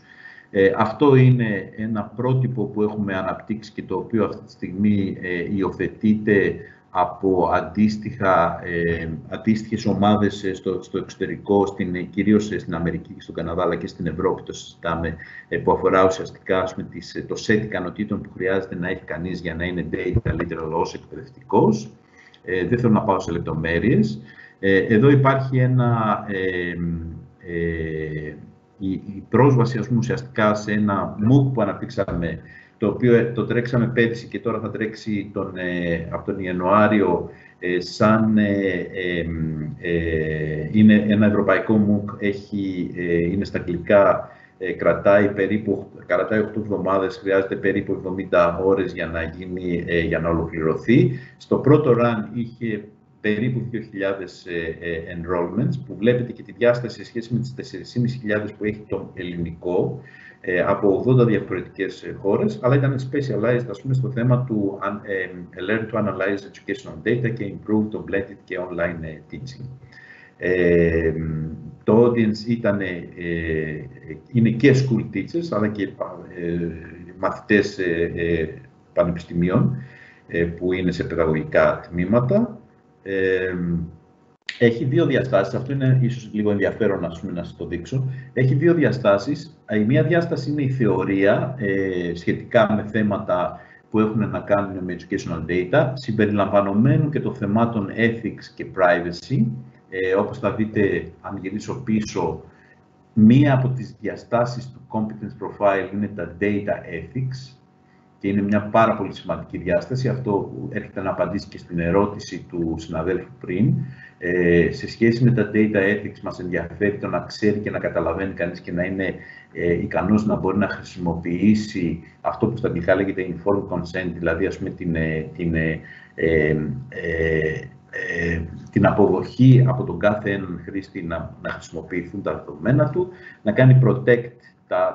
Αυτό είναι ένα πρότυπο που έχουμε αναπτύξει και το οποίο αυτή τη στιγμή υιοθετείται από αντίστοιχες ομάδες στο εξωτερικό, κυρίως στην Αμερική και στον Καναδά, αλλά και στην Ευρώπη το συζητάμε, που αφορά ουσιαστικά, ας πούμε, το set ικανοτήτων που χρειάζεται να έχει κανείς για να είναι data literal ως εκπαιδευτικός. Δεν θέλω να πάω σε λεπτομέρειες. Εδώ υπάρχει η πρόσβαση, ας πούμε, ουσιαστικά σε ένα MOOC που αναπτύξαμε, το οποίο το τρέξαμε πέρυσι και τώρα θα τρέξει από τον Ιανουάριο, είναι ένα ευρωπαϊκό MOOC, είναι στα αγγλικά, κρατάει 8 εβδομάδες, χρειάζεται περίπου 70 ώρες για να ολοκληρωθεί. Στο πρώτο run είχε περίπου 2.000 enrollments, που βλέπετε και τη διάσταση σε σχέση με τις 4.500 που έχει το ελληνικό, από 80 διαφορετικές χώρες, αλλά ήταν specialized, ας πούμε, στο θέμα του Learn to Analyze Educational Data και Improve το Blended και Online Teaching. Το audience είναι και school teachers, αλλά και μαθητές πανεπιστημίων που είναι σε παιδαγωγικά τμήματα. Έχει δύο διαστάσεις, αυτό είναι ίσως λίγο ενδιαφέρον να σας το δείξω. Έχει δύο διαστάσεις. Η μία διάσταση είναι η θεωρία σχετικά με θέματα που έχουν να κάνουν με educational data, συμπεριλαμβανομένου και των θεμάτων ethics και privacy. Όπως θα δείτε, αν γυρίσω πίσω, μία από τις διαστάσεις του competence profile είναι τα data ethics και είναι μια πάρα πολύ σημαντική διάσταση. Αυτό έρχεται να απαντήσει και στην ερώτηση του συναδέλφου πριν. Σε σχέση με τα data ethics μας ενδιαφέρει το να ξέρει και να καταλαβαίνει κανείς και να είναι ικανός να μπορεί να χρησιμοποιήσει αυτό που στα αγγλικά λέγεται informed consent, δηλαδή ας πούμε την αποδοχή από τον κάθε έναν χρήστη να χρησιμοποιηθούν τα δεδομένα του, να κάνει protect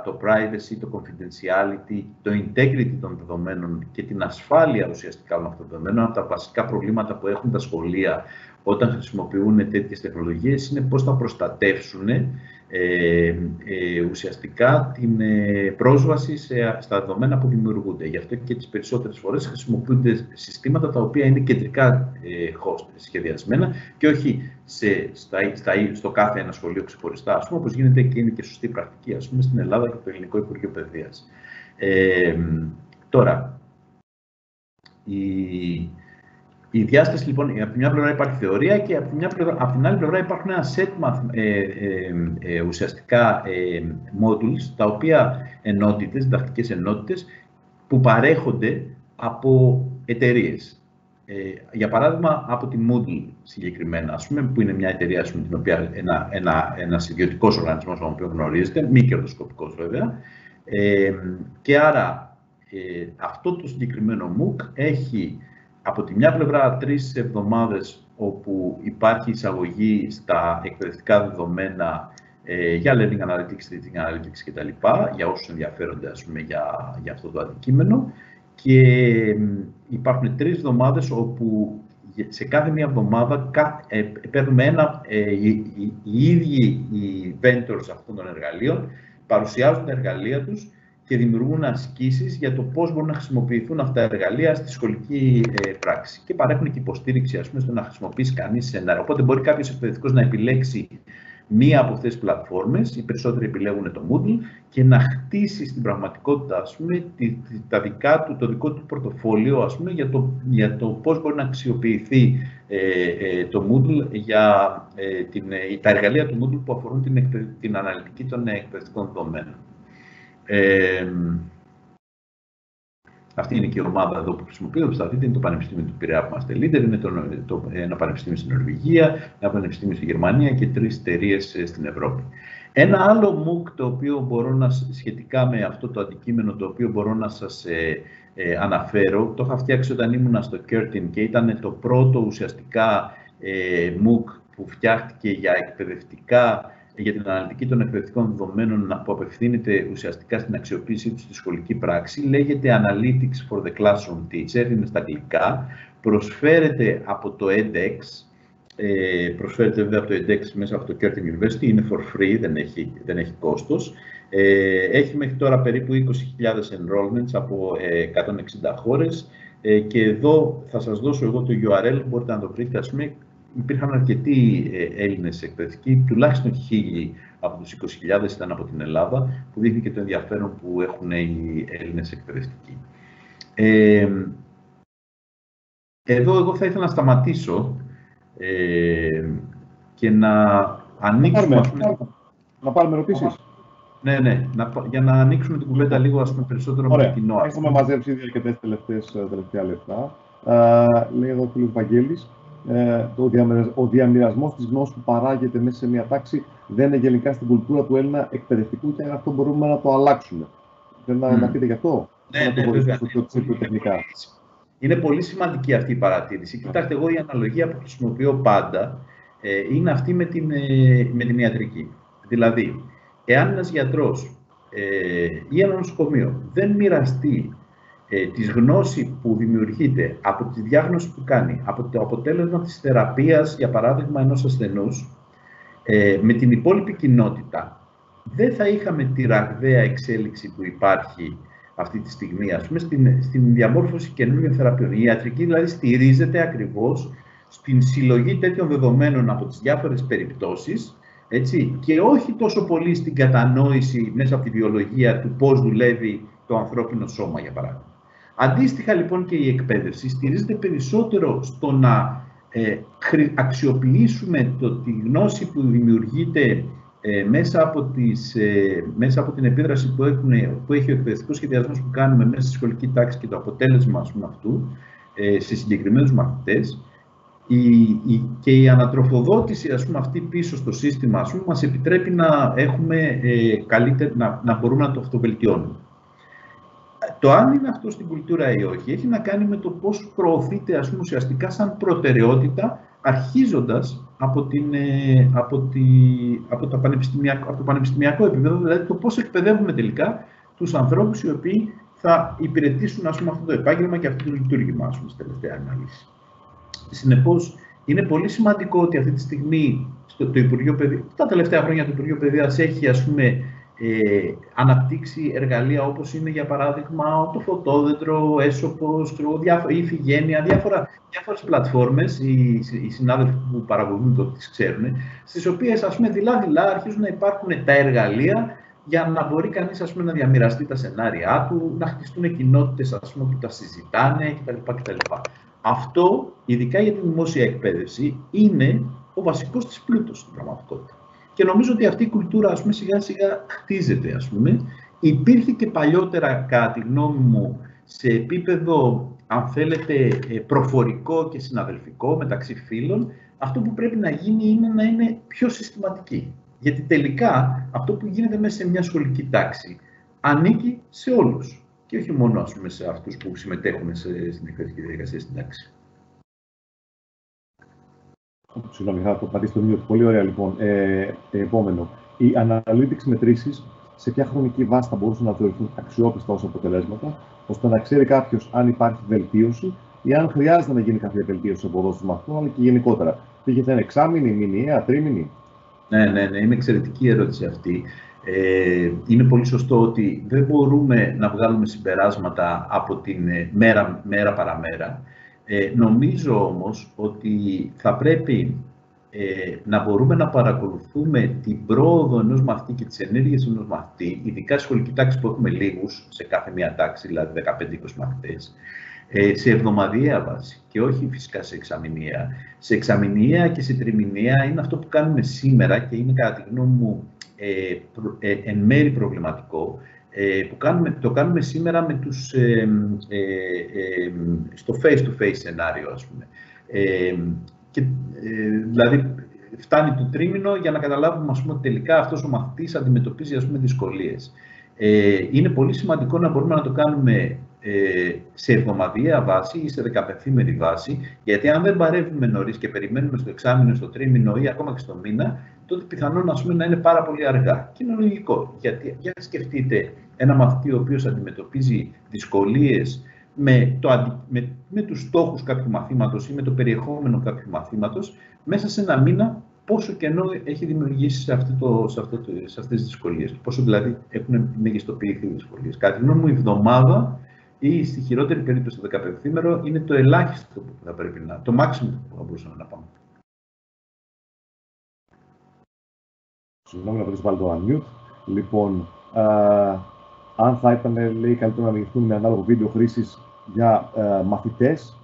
το privacy, το confidentiality, το integrity των δεδομένων και την ασφάλεια ουσιαστικά όλων αυτών των δεδομένων. Από τα βασικά προβλήματα που έχουν τα σχολεία όταν χρησιμοποιούν τέτοιες τεχνολογίες είναι πώς θα προστατεύσουν ουσιαστικά την πρόσβαση στα δεδομένα που δημιουργούνται. Γι' αυτό και τις περισσότερες φορές χρησιμοποιούνται συστήματα τα οποία είναι κεντρικά σχεδιασμένα και όχι στο κάθε ένα σχολείο ξεχωριστά, ας πούμε, όπως γίνεται και είναι και σωστή πρακτική, ας πούμε, στην Ελλάδα και το Ελληνικό Υπουργείο Παιδείας. Τώρα, η διάσταση, λοιπόν, από τη μια πλευρά υπάρχει θεωρία και από την άλλη πλευρά υπάρχουν ένα set ουσιαστικά modules, τα οποία ενότητες, διδακτικές ενότητες, που παρέχονται από εταιρείες. Για παράδειγμα, από τη Moodle συγκεκριμένα, ας πούμε, που είναι μια εταιρεία, ας πούμε, την οποία ένας ιδιωτικός οργανισμός, τον οποίο γνωρίζετε, μη κερδοσκοπικός βέβαια, και άρα αυτό το συγκεκριμένο MOOC έχει από τη μια πλευρά 3 εβδομάδες όπου υπάρχει εισαγωγή στα εκπαιδευτικά δεδομένα για Learning Analytics, Teaching Analytics κτλ. Για όσους ενδιαφέρονται, ας πούμε, για αυτό το αντικείμενο. Και υπάρχουν 3 εβδομάδες όπου σε κάθε μία εβδομάδα παίρνουμε οι ίδιοι οι vendors αυτών των εργαλείων, παρουσιάζουν τα εργαλεία τους και δημιουργούν ασκήσεις για το πώς μπορούν να χρησιμοποιηθούν αυτά τα εργαλεία στη σχολική πράξη. Και παρέχουν και υποστήριξη, ας πούμε, στο να χρησιμοποιήσει κανείς σενάρια. Οπότε μπορεί κάποιος εκπαιδευτικός να επιλέξει μία από αυτές τις πλατφόρμες, οι περισσότεροι επιλέγουν το Moodle, και να χτίσει στην πραγματικότητα, ας πούμε, το δικό του πορτοφόλιο, ας πούμε, για το πώς μπορεί να αξιοποιηθεί το Moodle για τα εργαλεία του Moodle που αφορούν την αναλυτική των εκπαιδευτικών δεδομένων. Αυτή είναι και η ομάδα εδώ που χρησιμοποιώ, όπως θα δείτε, είναι το Πανεπιστήμιο του Πειραιά που είμαστε leader, είναι ένα πανεπιστήμιο στην Νορβηγία, ένα πανεπιστήμιο στη Γερμανία και 3 εταιρείες στην Ευρώπη. Ένα άλλο MOOC το οποίο μπορώ σχετικά με αυτό το αντικείμενο, το οποίο μπορώ να σας αναφέρω, το είχα φτιάξει όταν ήμουνα στο Curtin και ήταν το πρώτο ουσιαστικά MOOC που φτιάχτηκε για την αναλυτική των εκπαιδευτικών δεδομένων που απευθύνεται ουσιαστικά στην αξιοποίησή του στη σχολική πράξη. Λέγεται Analytics for the Classroom Teacher, είναι στα αγγλικά. Προσφέρεται από το edX, προσφέρεται βέβαια από το edX μέσα από το Curtin University, είναι for free, δεν έχει κόστος. Έχει μέχρι τώρα περίπου 20.000 enrollments από 160 χώρες και εδώ θα σας δώσω εγώ το URL, μπορείτε να το βρείτε, ας πούμε. Υπήρχαν αρκετοί Έλληνες εκπαιδευτικοί, τουλάχιστον 1.000 από τους 20.000 ήταν από την Ελλάδα, που δείχνει και το ενδιαφέρον που έχουν οι Έλληνες εκπαιδευτικοί. Εδώ εγώ θα ήθελα να σταματήσω και να ανοίξουμε... Να πάρουμε ερωτήσεις. Ναι, για να ανοίξουμε την κουβέντα λίγο, ας πούμε, περισσότερο με κοινό. Έχουμε μαζέψει ήδη αρκετές τελευταία λεπτά. Λέει εδώ ο φίλος Βαγγέλης. Ο διαμοιρασμός της γνώσης που παράγεται μέσα σε μια τάξη δεν είναι γενικά στην κουλτούρα του Έλληνα εκπαιδευτικού και αυτό μπορούμε να το αλλάξουμε. Δεν να πείτε γι' αυτό. Ναι, είναι πολύ σημαντική αυτή η παρατήρηση. Κοιτάξτε, εγώ η αναλογία που χρησιμοποιώ πάντα είναι αυτή με την ιατρική. Δηλαδή, εάν ένας γιατρός ή ένα νοσοκομείο δεν μοιραστεί της γνώση που δημιουργείται από τη διάγνωση που κάνει, από το αποτέλεσμα της θεραπείας, για παράδειγμα, ενός ασθενούς, Με την υπόλοιπη κοινότητα δεν θα είχαμε τη ραγδαία εξέλιξη που υπάρχει αυτή τη στιγμή, ας πούμε, στην διαμόρφωση καινούριων θεραπείων. Η ιατρική δηλαδή στηρίζεται ακριβώς στην συλλογή τέτοιων δεδομένων από τις διάφορες περιπτώσεις, έτσι, και όχι τόσο πολύ στην κατανόηση μέσα από τη βιολογία του πώς δουλεύει το ανθρώπινο σώμα, για παράδειγμα. Αντίστοιχα, λοιπόν, και η εκπαίδευση στηρίζεται περισσότερο στο να αξιοποιήσουμε τη γνώση που δημιουργείται μέσα από την επίδραση που έχει ο εκπαιδευτικός σχεδιασμός που κάνουμε μέσα στη σχολική τάξη και το αποτέλεσμα, ας πούμε, αυτού σε συγκεκριμένους μαθητές. Και η ανατροφοδότηση, ας πούμε, αυτή πίσω στο σύστημα, ας πούμε, μας επιτρέπει να έχουμε να μπορούμε να το αυτοβελτιώνουμε. Το αν είναι αυτό στην κουλτούρα ή όχι, έχει να κάνει με το πώς προωθείται, ας πούμε, ουσιαστικά σαν προτεραιότητα, αρχίζοντας από το πανεπιστημιακό επίπεδο, δηλαδή το πώς εκπαιδεύουμε τελικά τους ανθρώπους οι οποίοι θα υπηρετήσουν, ας πούμε, αυτό το επάγγελμα και αυτό το λειτουργήμα, ας πούμε, στη τελευταία ανάλυση. Συνεπώς, είναι πολύ σημαντικό ότι αυτή τη στιγμή το Υπουργείο Παιδείας, τα τελευταία χρόνια το Υπουργείο Παιδείας έχει, ας πούμε, αναπτύξει εργαλεία όπως είναι, για παράδειγμα, το Φωτόδεντρο, Έσωπος, η Ιφηγένεια, διάφορες πλατφόρμες, οι συνάδελφοι που παραγωγούν το τις ξέρουν, στις οποίες, ας πούμε, δειλά-δειλά αρχίζουν να υπάρχουν τα εργαλεία για να μπορεί κανείς, ας πούμε, να διαμοιραστεί τα σενάρια του, να χτιστούν κοινότητες, ας πούμε, που τα συζητάνε κτλ. Αυτό, ειδικά για τη δημόσια εκπαίδευση, είναι ο βασικός της πλούτος στην πραγματικότητα. Και νομίζω ότι αυτή η κουλτούρα, ας πούμε, σιγά-σιγά χτίζεται, ας πούμε. Υπήρχε και παλιότερα, κατά τη γνώμη μου, σε επίπεδο, αν θέλετε, προφορικό και συναδελφικό μεταξύ φίλων. Αυτό που πρέπει να γίνει είναι να είναι πιο συστηματική. Γιατί τελικά αυτό που γίνεται μέσα σε μια σχολική τάξη ανήκει σε όλους. Και όχι μόνο, ας πούμε, σε αυτούς που συμμετέχουν στην εκπαιδευτική διαδικασία στην τάξη. Συγγνώμη, θα το πατήσω το μείωμα. Πολύ ωραία, λοιπόν. Επόμενο. Οι analytics μετρήσεις σε ποια χρονική βάση θα μπορούσαν να θεωρηθούν αξιόπιστα ως αποτελέσματα, ώστε να ξέρει κάποιος αν υπάρχει βελτίωση ή αν χρειάζεται να γίνει κάποια βελτίωση σε αποδόσεις του μαθητών, αλλά και γενικότερα. Τι θα είναι εξάμηνη, μηνιαία, τρίμηνη? Ναι, είναι εξαιρετική ερώτηση αυτή. Είναι πολύ σωστό ότι δεν μπορούμε να βγάλουμε συμπεράσματα από την μέρα παραμέρα. Νομίζω όμως ότι θα πρέπει να μπορούμε να παρακολουθούμε την πρόοδο ενός μαθητή και τις ενέργειες ενός μαθητή, ειδικά στη σχολική τάξη που έχουμε λίγους σε κάθε μία τάξη, δηλαδή 15-20 μαθητές, σε εβδομαδιαία βάση και όχι φυσικά σε εξαμηνιαία. Σε εξαμηνιαία και σε τριμηνιαία είναι αυτό που κάνουμε σήμερα και είναι, κατά τη γνώμη μου, εν μέρει προβληματικό, που το κάνουμε σήμερα με στο face-to-face σενάριο, ας πούμε. Δηλαδή, φτάνει το τρίμηνο για να καταλάβουμε, ας πούμε, ότι τελικά αυτός ο μαθητής αντιμετωπίζει, ας πούμε, δυσκολίες. Είναι πολύ σημαντικό να μπορούμε να το κάνουμε σε εβδομαδιαία βάση ή σε 15ημερη βάση, γιατί αν δεν παρεύουμε νωρίς και περιμένουμε στο εξάμηνο, στο τρίμηνο ή ακόμα και στο μήνα, τότε πιθανόν, ας πούμε, να είναι πάρα πολύ αργά. Και είναι λογικό, γιατί για σκεφτείτε ένα μαθητή ο οποίος αντιμετωπίζει δυσκολίες με τους στόχους κάποιου μαθήματος ή με το περιεχόμενο κάποιου μαθήματος, μέσα σε ένα μήνα πόσο κενό έχει δημιουργήσει σε αυτές τις δυσκολίες. Πόσο δηλαδή έχουν μεγιστοποιηθεί οι δυσκολίες. Κατά τη γνώμη μου, η εβδομάδα ή στη χειρότερη περίπτωση το 15ημερο είναι το ελάχιστο που θα πρέπει το maximum που θα μπορούσαμε να πάμε. Συγγνώμη να πατήσω πάλι το unmute. Λοιπόν, αν θα ήταν, λέει, καλύτερο να λογιστούν με ανάλογο βίντεο χρήσης για μαθητές.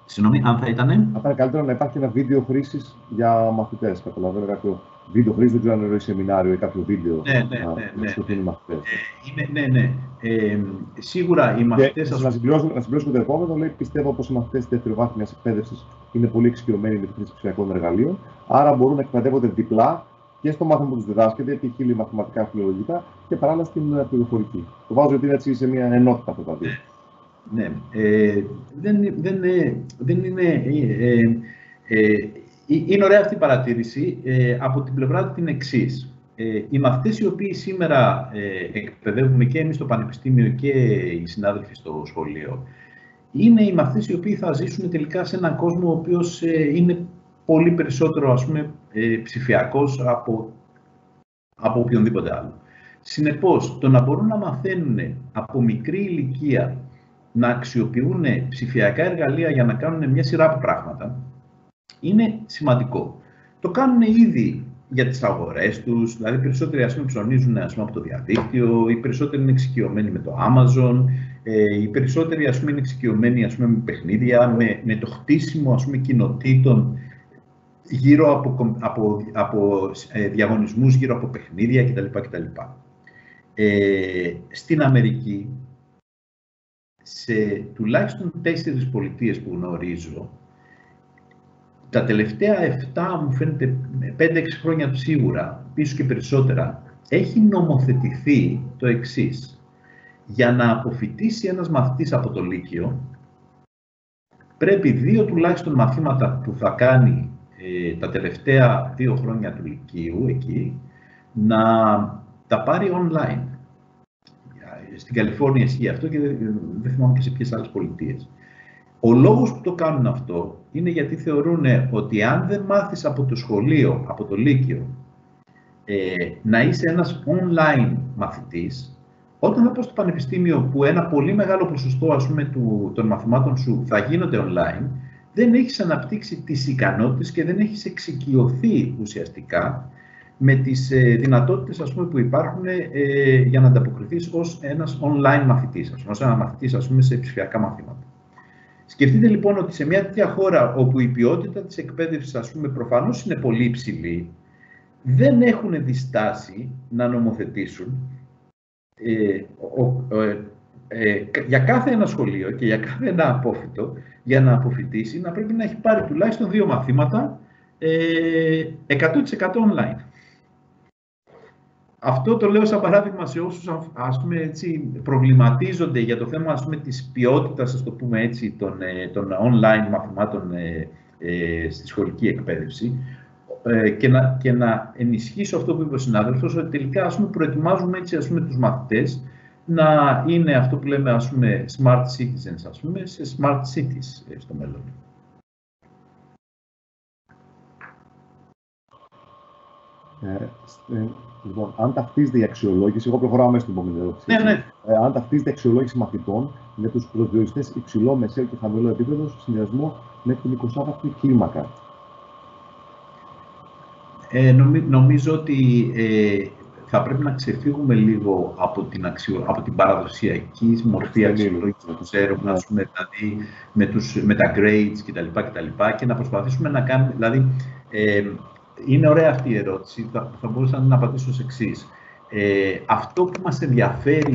Συγγνώμη, αν θα ήταν. Θα ήταν καλύτερο να υπάρχει ένα βίντεο χρήσης για μαθητές. Καταλαβαίνω κάποιο βίντεο χρήσης, δεν ξέρω αν εννοεί σεμινάριο ή κάποιο βίντεο. Ναι. Μαθητές. Ναι. Σίγουρα οι μαθητές. Να συμπληρώσουμε το επόμενο, λέει, πιστεύω πως οι μαθητές της δευτεροβάθμιας εκπαίδευσης είναι πολύ εξοικειωμένοι με τη χρήση ψηφιακών εργαλείων, άρα μπορούν να εκπαιδεύονται διπλά και στο μάθημα που τους διδάσκεται, π.χ. μαθηματικά, φιλολογικά και παράλληλα στην πληροφορική. Το βάζω ότι είναι έτσι σε μια ενότητα αυτά τα δύο. Ναι. Δεν είναι. Είναι ωραία αυτή η παρατήρηση. Από την πλευρά του την εξής. Οι μαθητές οι οποίοι σήμερα εκπαιδεύουμε και εμείς στο πανεπιστήμιο και οι συνάδελφοι στο σχολείο, είναι οι μαθητές οι οποίοι θα ζήσουν τελικά σε έναν κόσμο ο οποίος είναι πολύ περισσότερο, ας πούμε, ψηφιακός από οποιονδήποτε άλλο. Συνεπώς, το να μπορούν να μαθαίνουν από μικρή ηλικία να αξιοποιούν ψηφιακά εργαλεία για να κάνουν μια σειρά από πράγματα, είναι σημαντικό. Το κάνουν ήδη για τις αγορές τους, δηλαδή περισσότεροι ας πούμε ψωνίζουν από το διαδίκτυο, οι περισσότεροι είναι εξοικειωμένοι με το Amazon, οι περισσότεροι ας πούμε είναι εξοικειωμένοι με παιχνίδια, με το χτίσιμο ας πούμε κοινοτήτων γύρω από διαγωνισμούς, γύρω από παιχνίδια κτλ. Στην Αμερική, σε τουλάχιστον 4 πολιτείες που γνωρίζω, τα τελευταία 7, μου φαίνεται 5-6 χρόνια σίγουρα, πίσω και περισσότερα, έχει νομοθετηθεί το εξής. Για να αποφοιτήσει ένας μαθητής από το Λύκειο, πρέπει 2 τουλάχιστον μαθήματα που θα κάνει τα τελευταία 2 χρόνια του Λυκείου εκεί, να τα πάρει online. Στην Καλιφόρνια ισχύει αυτό και δεν θυμάμαι και σε ποιες άλλες πολιτείες. Ο λόγος που το κάνουν αυτό είναι γιατί θεωρούν ότι αν δεν μάθεις από το σχολείο, από το Λύκειο, να είσαι ένας online μαθητής, όταν θα πας στο πανεπιστήμιο που ένα πολύ μεγάλο ποσοστό ας πούμε, των μαθημάτων σου θα γίνονται online, δεν έχεις αναπτύξει τις ικανότητες και δεν έχεις εξοικειωθεί ουσιαστικά με τις δυνατότητες ας πούμε, που υπάρχουν για να ανταποκριθείς ως ένας online μαθητής, ως ένας μαθητής ας πούμε, σε ψηφιακά μαθήματα. Σκεφτείτε λοιπόν ότι σε μια τέτοια χώρα όπου η ποιότητα της εκπαίδευσης ας πούμε, προφανώς είναι πολύ υψηλή, δεν έχουν διστάσει να νομοθετήσουν για κάθε ένα σχολείο και για κάθε ένα απόφοιτο, για να αποφοιτήσει, να πρέπει να έχει πάρει τουλάχιστον 2 μαθήματα 100% online. Αυτό το λέω σαν παράδειγμα σε όσους ας πούμε, έτσι, προβληματίζονται για το θέμα ας πούμε, της ποιότητας, ας το πούμε έτσι, των online μαθημάτων στη σχολική εκπαίδευση και να ενισχύσω αυτό που είπε ο συνάδελφος, ότι τελικά ας πούμε, προετοιμάζουμε έτσι, ας πούμε, τους μαθητές να είναι αυτό που λέμε ας πούμε, smart citizens ας πούμε, σε smart cities στο μέλλον. Λοιπόν, αν ταυτίζεται η αξιολόγηση, εγώ προχωράω μέσα στην επόμενη ερώτηση. Ναι. Αν ταυτίζεται η αξιολόγηση μαθητών με τους προσδιοριστές υψηλό, μεσαίο και χαμηλό επίπεδο σε συνδυασμό με την 20η κλίμακα. Νομίζω ότι θα πρέπει να ξεφύγουμε λίγο από την παραδοσιακή μορφή αξιολόγησης που ξέρουμε, ας πούμε, δηλαδή με τα grades κτλ. Και να προσπαθήσουμε να κάνουμε, δηλαδή, είναι ωραία αυτή η ερώτηση, θα μπορούσα να απαντήσω ως εξής. Αυτό που μας ενδιαφέρει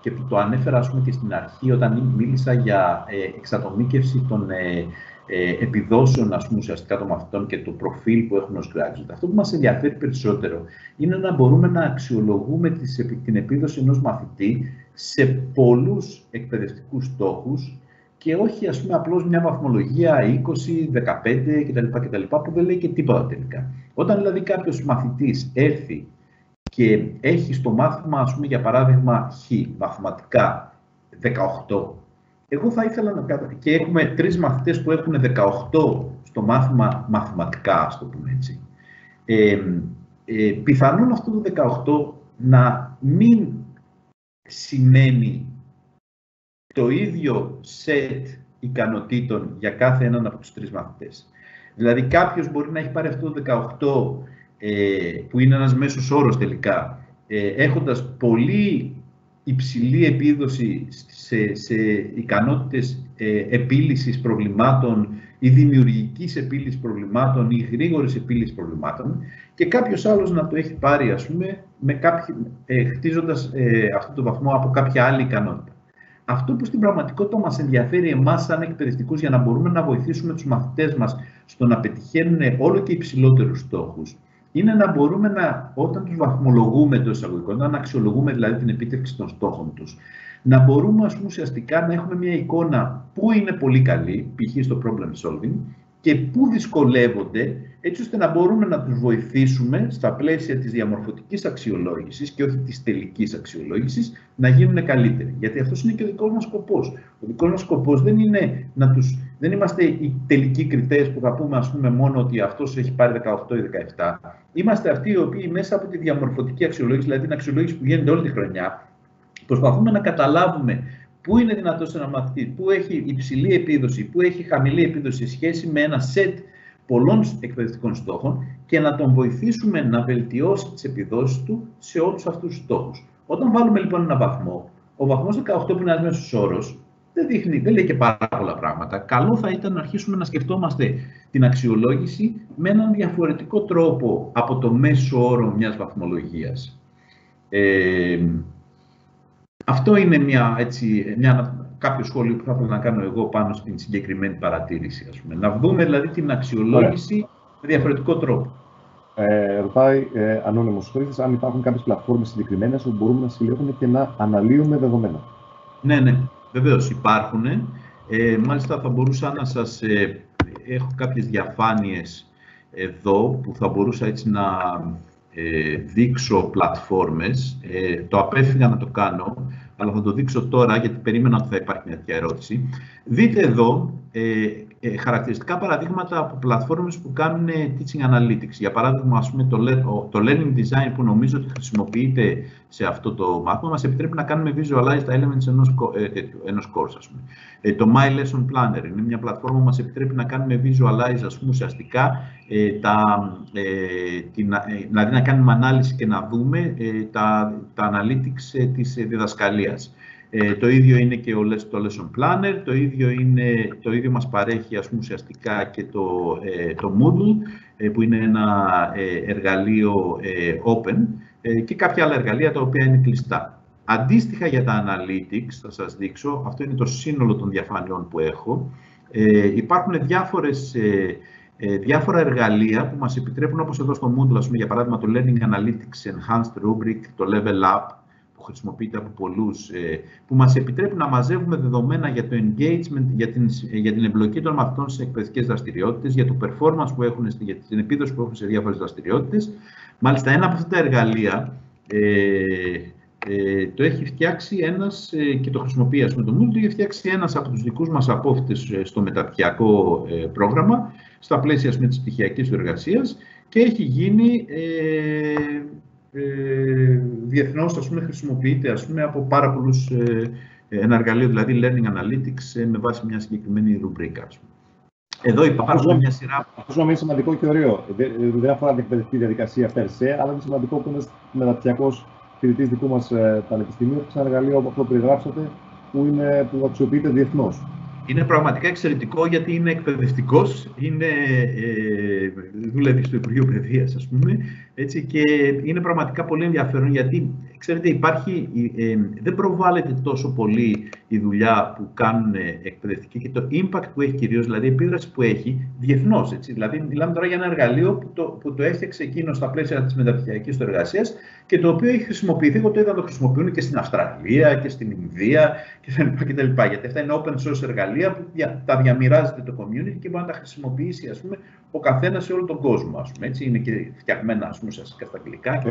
και που το ανέφερα ας πούμε, και στην αρχή όταν μίλησα για εξατομίκευση των επιδόσεων ας πούμε, ουσιαστικά των μαθητών και το προφίλ που έχουν ως graduate, αυτό που μας ενδιαφέρει περισσότερο είναι να μπορούμε να αξιολογούμε την επίδοση ενός μαθητή σε πολλούς εκπαιδευτικούς στόχους και όχι ας πούμε, απλώς μια βαθμολογία 20, 15 κτλ. Που δεν λέει και τίποτα τελικά. Όταν δηλαδή κάποιος μαθητής έρθει και έχει στο μάθημα, ας πούμε, για παράδειγμα, μαθηματικά 18, εγώ θα ήθελα να κάνω, και έχουμε 3 μαθητές που έχουν 18 στο μάθημα μαθηματικά, ας το πούμε έτσι. Πιθανόν αυτό το 18 να μην σημαίνει το ίδιο σετ ικανοτήτων για κάθε έναν από τους 3 μαθητές. Δηλαδή κάποιος μπορεί να έχει πάρει αυτό το 18, που είναι ένας μέσος όρος τελικά, έχοντας πολύ υψηλή επίδοση σε ικανότητες επίλυσης προβλημάτων ή δημιουργικής επίλυσης προβλημάτων ή γρήγορης επίλυσης προβλημάτων και κάποιος άλλος να το έχει πάρει, ας πούμε, χτίζοντας αυτό το βαθμό από κάποια άλλη ικανότητα. Αυτό που στην πραγματικότητα μας ενδιαφέρει εμάς σαν εκπαιδευτικούς για να μπορούμε να βοηθήσουμε τους μαθητές μας στο να πετυχαίνουν όλο και υψηλότερους στόχους, είναι να μπορούμε όταν τους βαθμολογούμε εντός εισαγωγικών, να αξιολογούμε δηλαδή την επίτευξη των στόχων τους, να μπορούμε ας πούμε, ουσιαστικά να έχουμε μια εικόνα που είναι πολύ καλή, π.χ. στο problem solving, και πού δυσκολεύονται, έτσι ώστε να μπορούμε να τους βοηθήσουμε στα πλαίσια της διαμορφωτικής αξιολόγησης και όχι της τελικής αξιολόγησης να γίνουν καλύτεροι. Γιατί αυτός είναι και ο δικός μας σκοπός. Ο δικός μας σκοπός δεν είναι δεν είμαστε οι τελικοί κριτές που θα πούμε, ας πούμε, μόνο ότι αυτός έχει πάρει 18 ή 17. Είμαστε αυτοί οι οποίοι μέσα από τη διαμορφωτική αξιολόγηση, δηλαδή την αξιολόγηση που γίνεται όλη τη χρονιά, προσπαθούμε να καταλάβουμε πού είναι δυνατός σε ένα μαθητή, πού έχει υψηλή επίδοση, πού έχει χαμηλή επίδοση σε σχέση με ένα σετ πολλών εκπαιδευτικών στόχων και να τον βοηθήσουμε να βελτιώσει τις επιδόσεις του σε όλους αυτούς τους στόχους. Όταν βάλουμε λοιπόν ένα βαθμό, ο βαθμός 18 που είναι ένας μέσος όρος, δεν λέει και πάρα πολλά πράγματα. Καλό θα ήταν να αρχίσουμε να σκεφτόμαστε την αξιολόγηση με έναν διαφορετικό τρόπο από το μέσο όρο μιας βαθμολογίας. Αυτό είναι κάποιο σχόλιο που θα ήθελα να κάνω εγώ πάνω στην συγκεκριμένη παρατήρηση. Ας πούμε. Να δούμε δηλαδή την αξιολόγηση με διαφορετικό τρόπο. Ρωτάει ανώνυμος χρήστης αν υπάρχουν κάποιες πλατφόρμες συγκεκριμένες όπου μπορούμε να συλλέγουμε και να αναλύουμε δεδομένα. Ναι, βεβαίως υπάρχουν. Μάλιστα θα μπορούσα να σας... έχω κάποιες διαφάνειες εδώ που θα μπορούσα έτσι να δείξω πλατφόρμες. Το απέφυγα να το κάνω, αλλά θα το δείξω τώρα γιατί περίμενα ότι θα υπάρχει μια τέτοια ερώτηση. Δείτε εδώ χαρακτηριστικά παραδείγματα από πλατφόρμες που κάνουν teaching analytics. Για παράδειγμα, ας πούμε, το learning design που νομίζω ότι χρησιμοποιείται σε αυτό το μάθημα μας επιτρέπει να κάνουμε visualize τα elements ενός course. Ας πούμε. Το My Lesson Planner είναι μια πλατφόρμα που μας επιτρέπει να κάνουμε visualize, ας πούμε, ουσιαστικά, δηλαδή να κάνουμε ανάλυση και να δούμε τα analytics της διδασκαλίας. Το ίδιο είναι και το Lesson Planner, το ίδιο μας παρέχει, ας πούμε, ουσιαστικά και το Moodle, που είναι ένα εργαλείο open, και κάποια άλλα εργαλεία τα οποία είναι κλειστά. Αντίστοιχα για τα Analytics, θα σας δείξω, αυτό είναι το σύνολο των διαφάνειων που έχω. Υπάρχουν διάφορα εργαλεία που μας επιτρέπουν, όπως εδώ στο Moodle, ας πούμε, για παράδειγμα το Learning Analytics Enhanced Rubric, το Level Up, που χρησιμοποιείται από πολλούς, που μας επιτρέπουν να μαζεύουμε δεδομένα για το engagement, για την εμπλοκή των μαθητών σε εκπαιδευτικές δραστηριότητες, για το performance που έχουν, για την επίδοση που έχουν σε διάφορες δραστηριότητες. Μάλιστα, ένα από αυτά τα εργαλεία το έχει φτιάξει ένας και το χρησιμοποιεί, ας πούμε, το Moodle, το έχει φτιάξει ένας από τους δικούς μας απόφοιτες στο μεταπτυχιακό πρόγραμμα, στα πλαίσια, ας πούμε, της πτυχιακής του εργασίας, και έχει γίνει διεθνώς, ας πούμε, χρησιμοποιείται, ας πούμε, από πάρα πολλούς, ένα εργαλείο, δηλαδή Learning Analytics, με βάση μια συγκεκριμένη ρουμπρίκα. Εδώ υπάρχουν μια σειρά. Αυτό είναι σημαντικό και ωραίο. Δεν αφορά την εκπαιδευτική διαδικασία per se, αλλά είναι σημαντικό που είναι μεταπτυχιακός φοιτητής δικού μας πανεπιστημίου, σε ένα εργαλείο όπως αυτό που περιγράψατε, που αξιοποιείται διεθνώς. Είναι πραγματικά εξαιρετικό γιατί είναι εκπαιδευτικός, δουλεύει στο Υπουργείο Παιδείας, ας πούμε, έτσι, και είναι πραγματικά πολύ ενδιαφέρον γιατί, ξέρετε, δεν προβάλλεται τόσο πολύ η δουλειά που κάνουν εκπαιδευτικοί και το impact που έχει κυρίως, δηλαδή η επίδραση που έχει διεθνώς. Έτσι. Δηλαδή, μιλάμε τώρα για ένα εργαλείο που το έφτιαξε εκείνο στα πλαίσια της μεταπτυχιακής του εργασίας και το οποίο έχει χρησιμοποιηθεί, εγώ το είδα να το χρησιμοποιούν και στην Αυστραλία και στην Ινδία κτλ. Γιατί αυτά είναι open source εργαλεία που τα διαμοιράζεται το community και μπορεί να τα χρησιμοποιήσει, ας πούμε, ο καθένας σε όλο τον κόσμο. Ας πούμε, έτσι. Είναι και φτιαγμένα, ας πούμε, ουσιαστικά στα αγγλικά.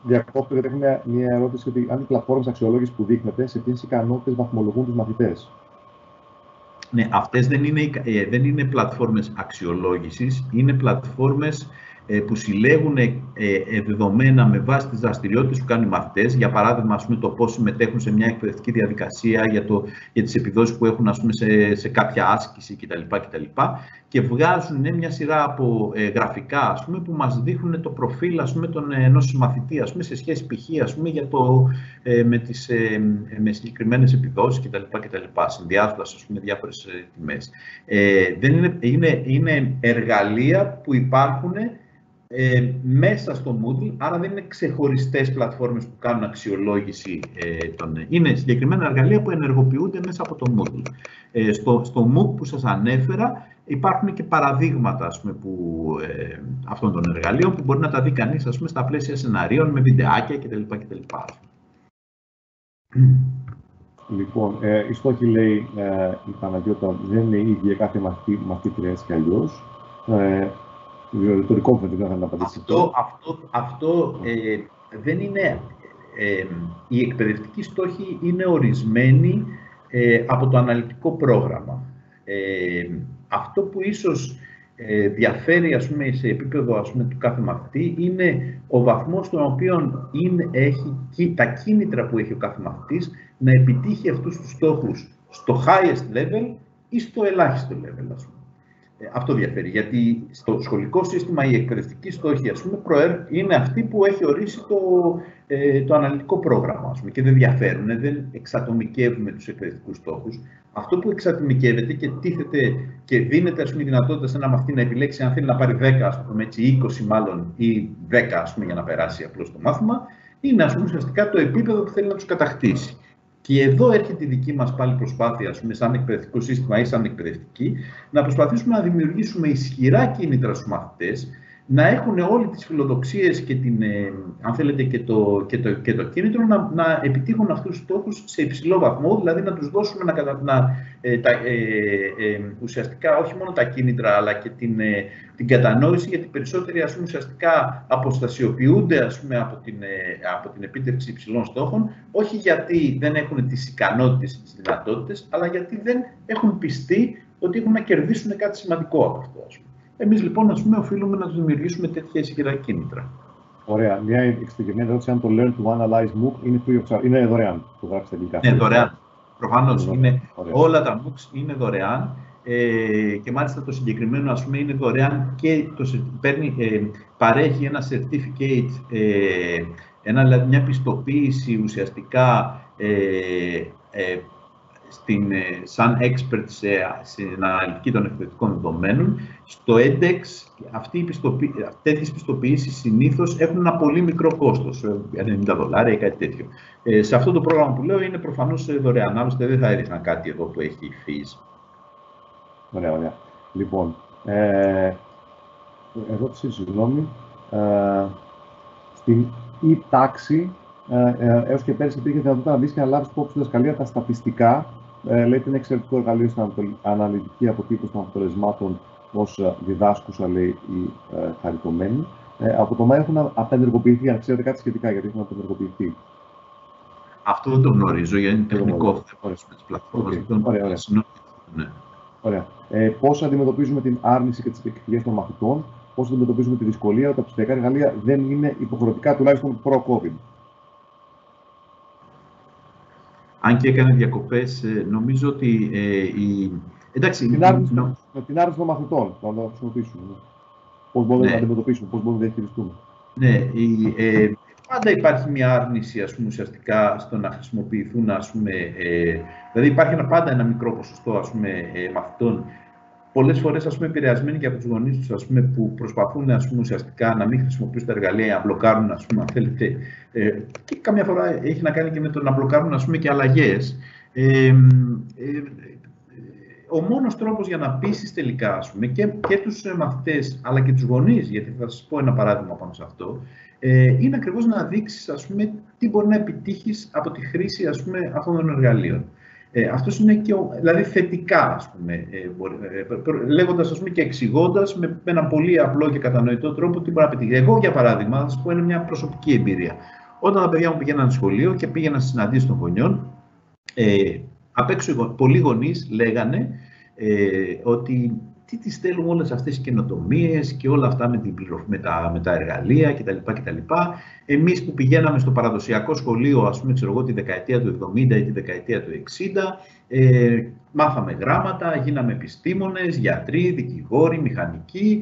Διακόπτω, γιατί έχω μια ερώτηση ότι αν οι πλατφόρμες αξιολόγησης που δείχνετε, σε ποιες ικανότητες βαθμολογούν τους μαθητές. Ναι, αυτές δεν είναι πλατφόρμες αξιολόγησης, είναι πλατφόρμες που συλλέγουν δεδομένα με βάση τις δραστηριότητες που κάνουν οι μαθητές. Για παράδειγμα, ας πούμε, το πώς συμμετέχουν σε μια εκπαιδευτική διαδικασία, για τις επιδόσεις που έχουν, ας πούμε, σε κάποια άσκηση κτλ. Και βγάζουν μια σειρά από γραφικά, ας πούμε, που μας δείχνουν το προφίλ, ας πούμε, ενός μαθητή, ας πούμε, σε σχέση π.χ. ας πούμε, με συγκεκριμένες επιδόσεις κτλ. Συνδυάζοντας, ας πούμε, διάφορες τιμές. Είναι εργαλεία που υπάρχουν μέσα στο Moodle, άρα δεν είναι ξεχωριστές πλατφόρμες που κάνουν αξιολόγηση. Είναι συγκεκριμένα εργαλεία που ενεργοποιούνται μέσα από το Moodle. Στο MOOC που σας ανέφερα υπάρχουν και παραδείγματα, ας πούμε, αυτών των εργαλείων που μπορεί να τα δει κανείς, ας πούμε, στα πλαίσια σεναρίων με βιντεάκια κτλ. Λοιπόν, η στόχη, λέει η Παναγιώτα, δεν είναι η ίδια κάθε μαθήτρια έτσι κι αλλιώς. Ρητορικό δεν θα να απαντήσει. Αυτό δεν είναι. Η εκπαιδευτική στόχη είναι ορισμένη από το αναλυτικό πρόγραμμα. Αυτό που ίσως διαφέρει, ας πούμε, σε επίπεδο, ας πούμε, του κάθε μαθητή είναι ο βαθμός στον οποίο έχει τα κίνητρα που έχει ο κάθε μαθητής να επιτύχει αυτούς τους στόχους στο highest level ή στο ελάχιστο level, ας πούμε. Αυτό διαφέρει, γιατί στο σχολικό σύστημα η εκπαιδευτική στόχη, ας πούμε, είναι αυτή που έχει ορίσει το αναλυτικό πρόγραμμα, ας πούμε, και δεν διαφέρουν, δεν εξατομικεύουμε τους εκπαιδευτικούς στόχους. Αυτό που εξατομικεύεται και τίθεται και δίνεται, ας πούμε, δυνατότητα σε ένα μαθητή να επιλέξει αν θέλει να πάρει 10, ας πούμε, έτσι, 20 μάλλον, ή 10, ας πούμε, για να περάσει απλώς το μάθημα, είναι, ας πούμε, ουσιαστικά το επίπεδο που θέλει να τους κατακτήσει. Και εδώ έρχεται η δική μας πάλι προσπάθεια, ας πούμε, σαν εκπαιδευτικό σύστημα ή σαν εκπαιδευτική, να προσπαθήσουμε να δημιουργήσουμε ισχυρά κίνητρα στους μαθητές, να έχουν όλοι τις φιλοδοξίες και αν θέλετε, και το κίνητρο να επιτύχουν αυτούς τους στόχους σε υψηλό βαθμό, δηλαδή να τους δώσουμε ουσιαστικά όχι μόνο τα κίνητρα, αλλά και την κατανόηση, γιατί περισσότεροι, ας πούμε, ουσιαστικά αποστασιοποιούνται, ας πούμε, από την επίτευξη υψηλών στόχων, όχι γιατί δεν έχουν τις ικανότητες ή τις δυνατότητες, αλλά γιατί δεν έχουν πιστεί ότι έχουν να κερδίσουν κάτι σημαντικό από αυτό, ας πούμε. Εμείς, λοιπόν, ας πούμε, οφείλουμε να τους δημιουργήσουμε τέτοια ισχυρά κίνητρα. Ωραία. Μια εξειδικευμένη ερώτηση: αν το Learn to Analyze MOOC είναι δωρεάν, το γράψετε αγγλικά? Ναι, δωρεάν. Προφανώς, όλα τα MOOCs είναι δωρεάν και μάλιστα το συγκεκριμένο, ας πούμε, είναι δωρεάν και παρέχει ένα certificate, δηλαδή μια πιστοποίηση ουσιαστικά σαν expert στην αναλυτική των εκπαιδευτικών δεδομένων. Στο edX, τέτοιες πιστοποιήσεις συνήθως έχουν ένα πολύ μικρό κόστος, $90 ή κάτι τέτοιο. Σε αυτό το πρόγραμμα που λέω είναι προφανώς δωρεάν, άλλωστε δεν θα έδειχνα κάτι εδώ που έχει fees. Ωραία, ωραία. Λοιπόν, ερώτηση, συγγνώμη. Στην e-τάξη, έως και πέρυσι υπήρχε δυνατότητα να μπεις και να λάβεις υπόψη στη διδασκαλία τα στατιστικά. Λέει ότι είναι εξαιρετικό εργαλείο στην αναλυτική αποτύπωση των αποτελεσμάτων ως διδάσκουσα, λέει η χαριτωμένη. Από το Μάιο έχουν απενεργοποιηθεί, αν ξέρετε κάτι σχετικά, γιατί έχουν απενεργοποιηθεί. Αυτό δεν το γνωρίζω, γιατί είναι τεχνικό θέμα της πλατφόρμας. Ωραία. Πώς αντιμετωπίζουμε την άρνηση και τις εκφυγές των μαθητών, πώς αντιμετωπίζουμε τη δυσκολία ότι τα ψηφιακά εργαλεία δεν είναι υποχρεωτικά, τουλάχιστον προ-COVID. Αν και έκανε διακοπές, νομίζω ότι εντάξει, την άρνηση των μαθητών, να το χρησιμοποιήσουμε. Πώς μπορούμε να αντιμετωπίσουμε, πώς μπορούμε να διαχειριστούμε. Ναι, πάντα υπάρχει μια άρνηση, ας πούμε, ουσιαστικά στο να χρησιμοποιηθούν, ας πούμε, δηλαδή υπάρχει πάντα ένα μικρό ποσοστό, ας πούμε, μαθητών, πολλές φορές, ας πούμε, επηρεασμένοι και από τους γονείς τους, ας πούμε, που προσπαθούν, ας πούμε, ουσιαστικά να μην χρησιμοποιήσουν τα εργαλεία, να μπλοκάρουν, ας πούμε, αν θέλετε, και καμιά φορά έχει να κάνει και με το να μπλοκάρουν, ας πούμε, και αλλαγές. Ο μόνος τρόπος για να πείσεις τελικά, ας πούμε, και τους μαθητές, αλλά και τους γονείς, γιατί θα σας πω ένα παράδειγμα πάνω σε αυτό, είναι ακριβώς να δείξεις, ας πούμε, τι μπορεί να επιτύχεις από τη χρήση, ας πούμε, αυτών των εργαλείων. Αυτός είναι και δηλαδή θετικά, ας πούμε, λέγοντας, ας πούμε, και εξηγώντας με έναν πολύ απλό και κατανοητό τρόπο τι μπορεί να πετύχει. Εγώ, για παράδειγμα, θα σας πω, είναι μια προσωπική εμπειρία. Όταν τα παιδιά μου πήγαιναν σχολείο και πήγαιναν στις συναντήσεις των γονιών, απ' έξω πολλοί γονείς λέγανε ότι τι τις στέλνουν όλες αυτές οι καινοτομίες και όλα αυτά με τα εργαλεία κτλ. Εμείς που πηγαίναμε στο παραδοσιακό σχολείο, ας πούμε, ξέρω εγώ, τη δεκαετία του 70 ή τη δεκαετία του 60, μάθαμε γράμματα, γίναμε επιστήμονες, γιατροί, δικηγόροι, μηχανικοί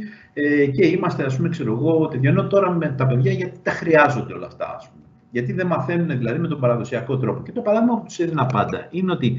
και είμαστε, ας πούμε, ξέρω εγώ, ενώ τώρα με τα παιδιά γιατί τα χρειάζονται όλα αυτά, ας πούμε. Γιατί δεν μαθαίνουν δηλαδή με τον παραδοσιακό τρόπο. Και το παράδειγμα που τους έδινα πάντα είναι ότι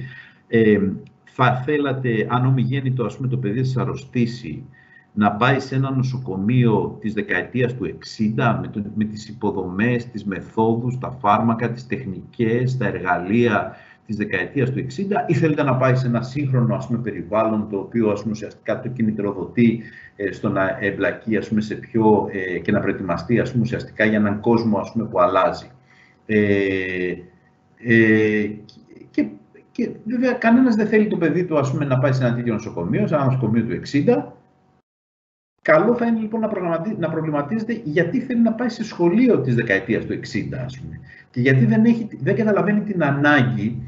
θα θέλατε, αν ομιγέννητο, ας πούμε, το παιδί σας αρρωστήσει, να πάει σε ένα νοσοκομείο της δεκαετίας του 60 με τις υποδομές, τις μεθόδους, τα φάρμακα, τις τεχνικές, τα εργαλεία της δεκαετίας του 60, ή θέλετε να πάει σε ένα σύγχρονο, ας πούμε, περιβάλλον, το οποίο, ας πούμε, ουσιαστικά το κινητροδοτεί στο να εμπλακεί, ας πούμε, σε πιο, και να προετοιμαστεί, ας πούμε, ουσιαστικά για έναν κόσμο, ας πούμε, που αλλάζει. Και βέβαια κανένας δεν θέλει το παιδί του, ας πούμε, να πάει σε ένα τέτοιο νοσοκομείο, σε ένα νοσοκομείο του 60. Καλό θα είναι λοιπόν να προβληματίζεται γιατί θέλει να πάει σε σχολείο της δεκαετίας του 60, ας πούμε. Και γιατί δεν καταλαβαίνει την ανάγκη,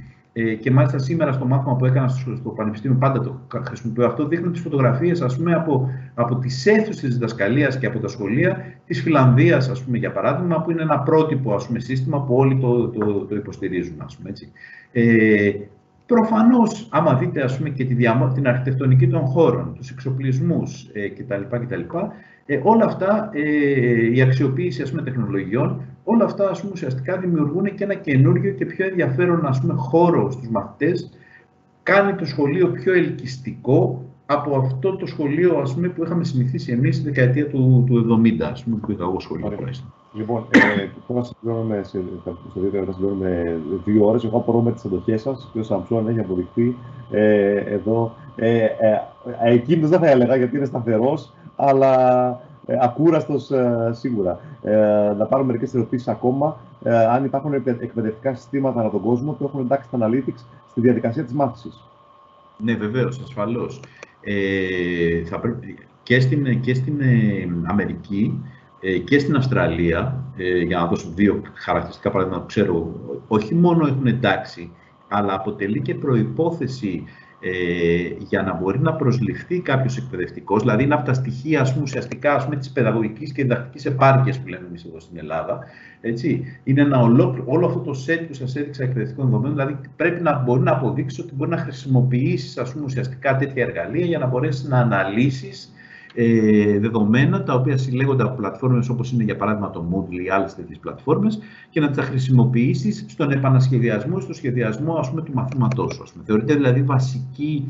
και μάλιστα σήμερα στο μάθημα που έκανα στο Πανεπιστήμιο, πάντα το χρησιμοποιώ αυτό, δείχνω τις φωτογραφίες, ας πούμε, από τις αίθουσες διδασκαλίας και από τα σχολεία της Φινλανδίας, ας πούμε, για παράδειγμα, που είναι ένα πρότυπο, ας πούμε, σύστημα που όλοι το υποστηρίζουν, ας πούμε, έτσι. Προφανώς, άμα δείτε, ας πούμε, και την αρχιτεκτονική των χώρων, τους εξοπλισμούς κτλ. Όλα αυτά, η αξιοποίηση, ας πούμε, τεχνολογιών, όλα αυτά, ας πούμε, ουσιαστικά δημιουργούν και ένα καινούργιο και πιο ενδιαφέρον, ας πούμε, χώρο στους μαθητές, κάνει το σχολείο πιο ελκυστικό από αυτό το σχολείο, ας πούμε, που είχαμε συνηθίσει εμείς στη δεκαετία του 70, ας πούμε, που είχα εγώ σχολείο. Λοιπόν, τώρα συμπληρώνουμε στο βίντεο, συμπληρώνουμε 2 ώρες. Εγώ απορώ με τις αντοχές σας. Ο Σαμψόν έχει αποδειχθεί εδώ. Εκείνος δεν θα έλεγα γιατί είναι σταθερός, αλλά ακούραστος σίγουρα. Να πάρουμε μερικές ερωτήσεις ακόμα. Αν υπάρχουν εκπαιδευτικά συστήματα ανά τον κόσμο που έχουν εντάξει τα analytics στη διαδικασία της μάθησης. Ναι, βεβαίως, ασφαλώς. Θα πρέπει και στην Αμερική και στην Αυστραλία, για να δώσω 2 χαρακτηριστικά παραδείγματα που ξέρω, όχι μόνο έχουν εντάξει, αλλά αποτελεί και προϋπόθεση για να μπορεί να προσληφθεί κάποιος εκπαιδευτικός, δηλαδή είναι από τα στοιχεία, ας πούμε, ουσιαστικά, ας πούμε, της παιδαγωγικής και διδακτικής επάρκειας που λέμε εμείς εδώ στην Ελλάδα. Έτσι. Είναι ένα όλο αυτό το set που σας έδειξα εκπαιδευτικών δεδομένων, δηλαδή πρέπει να μπορεί να αποδείξει ότι μπορεί να χρησιμοποιήσεις, ας πούμε, ουσιαστικά τέτοια εργαλεία για να μπορέσεις να αναλύσεις δεδομένα τα οποία συλλέγονται από πλατφόρμες όπως είναι για παράδειγμα το Moodle ή άλλες τέτοιες πλατφόρμες και να τα χρησιμοποιήσεις στον επανασχεδιασμό, στο σχεδιασμό, ας πούμε, του μαθήματός σου. Θεωρείται δηλαδή βασική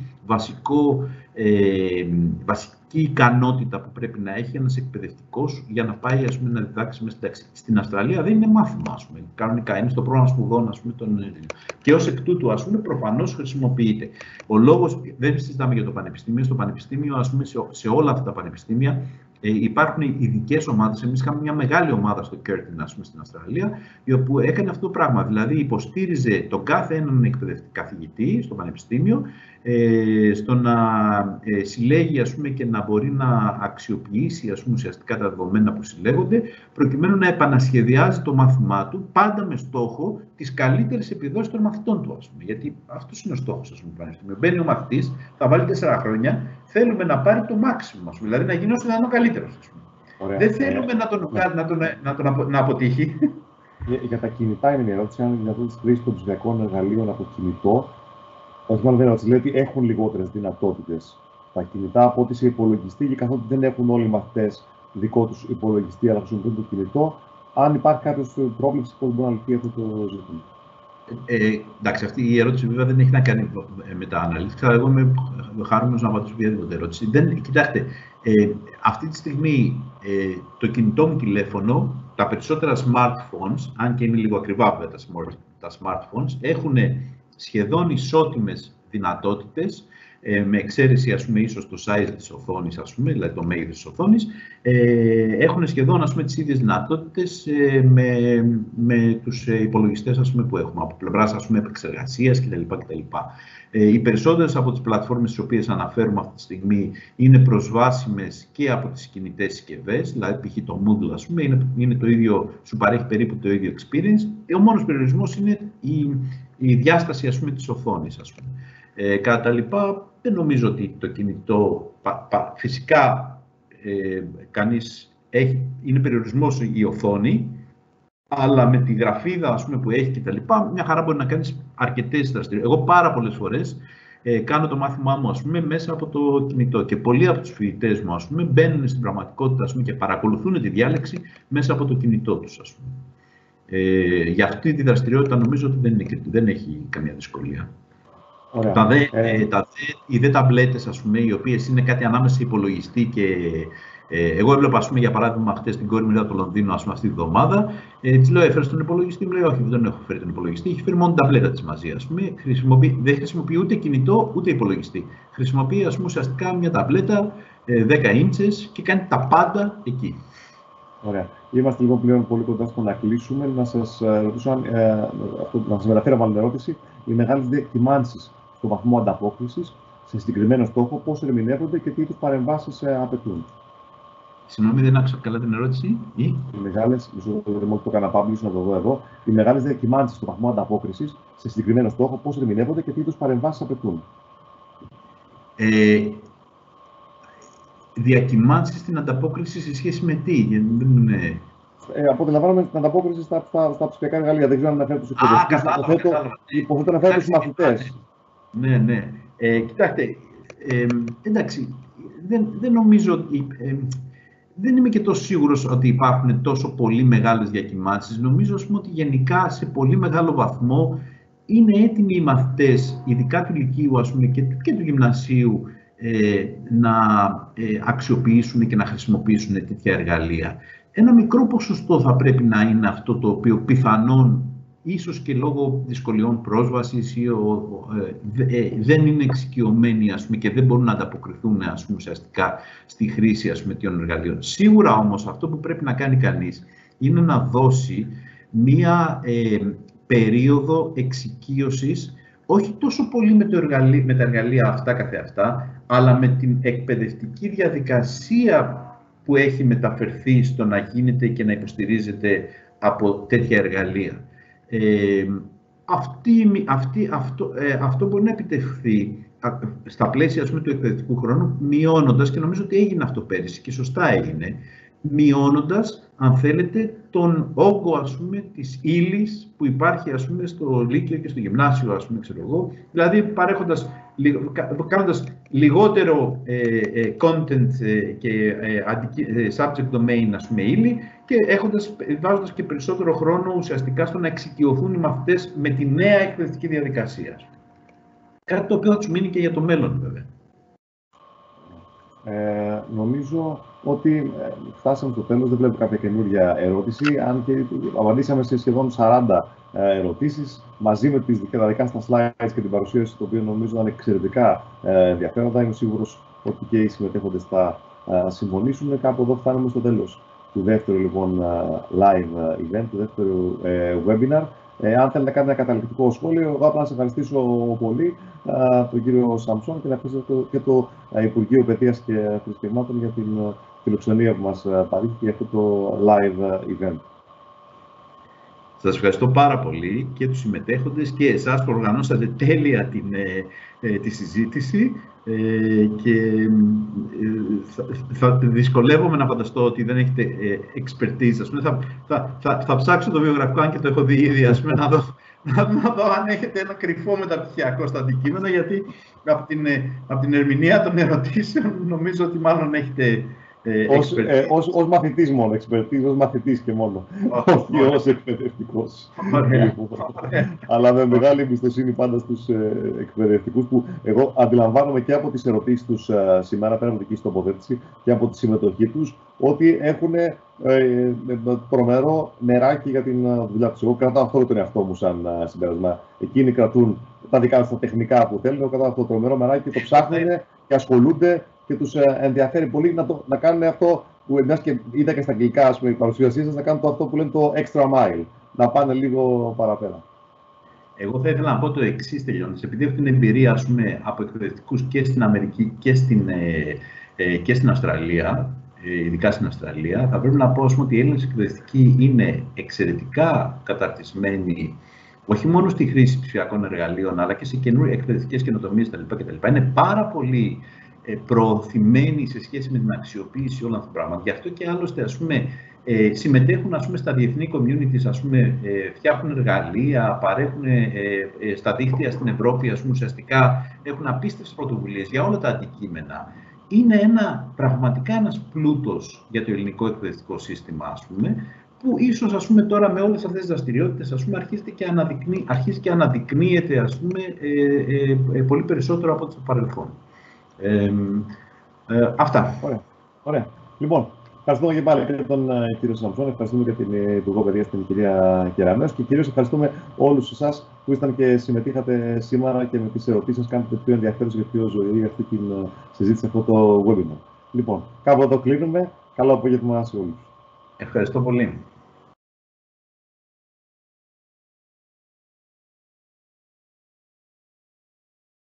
ικανότητα που πρέπει να έχει ένας εκπαιδευτικός για να πάει, ας πούμε, να διδάξει μέσα στην Αυστραλία. Δεν είναι μάθημα, ας πούμε. Κανονικά είναι στο πρόγραμμα σπουδών, ας πούμε, και ως εκ τούτου, ας πούμε, προφανώς χρησιμοποιείται. Ο λόγος, δεν συζητάμε για το πανεπιστήμιο. Στο πανεπιστήμιο, ας πούμε, σε όλα αυτά τα πανεπιστήμια υπάρχουν ειδικές ομάδες. Εμείς είχαμε μια μεγάλη ομάδα στο Curtin, ας πούμε, στην Αυστραλία, η οποία έκανε αυτό το πράγμα. Δηλαδή, υποστήριζε τον κάθε έναν καθηγητή στο πανεπιστήμιο στο να συλλέγει, ας πούμε, και να μπορεί να αξιοποιήσει, ας πούμε, ουσιαστικά τα δεδομένα που συλλέγονται, προκειμένου να επανασχεδιάζει το μάθημά του, πάντα με στόχο τις καλύτερες επιδόσεις των μαθητών του, ας πούμε. Γιατί αυτός είναι ο στόχος, ας πούμε, του πανεπιστημίου. Μπαίνει ο μαθητής, θα βάλει 4 χρόνια, θέλουμε να πάρει το maximum, ας πούμε, δηλαδή να γίνει όσο να είναι ο καλύτερος, ας πούμε. Ωραία. Δεν θέλουμε να αποτύχει. Για τα κινητά είναι μια ερώτηση, αν είναι τη χρήση των ψηφιακών εργαλείων από κινητό. Όχι, μάλλον δεν ερώτηση, λέει ότι έχουν λιγότερες δυνατότητες τα κινητά από ό,τι σε υπολογιστή, και καθότι δεν έχουν όλοι οι μαθητές δικό τους υπολογιστή, αλλά χρησιμοποιούν το κινητό. Αν υπάρχει κάποιος πρόβλεψη, πώς μπορεί να λυθεί αυτό το ζήτημα. Εντάξει, αυτή η ερώτηση βέβαια δεν έχει να κάνει με τα αναλυτικά. Εγώ είμαι χαρούμενος να απαντήσω οποιαδήποτε ερώτηση. Κοιτάξτε, αυτή τη στιγμή το κινητό μου τηλέφωνο, τα περισσότερα smartphones, αν και είναι λίγο ακριβά βέβαια τα smartphones, έχουν σχεδόν ισότιμες δυνατότητες, με εξαίρεση, ας πούμε, ίσως το size της οθόνης, ας πούμε, δηλαδή το μέγεθος της οθόνης, έχουν σχεδόν, ας πούμε, τις ίδιες δυνατότητες με τους υπολογιστές, ας πούμε, που έχουμε από πλευράς, ας πούμε, επεξεργασίας κτλ. Οι περισσότερες από τις πλατφόρμες τις οποίες αναφέρουμε αυτή τη στιγμή είναι προσβάσιμες και από τις κινητές συσκευές, δηλαδή π.χ. το Moodle, ας πούμε, είναι το ίδιο, σου παρέχει περίπου το ίδιο experience. Ο μόνος περιορισμός είναι η διάσταση, ας πούμε, της οθόνης, ας πούμε. Κατά τα λοιπά, δεν νομίζω ότι το κινητό, φυσικά κανείς είναι περιορισμός η οθόνη, αλλά με τη γραφίδα, ας πούμε, που έχει και τα λοιπά, μια χαρά μπορεί να κάνεις αρκετές δραστηριότητες. Εγώ πάρα πολλές φορές κάνω το μάθημά μου, ας πούμε, μέσα από το κινητό, και πολλοί από τους φοιτητές μου, ας πούμε, μπαίνουν στην πραγματικότητα, ας πούμε, και παρακολουθούν τη διάλεξη μέσα από το κινητό τους, ας πούμε. Για αυτή τη δραστηριότητα νομίζω ότι δεν έχει καμία δυσκολία. Οι δε ταμπλέτες, ας πούμε, οι οποίες είναι κάτι ανάμεσα σε υπολογιστή και... εγώ έβλεπα, ας πούμε, για παράδειγμα, χτες την κόρη μου είδα το Λονδίνο, ας πούμε, αυτή τη βδομάδα. Της λέω, έφερες τον υπολογιστή? Μου λέει, όχι, δεν έχω φέρει τον υπολογιστή. Έχει φέρει μόνο την ταμπλέτα της μαζί, ας πούμε. Δεν χρησιμοποιεί ούτε κινητό ούτε υπολογιστή. Χρησιμοποιεί, ας πούμε, ουσιαστικά μια ταμπλέτα 10 ίντσες και κάνει τα πάντα εκεί. Ωραία. Είμαστε λοιπόν πλέον πολύ κοντά στο να κλείσουμε. Να σας ρωτήσω, να σας μεταφέρω μάλλον ερώτηση, οι μεγάλες διακυμάνσεις στο βαθμό ανταπόκρισης σε συγκεκριμένο στόχο, πώς ερμηνεύονται και τι είδους παρεμβάσεις απαιτούν. Συγγνώμη, δεν άκουσα καλά την ερώτηση. Οι μεγάλες, μόλις το έκανα publish, να το δω εδώ, οι μεγάλες διακυμάνσεις στο βαθμό ανταπόκρισης σε συγκεκριμένο στόχο, πώς ερμηνεύονται και τι είδους παρεμβάσεις απαιτούν. Διακυμάνσεις στην ανταπόκριση σε σχέση με τι, γιατί δεν είναι... Αποτελαμβάνομαι την ανταπόκριση στα ψηφιακά εργαλεία. Δεν ξέρω αν αναφέρω τους εκπαιδευτικούς. Υποθέτω να αναφέρω τους μαθητές. Ναι. Κοιτάξτε, εντάξει, δεν νομίζω... δεν είμαι και τόσο σίγουρος ότι υπάρχουν τόσο πολύ μεγάλες διακυμάνσεις. Νομίζω, ας πούμε, ότι γενικά σε πολύ μεγάλο βαθμό είναι έτοιμοι οι μαθητές, ειδικά του λυκείου, ας πούμε, και του γυμνασίου, να αξιοποιήσουν και να χρησιμοποιήσουν τέτοια εργαλεία. Ένα μικρό ποσοστό θα πρέπει να είναι αυτό το οποίο πιθανόν, ίσως και λόγω δυσκολιών πρόσβασης ή δεν είναι εξοικειωμένοι, ας πούμε, και δεν μπορούν να ανταποκριθούν, ας πούμε, ουσιαστικά στη χρήση, ας πούμε, των εργαλείων. Σίγουρα όμως αυτό που πρέπει να κάνει κανείς είναι να δώσει μία περίοδο εξοικείωσης, όχι τόσο πολύ με τα εργαλεία αυτά καθεαυτά, αλλά με την εκπαιδευτική διαδικασία που έχει μεταφερθεί στο να γίνεται και να υποστηρίζεται από τέτοια εργαλεία. Αυτό μπορεί να επιτευχθεί στα πλαίσια, ας πούμε, του εκπαιδευτικού χρόνου, μειώνοντας, και νομίζω ότι έγινε αυτό πέρυσι και σωστά έγινε, μειώνοντας, αν θέλετε, τον όγκο, ας πούμε, της ύλης που υπάρχει, ας πούμε, στο λύκειο και στο γυμνάσιο, ας πούμε, ξέρω εγώ. Δηλαδή, κάνοντας λιγότερο content και subject domain, ας πούμε, ύλη, και βάζοντας και περισσότερο χρόνο ουσιαστικά στο να εξοικειωθούν οι μαθητές με τη νέα εκπαιδευτική διαδικασία. Κάτι το οποίο θα τους μείνει και για το μέλλον, βέβαια. Νομίζω ότι φτάσαμε στο τέλος, δεν βλέπω κάποια καινούργια ερώτηση, αν και απαντήσαμε σε σχεδόν 40 ερωτήσεις, μαζί με τα δικά στα slides και την παρουσίαση, το οποίο νομίζω είναι εξαιρετικά ενδιαφέροντα. Είμαι σίγουρος ότι και οι συμμετέχοντες θα συμφωνήσουν. Κάπου εδώ φτάνουμε στο τέλος του δεύτερου, λοιπόν, live event, του δεύτερου webinar. Αν θέλετε να κάνετε ένα καταληκτικό σχόλιο, εγώ απλά να σας ευχαριστήσω πολύ τον κύριο Σαμψόν και να ευχαριστήσω και το Υπουργείο Παιδείας και Θρησκευμάτων για την φιλοξενία που μας παρήχε για αυτό το live event. Σας ευχαριστώ πάρα πολύ και τους συμμετέχοντες και εσάς που οργανώσατε τέλεια τη συζήτηση, και θα δυσκολεύομαι να φανταστώ ότι δεν έχετε expertise. Ας πούμε, θα ψάξω το βιογραφικό, αν και το έχω δει ήδη, ας πούμε, να δω αν έχετε ένα κρυφό μεταπτυχιακό στα αντικείμενα, γιατί από την ερμηνεία των ερωτήσεων νομίζω ότι μάλλον έχετε ως μαθητής μόνο, expertise, ως μαθητής και μόνο, όχι ως εκπαιδευτικός. Αλλά με μεγάλη εμπιστοσύνη πάντα στους εκπαιδευτικούς, που εγώ αντιλαμβάνομαι και από τις ερωτήσεις τους σήμερα, πέρα από την δική τοποθέτηση και από τη συμμετοχή τους, ότι έχουν τρομερό νεράκι για την δουλειά τους. Εγώ κρατάω αυτό τον εαυτό μου σαν συμπέρασμα. Εκείνοι κρατούν τα δικά τους τα τεχνικά που θέλουν, εγώ κρατάω αυτό το τρομερό νεράκι, το ψάχνουν και ασχολούνται. Και τους ενδιαφέρει πολύ να κάνουν αυτό που, μιας και είδα και στα αγγλικά, ας πούμε, η παρουσίασή σας, να κάνουν αυτό που λένε το extra mile, να πάνε λίγο παραπέρα. Εγώ θα ήθελα να πω το εξής τελειώνοντας. Επειδή έχω την εμπειρία, ας πούμε, από εκπαιδευτικούς και στην Αμερική και στην Αυστραλία, ειδικά στην Αυστραλία, θα πρέπει να πω, ας πούμε, ότι οι Έλληνες εκπαιδευτικοί είναι εξαιρετικά καταρτισμένοι, όχι μόνο στη χρήση ψηφιακών εργαλείων, αλλά και σε καινούριες εκπαιδευτικές καινοτομίες κτλ. Είναι πάρα πολύ προωθημένοι σε σχέση με την αξιοποίηση όλων αυτών των πραγμάτων. Γι' αυτό και άλλωστε, ας πούμε, συμμετέχουν, ας πούμε, στα διεθνή communities, ας πούμε, φτιάχνουν εργαλεία, παρέχουν στα δίκτυα στην Ευρώπη, ας πούμε, ουσιαστικά έχουν απίστευτες πρωτοβουλίες για όλα τα αντικείμενα. Είναι πραγματικά ένας πλούτος για το ελληνικό εκπαιδευτικό σύστημα, ας πούμε, που ίσως, ας πούμε, τώρα με όλες αυτές τις δραστηριότητες, ας πούμε, αρχίζει και αναδεικνύεται, ας πούμε, πολύ περισσότερο από ό,τι στο παρελθόν. Αυτά. Ωραία. Λοιπόν, ευχαριστούμε και πάλι και τον κύριο Σαμψόν, ευχαριστούμε και την Υπουργό Παιδείας, την κυρία Κεραμέως, και κυρίως ευχαριστούμε όλους εσάς που ήσταν και συμμετείχατε σήμερα και με τις ερωτήσεις σας κάνετε πιο ενδιαφέρουσα και πιο ζωηρή αυτή τη συζήτηση, αυτό το webinar. Λοιπόν, κάπου εδώ κλείνουμε. Καλό απόγευμα σε όλους. Ευχαριστώ πολύ.